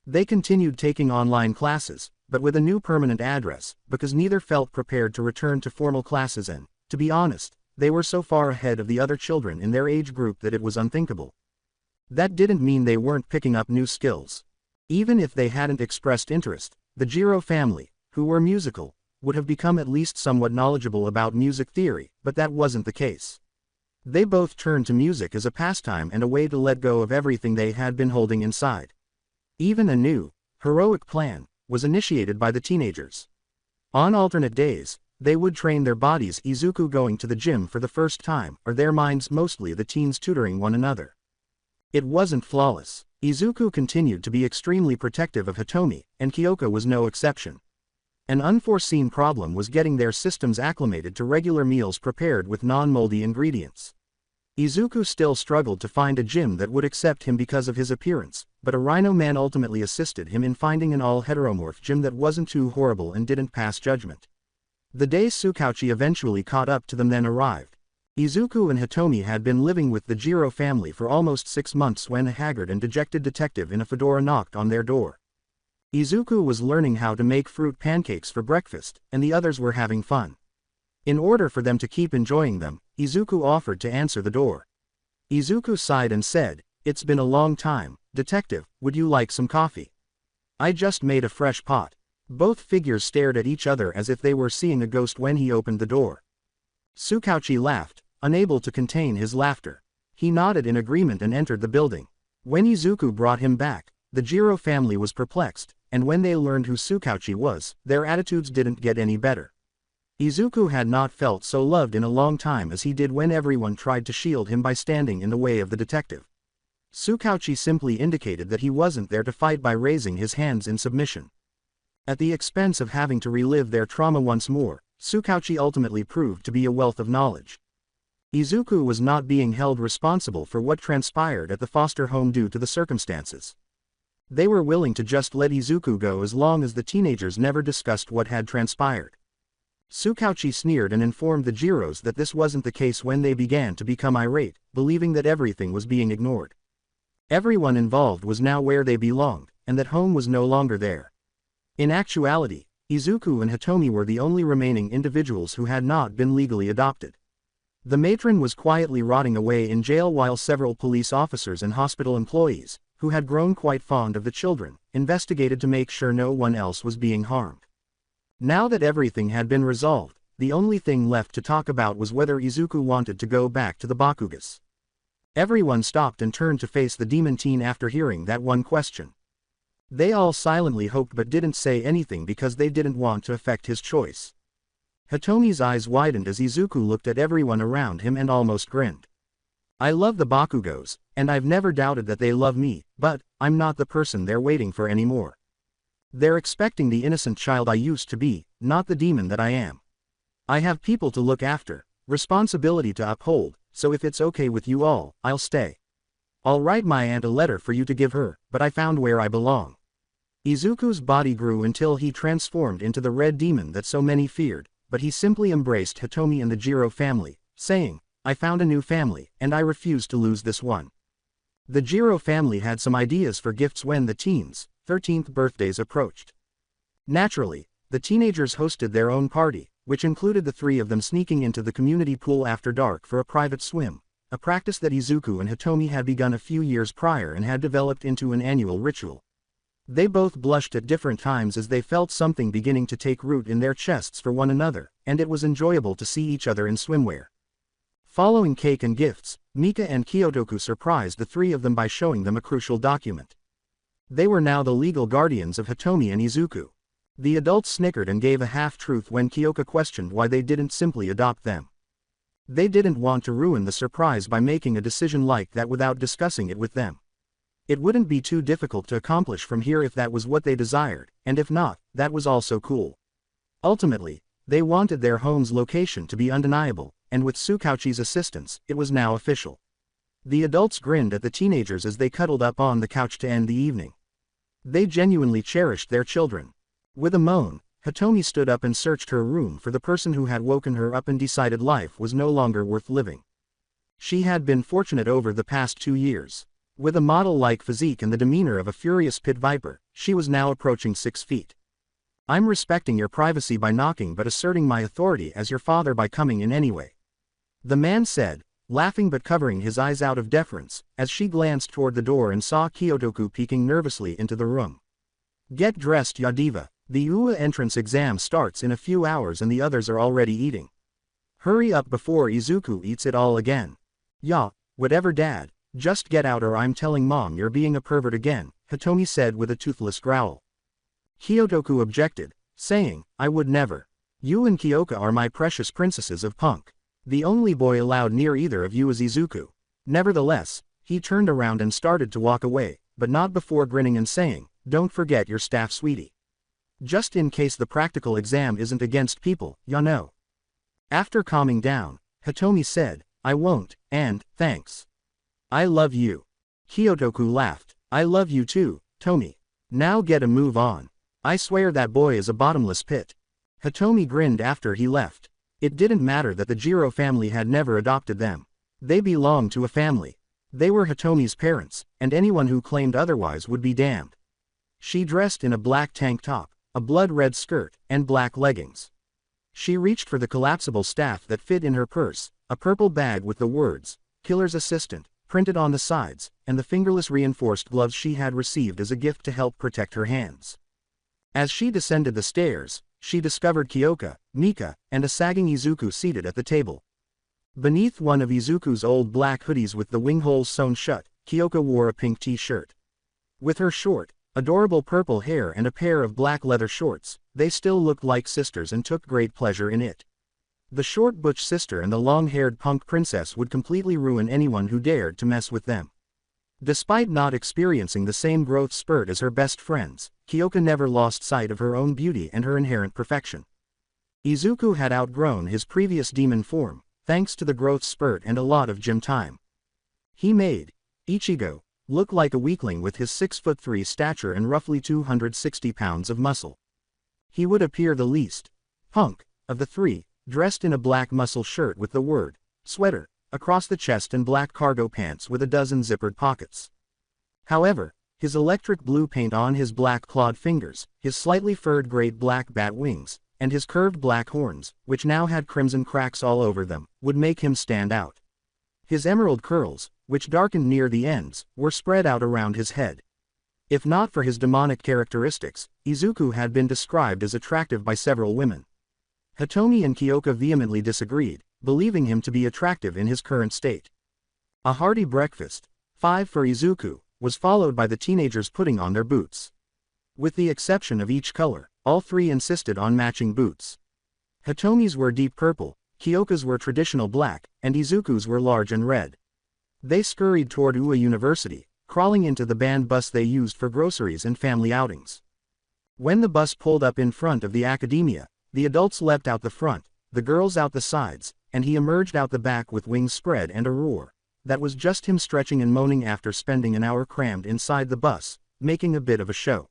They continued taking online classes, but with a new permanent address, because neither felt prepared to return to formal classes and, to be honest, they were so far ahead of the other children in their age group that it was unthinkable. That didn't mean they weren't picking up new skills. Even if they hadn't expressed interest, the Jiro family, who were musical, would have become at least somewhat knowledgeable about music theory, but that wasn't the case. They both turned to music as a pastime and a way to let go of everything they had been holding inside. Even a new, heroic plan was initiated by the teenagers. On alternate days, they would train their bodies, Izuku going to the gym for the first time, or their minds, mostly the teens, tutoring one another. It wasn't flawless. Izuku continued to be extremely protective of Hitomi, and Kyoko was no exception. An unforeseen problem was getting their systems acclimated to regular meals prepared with non-moldy ingredients. Izuku still struggled to find a gym that would accept him because of his appearance, but a rhino man ultimately assisted him in finding an all-heteromorph gym that wasn't too horrible and didn't pass judgment. The day Tsukauchi eventually caught up to them then arrived. Izuku and Hitomi had been living with the Jiro family for almost 6 months when a haggard and dejected detective in a fedora knocked on their door. Izuku was learning how to make fruit pancakes for breakfast, and the others were having fun. In order for them to keep enjoying them, Izuku offered to answer the door. Izuku sighed and said, "It's been a long time, detective, would you like some coffee? I just made a fresh pot." Both figures stared at each other as if they were seeing a ghost when he opened the door. Tsukauchi laughed, unable to contain his laughter. He nodded in agreement and entered the building. When Izuku brought him back, the Jiro family was perplexed, and when they learned who Tsukauchi was, their attitudes didn't get any better. Izuku had not felt so loved in a long time as he did when everyone tried to shield him by standing in the way of the detective. Tsukauchi simply indicated that he wasn't there to fight by raising his hands in submission. At the expense of having to relive their trauma once more, Tsukauchi ultimately proved to be a wealth of knowledge. Izuku was not being held responsible for what transpired at the foster home due to the circumstances. They were willing to just let Izuku go as long as the teenagers never discussed what had transpired. Tsukauchi sneered and informed the Jiros that this wasn't the case when they began to become irate, believing that everything was being ignored. Everyone involved was now where they belonged, and that home was no longer there. In actuality, Izuku and Hitomi were the only remaining individuals who had not been legally adopted. The matron was quietly rotting away in jail while several police officers and hospital employees, who had grown quite fond of the children, investigated to make sure no one else was being harmed. Now that everything had been resolved, the only thing left to talk about was whether Izuku wanted to go back to the Bakugas. Everyone stopped and turned to face the demon teen after hearing that one question. They all silently hoped but didn't say anything because they didn't want to affect his choice. Hitomi's eyes widened as Izuku looked at everyone around him and almost grinned. "I love the Bakugos, and I've never doubted that they love me, but I'm not the person they're waiting for anymore. They're expecting the innocent child I used to be, not the demon that I am. I have people to look after, responsibility to uphold, so if it's okay with you all, I'll stay. I'll write my aunt a letter for you to give her, but I found where I belong." Izuku's body grew until he transformed into the red demon that so many feared, but he simply embraced Hitomi and the Jiro family, saying, "I found a new family, and I refuse to lose this one." The Jiro family had some ideas for gifts when the teens' 13th birthdays approached. Naturally, the teenagers hosted their own party, which included the three of them sneaking into the community pool after dark for a private swim, a practice that Izuku and Hitomi had begun a few years prior and had developed into an annual ritual. They both blushed at different times as they felt something beginning to take root in their chests for one another, and it was enjoyable to see each other in swimwear. Following cake and gifts, Mika and Kyotoku surprised the three of them by showing them a crucial document. They were now the legal guardians of Hitomi and Izuku. The adults snickered and gave a half-truth when Kyoka questioned why they didn't simply adopt them. They didn't want to ruin the surprise by making a decision like that without discussing it with them. It wouldn't be too difficult to accomplish from here if that was what they desired, and if not, that was also cool. Ultimately, they wanted their home's location to be undeniable, and with Tsukauchi's assistance, it was now official. The adults grinned at the teenagers as they cuddled up on the couch to end the evening. They genuinely cherished their children. With a moan, Hitomi stood up and searched her room for the person who had woken her up and decided life was no longer worth living. She had been fortunate over the past 2 years. With a model-like physique and the demeanor of a furious pit viper, she was now approaching 6 feet. I'm respecting your privacy by knocking but asserting my authority as your father by coming in anyway. The man said, laughing but covering his eyes out of deference, as she glanced toward the door and saw Kyotoku peeking nervously into the room. Get dressed, Yadiva. The UA entrance exam starts in a few hours and the others are already eating. Hurry up before Izuku eats it all again. Ya, whatever dad, just get out or I'm telling mom you're being a pervert again, Hitomi said with a toothless growl. Kyotoku objected, saying, I would never. You and Kyoka are my precious princesses of punk. The only boy allowed near either of you is Izuku. Nevertheless, he turned around and started to walk away, but not before grinning and saying, don't forget your staff, sweetie. Just in case the practical exam isn't against people, ya know. After calming down, Hitomi said, I won't, and, thanks. I love you. Kyotoku laughed, I love you too, Tomi. Now get a move on. I swear that boy is a bottomless pit. Hitomi grinned after he left. It didn't matter that the Jiro family had never adopted them. They belonged to a family. They were Hitomi's parents, and anyone who claimed otherwise would be damned. She dressed in a black tank top, a blood-red skirt, and black leggings. She reached for the collapsible staff that fit in her purse, a purple bag with the words, Killer's Assistant, printed on the sides, and the fingerless reinforced gloves she had received as a gift to help protect her hands. As she descended the stairs, she discovered Kyoka, Mika, and a sagging Izuku seated at the table. Beneath one of Izuku's old black hoodies with the wing holes sewn shut, Kyoka wore a pink t-shirt. With her short, adorable purple hair and a pair of black leather shorts, they still looked like sisters and took great pleasure in it. The short butch sister and the long-haired punk princess would completely ruin anyone who dared to mess with them. Despite not experiencing the same growth spurt as her best friends, Kyoka never lost sight of her own beauty and her inherent perfection. Izuku had outgrown his previous demon form, thanks to the growth spurt and a lot of gym time. He made Ichigo look like a weakling with his 6'3" stature and roughly 260 pounds of muscle. He would appear the least punk of the three, dressed in a black muscle shirt with the word sweater across the chest and black cargo pants with a dozen zippered pockets. However, his electric blue paint on his black clawed fingers, his slightly furred great black bat wings, and his curved black horns, which now had crimson cracks all over them, would make him stand out. His emerald curls, which darkened near the ends, were spread out around his head. If not for his demonic characteristics, Izuku had been described as attractive by several women. Hitomi and Kyoka vehemently disagreed, believing him to be attractive in his current state. A hearty breakfast, 5 for Izuku, was followed by the teenagers putting on their boots. With the exception of each color, all three insisted on matching boots. Hitomi's were deep purple, Kyoka's were traditional black, and Izuku's were large and red. They scurried toward UA University, crawling into the band bus they used for groceries and family outings. When the bus pulled up in front of the academia, the adults leapt out the front, the girls out the sides, and he emerged out the back with wings spread and a roar. That was just him stretching and moaning after spending an hour crammed inside the bus, making a bit of a show.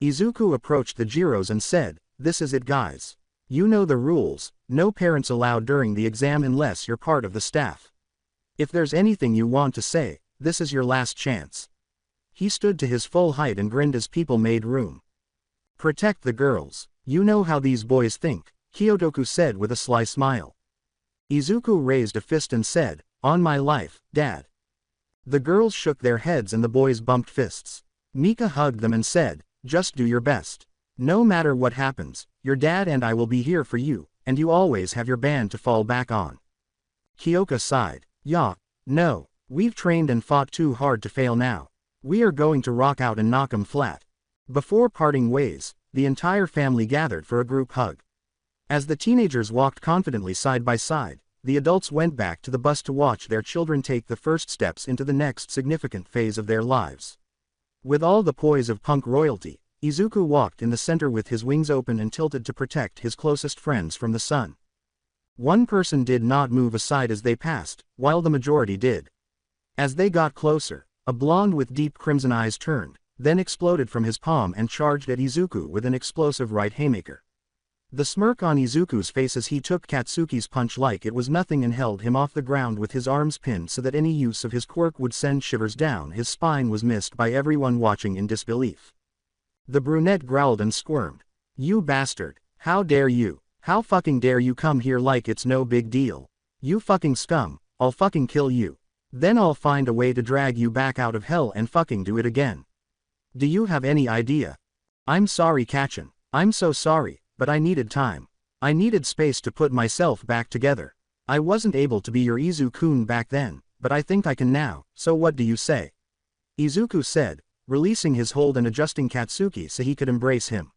Izuku approached the Jiros and said, "This is it, guys. You know the rules, no parents allowed during the exam unless you're part of the staff. If there's anything you want to say, this is your last chance." He stood to his full height and grinned as people made room. "Protect the girls. You know how these boys think," Kyotoku said with a sly smile. Izuku raised a fist and said, "On my life, Dad." The girls shook their heads and the boys bumped fists. Mika hugged them and said, "Just do your best. No matter what happens, your dad and I will be here for you, and you always have your band to fall back on." Kyoka sighed. "Yeah, no, we've trained and fought too hard to fail now. We are going to rock out and knock 'em flat." Before parting ways, the entire family gathered for a group hug. As the teenagers walked confidently side by side, the adults went back to the bus to watch their children take the first steps into the next significant phase of their lives. With all the poise of punk royalty, Izuku walked in the center with his wings open and tilted to protect his closest friends from the sun. One person did not move aside as they passed, while the majority did. As they got closer, a blonde with deep crimson eyes turned, then exploded from his palm and charged at Izuku with an explosive right haymaker. The smirk on Izuku's face as he took Katsuki's punch like it was nothing and held him off the ground with his arms pinned so that any use of his quirk would send shivers down his spine was missed by everyone watching in disbelief. The brunette growled and squirmed. You bastard. How dare you? How fucking dare you come here like it's no big deal? You fucking scum, I'll fucking kill you. Then I'll find a way to drag you back out of hell and fucking do it again. Do you have any idea? I'm sorry, Kachin. I'm so sorry, but I needed time. I needed space to put myself back together. I wasn't able to be your Izu-kun back then, but I think I can now, so what do you say? Izuku said, releasing his hold and adjusting Katsuki so he could embrace him.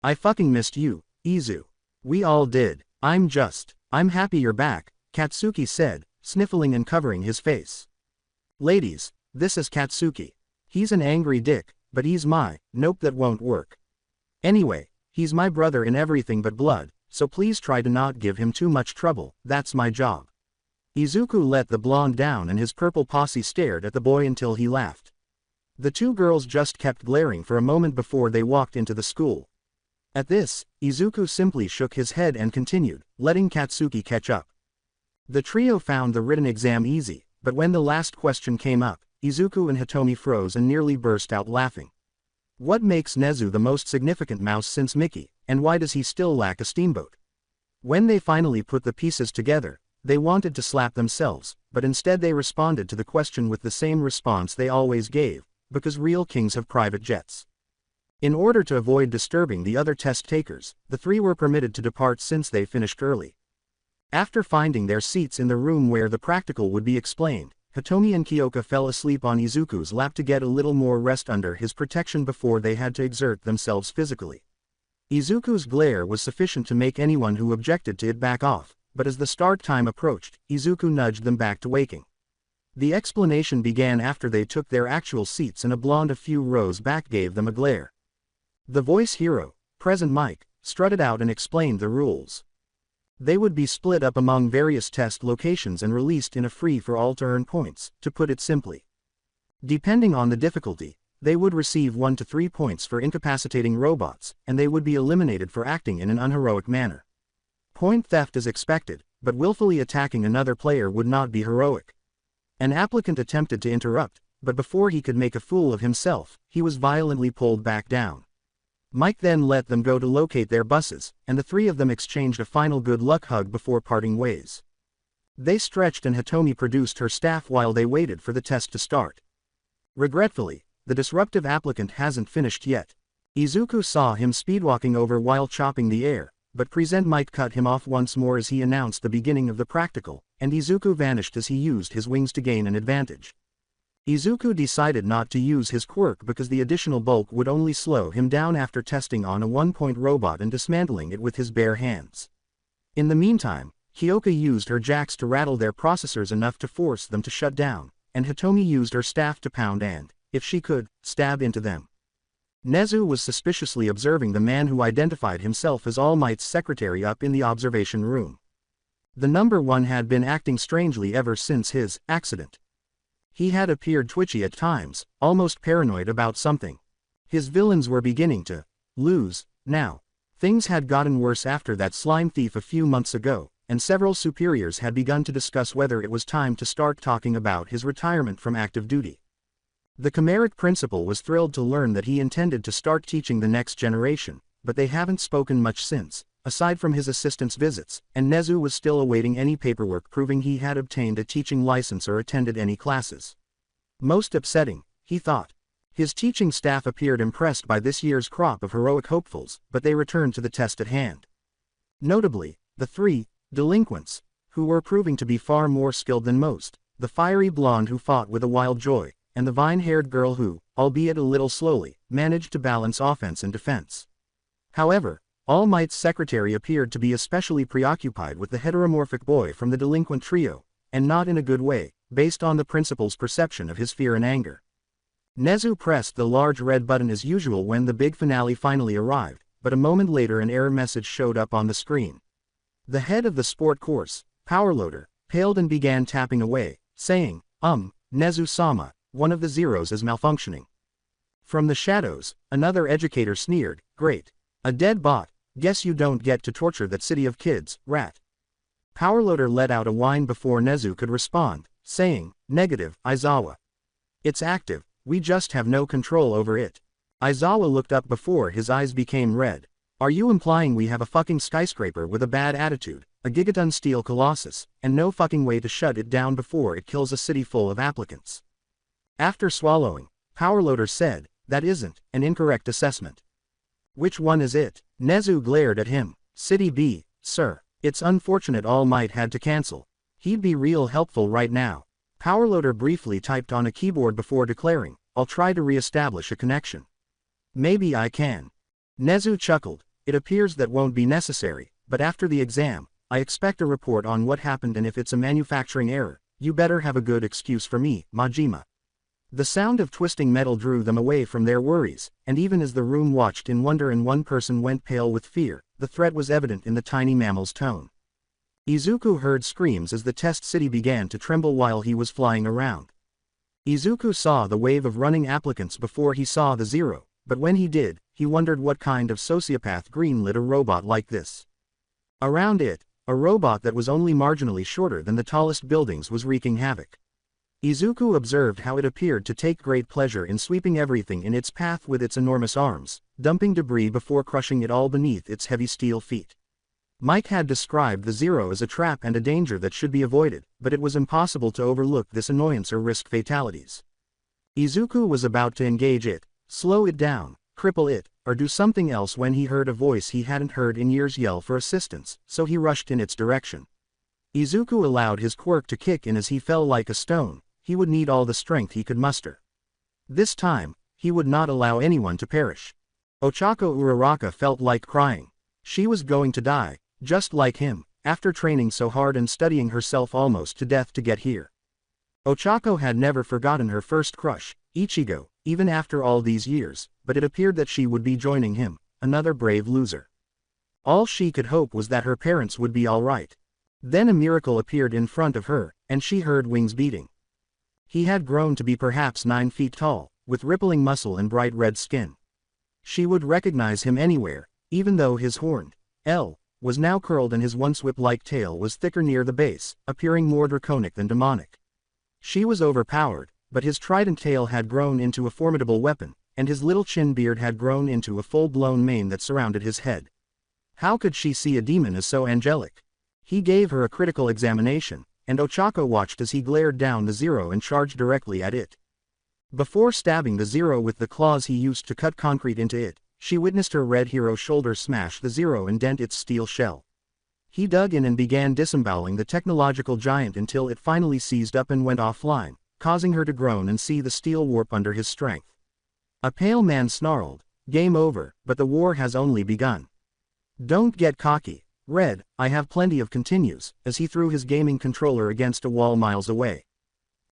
I fucking missed you, Izu. We all did. I'm happy you're back, Katsuki said, sniffling and covering his face. Ladies, this is Katsuki. He's an angry dick, but nope, that won't work. Anyway, he's my brother in everything but blood, so please try to not give him too much trouble, that's my job. Izuku let the blonde down and his purple posse stared at the boy until he laughed. The two girls just kept glaring for a moment before they walked into the school. At this, Izuku simply shook his head and continued, letting Katsuki catch up. The trio found the written exam easy, but when the last question came up, Izuku and Hitomi froze and nearly burst out laughing. What makes Nezu the most significant mouse since Mickey, and why does he still lack a steamboat? When they finally put the pieces together, they wanted to slap themselves, but instead they responded to the question with the same response they always gave, because real kings have private jets. In order to avoid disturbing the other test takers, the three were permitted to depart since they finished early. After finding their seats in the room where the practical would be explained, Hitomi and Kyoka fell asleep on Izuku's lap to get a little more rest under his protection before they had to exert themselves physically. Izuku's glare was sufficient to make anyone who objected to it back off, but as the start time approached, Izuku nudged them back to waking. The explanation began after they took their actual seats and a blonde a few rows back gave them a glare. The voice hero, Present Mike, strutted out and explained the rules. They would be split up among various test locations and released in a free-for-all to earn points, to put it simply. Depending on the difficulty, they would receive 1 to 3 points for incapacitating robots, and they would be eliminated for acting in an unheroic manner. Point theft is expected, but willfully attacking another player would not be heroic. An applicant attempted to interrupt, but before he could make a fool of himself, he was violently pulled back down. Mike then let them go to locate their buses, and the three of them exchanged a final good luck hug before parting ways. They stretched and Hitomi produced her staff while they waited for the test to start. Regretfully, the disruptive applicant hasn't finished yet. Izuku saw him speedwalking over while chopping the air, but Present Mike cut him off once more as he announced the beginning of the practical, and Izuku vanished as he used his wings to gain an advantage. Izuku decided not to use his quirk because the additional bulk would only slow him down after testing on a one-point robot and dismantling it with his bare hands. In the meantime, Kyoka used her jacks to rattle their processors enough to force them to shut down, and Hitomi used her staff to pound and, if she could, stab into them. Nezu was suspiciously observing the man who identified himself as All Might's secretary up in the observation room. The number one had been acting strangely ever since his accident. He had appeared twitchy at times, almost paranoid about something. His villains were beginning to lose, now. Things had gotten worse after that slime thief a few months ago, and several superiors had begun to discuss whether it was time to start talking about his retirement from active duty. The Chimeric principal was thrilled to learn that he intended to start teaching the next generation, but they haven't spoken much since, aside from his assistant's visits, and Nezu was still awaiting any paperwork proving he had obtained a teaching license or attended any classes. Most upsetting, he thought. His teaching staff appeared impressed by this year's crop of heroic hopefuls, but they returned to the test at hand. Notably, the three delinquents, who were proving to be far more skilled than most, the fiery blonde who fought with a wild joy, and the vine-haired girl who, albeit a little slowly, managed to balance offense and defense. However, All Might's secretary appeared to be especially preoccupied with the heteromorphic boy from the delinquent trio, and not in a good way, based on the principal's perception of his fear and anger. Nezu pressed the large red button as usual when the big finale finally arrived, but a moment later an error message showed up on the screen. The head of the sport course, Powerloader, paled and began tapping away, saying, Nezu-sama, one of the zeros is malfunctioning. From the shadows, another educator sneered, great. A dead bot, guess you don't get to torture that city of kids, rat. Powerloader let out a whine before Nezu could respond, saying, negative, Aizawa. It's active, we just have no control over it. Aizawa looked up before his eyes became red. Are you implying we have a fucking skyscraper with a bad attitude, a gigaton steel colossus, and no fucking way to shut it down before it kills a city full of applicants? After swallowing, Powerloader said, that isn't an incorrect assessment. Which one is it? Nezu glared at him. City B, sir. It's unfortunate All Might had to cancel. He'd be real helpful right now. Powerloader briefly typed on a keyboard before declaring, I'll try to re-establish a connection. Maybe I can. Nezu chuckled. It appears that won't be necessary, but after the exam, I expect a report on what happened, and if it's a manufacturing error, you better have a good excuse for me, Majima. The sound of twisting metal drew them away from their worries, and even as the room watched in wonder and one person went pale with fear, the threat was evident in the tiny mammal's tone. Izuku heard screams as the test city began to tremble while he was flying around. Izuku saw the wave of running applicants before he saw the Zero, but when he did, he wondered what kind of sociopath greenlit a robot like this. Around it, a robot that was only marginally shorter than the tallest buildings was wreaking havoc. Izuku observed how it appeared to take great pleasure in sweeping everything in its path with its enormous arms, dumping debris before crushing it all beneath its heavy steel feet. Mike had described the Zero as a trap and a danger that should be avoided, but it was impossible to overlook this annoyance or risk fatalities. Izuku was about to engage it, slow it down, cripple it, or do something else when he heard a voice he hadn't heard in years yell for assistance, so he rushed in its direction. Izuku allowed his quirk to kick in as he fell like a stone. He would need all the strength he could muster. This time, he would not allow anyone to perish. Ochako Uraraka felt like crying. She was going to die, just like him, after training so hard and studying herself almost to death to get here. Ochako had never forgotten her first crush, Ichigo, even after all these years, but it appeared that she would be joining him, another brave loser. All she could hope was that her parents would be all right. Then a miracle appeared in front of her, and she heard wings beating. He had grown to be perhaps 9 feet tall, with rippling muscle and bright red skin. She would recognize him anywhere, even though his horned L was now curled and his once whip-like tail was thicker near the base, appearing more draconic than demonic. She was overpowered, but his trident tail had grown into a formidable weapon, and his little chin beard had grown into a full-blown mane that surrounded his head. How could she see a demon as so angelic? He gave her a critical examination, and Ochako watched as he glared down the Zero and charged directly at it. Before stabbing the Zero with the claws he used to cut concrete into it, she witnessed her red hero shoulder smash the Zero and dent its steel shell. He dug in and began disemboweling the technological giant until it finally seized up and went offline, causing her to groan and see the steel warp under his strength. A pale man snarled, "Game over, but the war has only begun. Don't get cocky, Red, I have plenty of continues," as he threw his gaming controller against a wall miles away.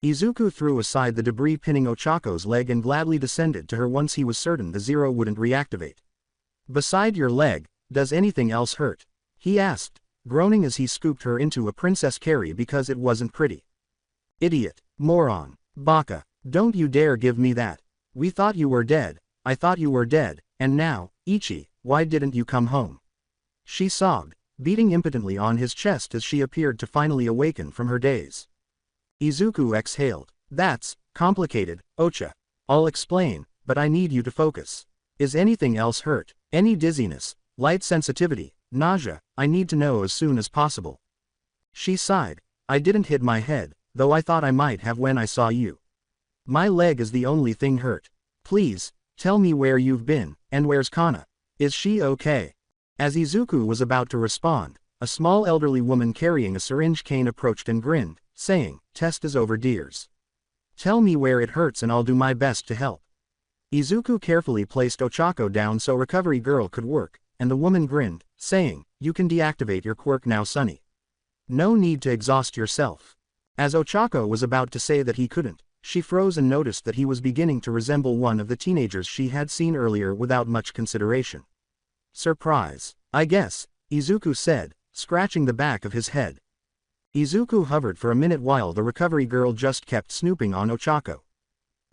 Izuku threw aside the debris pinning Ochako's leg and gladly descended to her once he was certain the Zero wouldn't reactivate. "Beside your leg, does anything else hurt?" he asked, groaning as he scooped her into a princess carry because it wasn't pretty. "Idiot, moron, baka, don't you dare give me that. We thought you were dead, I thought you were dead, and now, Ichi, why didn't you come home?" She sobbed, beating impotently on his chest as she appeared to finally awaken from her daze. Izuku exhaled. "That's complicated, Ocha. I'll explain, but I need you to focus. Is anything else hurt? Any dizziness, light sensitivity, nausea? I need to know as soon as possible." She sighed. "I didn't hit my head, though I thought I might have when I saw you. My leg is the only thing hurt. Please, tell me where you've been, and where's Kana? Is she okay?" As Izuku was about to respond, a small elderly woman carrying a syringe cane approached and grinned, saying, "Test is over, dears. Tell me where it hurts and I'll do my best to help." Izuku carefully placed Ochako down so Recovery Girl could work, and the woman grinned, saying, "You can deactivate your quirk now, Sonny. No need to exhaust yourself." As Ochako was about to say that he couldn't, she froze and noticed that he was beginning to resemble one of the teenagers she had seen earlier without much consideration. "Surprise, I guess," Izuku said, scratching the back of his head. Izuku hovered for a minute while the Recovery Girl just kept snooping on Ochako.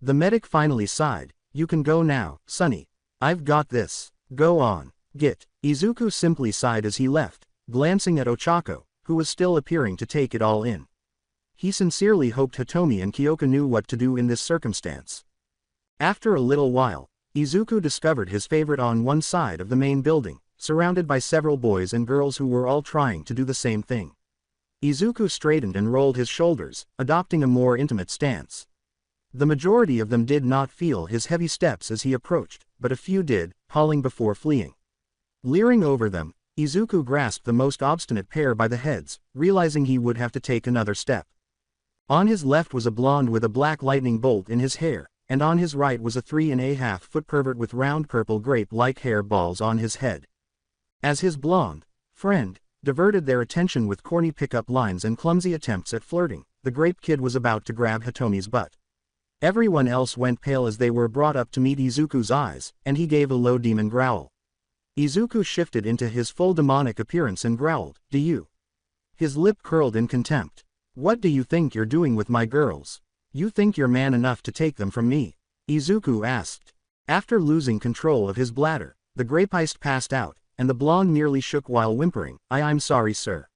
The medic finally sighed, "You can go now, Sonny. I've got this. Go on, git." Izuku simply sighed as he left, glancing at Ochako, who was still appearing to take it all in. He sincerely hoped Hitomi and Kyoka knew what to do in this circumstance. After a little while, Izuku discovered his favorite on one side of the main building, surrounded by several boys and girls who were all trying to do the same thing. Izuku straightened and rolled his shoulders, adopting a more intimate stance. The majority of them did not feel his heavy steps as he approached, but a few did, calling before fleeing. Leering over them, Izuku grasped the most obstinate pair by the heads, realizing he would have to take another step. On his left was a blonde with a black lightning bolt in his hair, and on his right was a 3.5-foot pervert with round purple grape-like hair balls on his head. As his blonde friend diverted their attention with corny pickup lines and clumsy attempts at flirting, the grape kid was about to grab Hitomi's butt. Everyone else went pale as they were brought up to meet Izuku's eyes, and he gave a low demon growl. Izuku shifted into his full demonic appearance and growled, "Do you?" His lip curled in contempt. "What do you think you're doing with my girls? You think you're man enough to take them from me?" Izuku asked. After losing control of his bladder, the grapeist passed out, and the blonde nearly shook while whimpering, I'm sorry sir.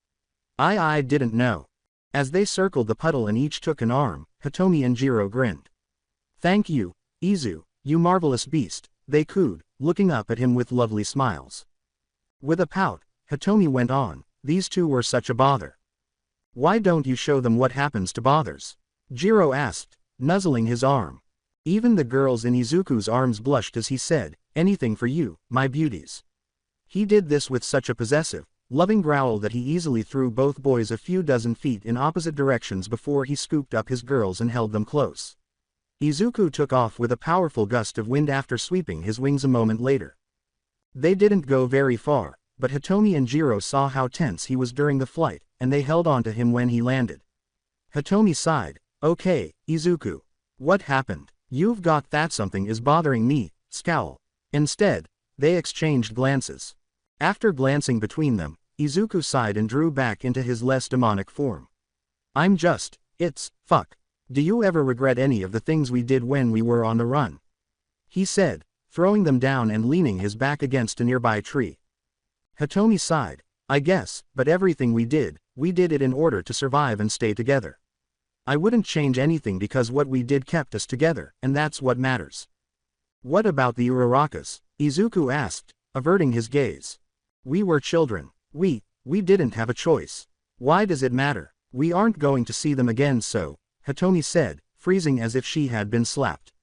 I didn't know." As they circled the puddle and each took an arm, Hitomi and Jiro grinned. "Thank you, Izu, you marvelous beast," they cooed, looking up at him with lovely smiles. With a pout, Hitomi went on, "These two were such a bother. Why don't you show them what happens to bothers?" Jiro asked, nuzzling his arm. Even the girls in Izuku's arms blushed as he said, "Anything for you, my beauties." He did this with such a possessive, loving growl that he easily threw both boys a few dozen feet in opposite directions before he scooped up his girls and held them close. Izuku took off with a powerful gust of wind after sweeping his wings a moment later. They didn't go very far, but Hitomi and Jiro saw how tense he was during the flight, and they held on to him when he landed. Hitomi sighed, "Okay, Izuku. What happened? You've got that something is bothering me," scowl. Instead, they exchanged glances. After glancing between them, Izuku sighed and drew back into his less demonic form. It's, fuck. Do you ever regret any of the things we did when we were on the run?" he said, throwing them down and leaning his back against a nearby tree. Hitomi sighed, "I guess, but everything we did it in order to survive and stay together. I wouldn't change anything because what we did kept us together, and that's what matters." "What about the Urarakas?" Izuku asked, averting his gaze. "We were children. We didn't have a choice. Why does it matter? We aren't going to see them again so," Hitomi said, freezing as if she had been slapped.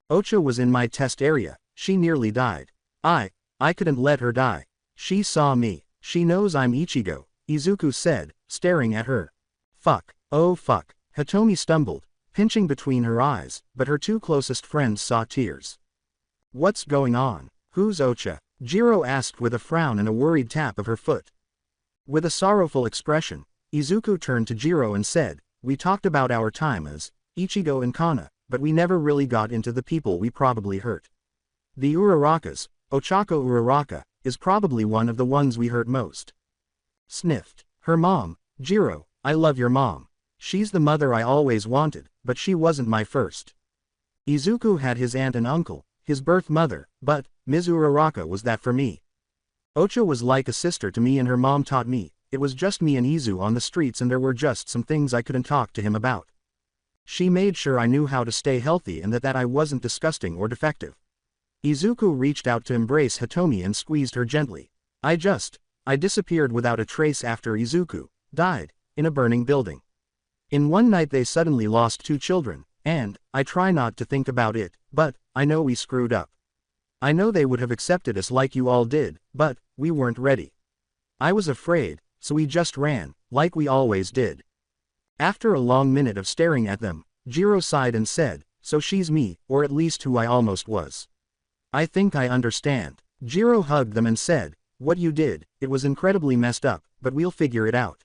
"Ocha was in my test area, she nearly died. I couldn't let her die. She saw me. She knows I'm Ichigo," Izuku said, staring at her. "Fuck. Oh fuck." Hitomi stumbled, pinching between her eyes, but her two closest friends saw tears. "What's going on? Who's Ocha?" Jiro asked with a frown and a worried tap of her foot. With a sorrowful expression, Izuku turned to Jiro and said, "We talked about our time as Ichigo and Kana, but we never really got into the people we probably hurt. The Urarakas, Ochako Uraraka, is probably one of the ones we hurt most." Sniffed. "Her mom, Jiro, I love your mom. She's the mother I always wanted, but she wasn't my first." Izuku had his aunt and uncle, his birth mother, but Ms. Uraraka was that for me. Ocha was like a sister to me and her mom taught me. It was just me and Izu on the streets and there were just some things I couldn't talk to him about. She made sure I knew how to stay healthy and that I wasn't disgusting or defective." Izuku reached out to embrace Hitomi and squeezed her gently. I disappeared without a trace after Izuku died, in a burning building. In one night they suddenly lost 2 children, and I try not to think about it, but I know we screwed up. I know they would have accepted us like you all did, but we weren't ready. I was afraid, so we just ran, like we always did." After a long minute of staring at them, Jiro sighed and said, "So she's me, or at least who I almost was." "I think I understand." Jiro hugged them and said, "What you did, it was incredibly messed up, but we'll figure it out.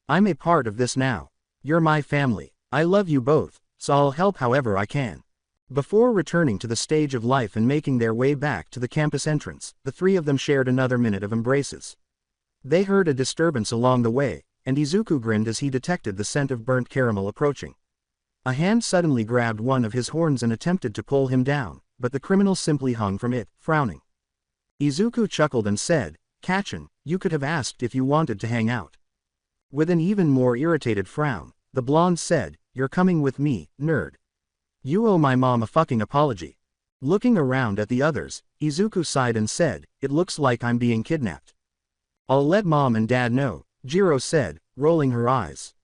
I'm a part of this now. You're my family. I love you both, so I'll help however I can." Before returning to the stage of life and making their way back to the campus entrance, the 3 of them shared another minute of embraces. They heard a disturbance along the way, and Izuku grinned as he detected the scent of burnt caramel approaching. A hand suddenly grabbed one of his horns and attempted to pull him down, but the criminal simply hung from it, frowning. Izuku chuckled and said, "Kachin, you could have asked if you wanted to hang out." With an even more irritated frown, the blonde said, "You're coming with me, nerd. You owe my mom a fucking apology." Looking around at the others, Izuku sighed and said, "It looks like I'm being kidnapped." "I'll let Mom and Dad know," Jiro said, rolling her eyes.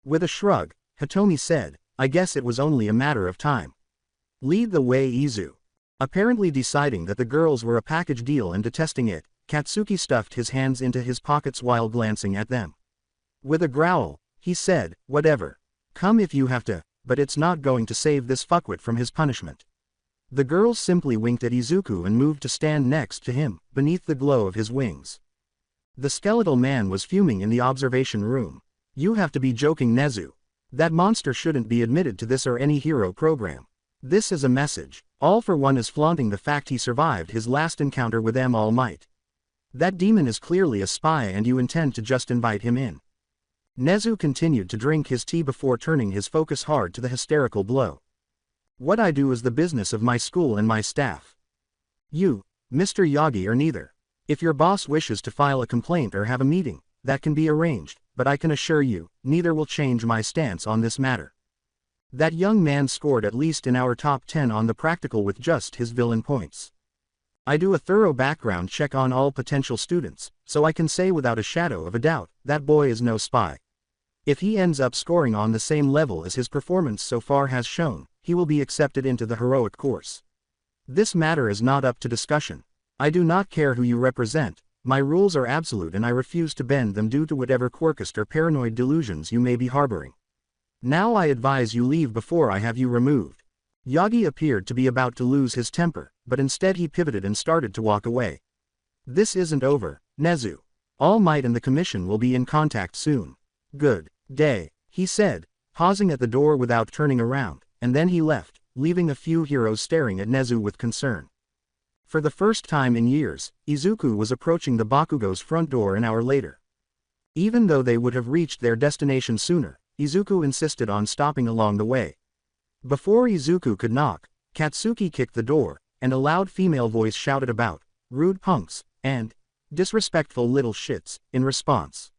With a shrug, Hitomi said, "I guess it was only a matter of time. Lead the way, Izu." Apparently deciding that the girls were a package deal and detesting it, Katsuki stuffed his hands into his pockets while glancing at them. With a growl, he said, "Whatever. Come if you have to, but it's not going to save this fuckwit from his punishment." The girls simply winked at Izuku and moved to stand next to him, beneath the glow of his wings. The skeletal man was fuming in the observation room. "You have to be joking, Nezu. That monster shouldn't be admitted to this or any hero program. This is a message. All for One is flaunting the fact he survived his last encounter with M. All Might. That demon is clearly a spy and you intend to just invite him in." Nezu continued to drink his tea before turning his focus hard to the hysterical blow. "What I do is the business of my school and my staff. You, Mr. Yagi, are neither. If your boss wishes to file a complaint or have a meeting, that can be arranged, but I can assure you, neither will change my stance on this matter." That young man scored at least in our top 10 on the practical with just his villain points. I do a thorough background check on all potential students, so I can say without a shadow of a doubt, that boy is no spy. If he ends up scoring on the same level as his performance so far has shown, he will be accepted into the heroic course. This matter is not up to discussion. I do not care who you represent, my rules are absolute and I refuse to bend them due to whatever quirkist or paranoid delusions you may be harboring. Now I advise you leave before I have you removed. Yagi appeared to be about to lose his temper, but instead he pivoted and started to walk away. "This isn't over, Nezu. All Might and the Commission will be in contact soon. Good day," he said, pausing at the door without turning around, and then he left, leaving a few heroes staring at Nezu with concern. For the first time in years, Izuku was approaching the Bakugo's front door an hour later. Even though they would have reached their destination sooner, Izuku insisted on stopping along the way. Before Izuku could knock, Katsuki kicked the door, and a loud female voice shouted about, "Rude punks," and "disrespectful little shits," in response.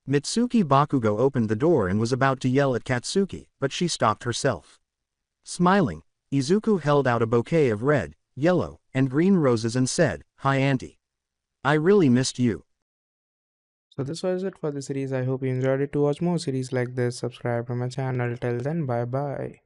Mitsuki Bakugo opened the door and was about to yell at Katsuki, but she stopped herself. Smiling, Izuku held out a bouquet of red, yellow, and green roses and said, "Hi Auntie. I really missed you." So this was it for the series. I hope you enjoyed it. To watch more series like this, subscribe to my channel. Till then, bye bye.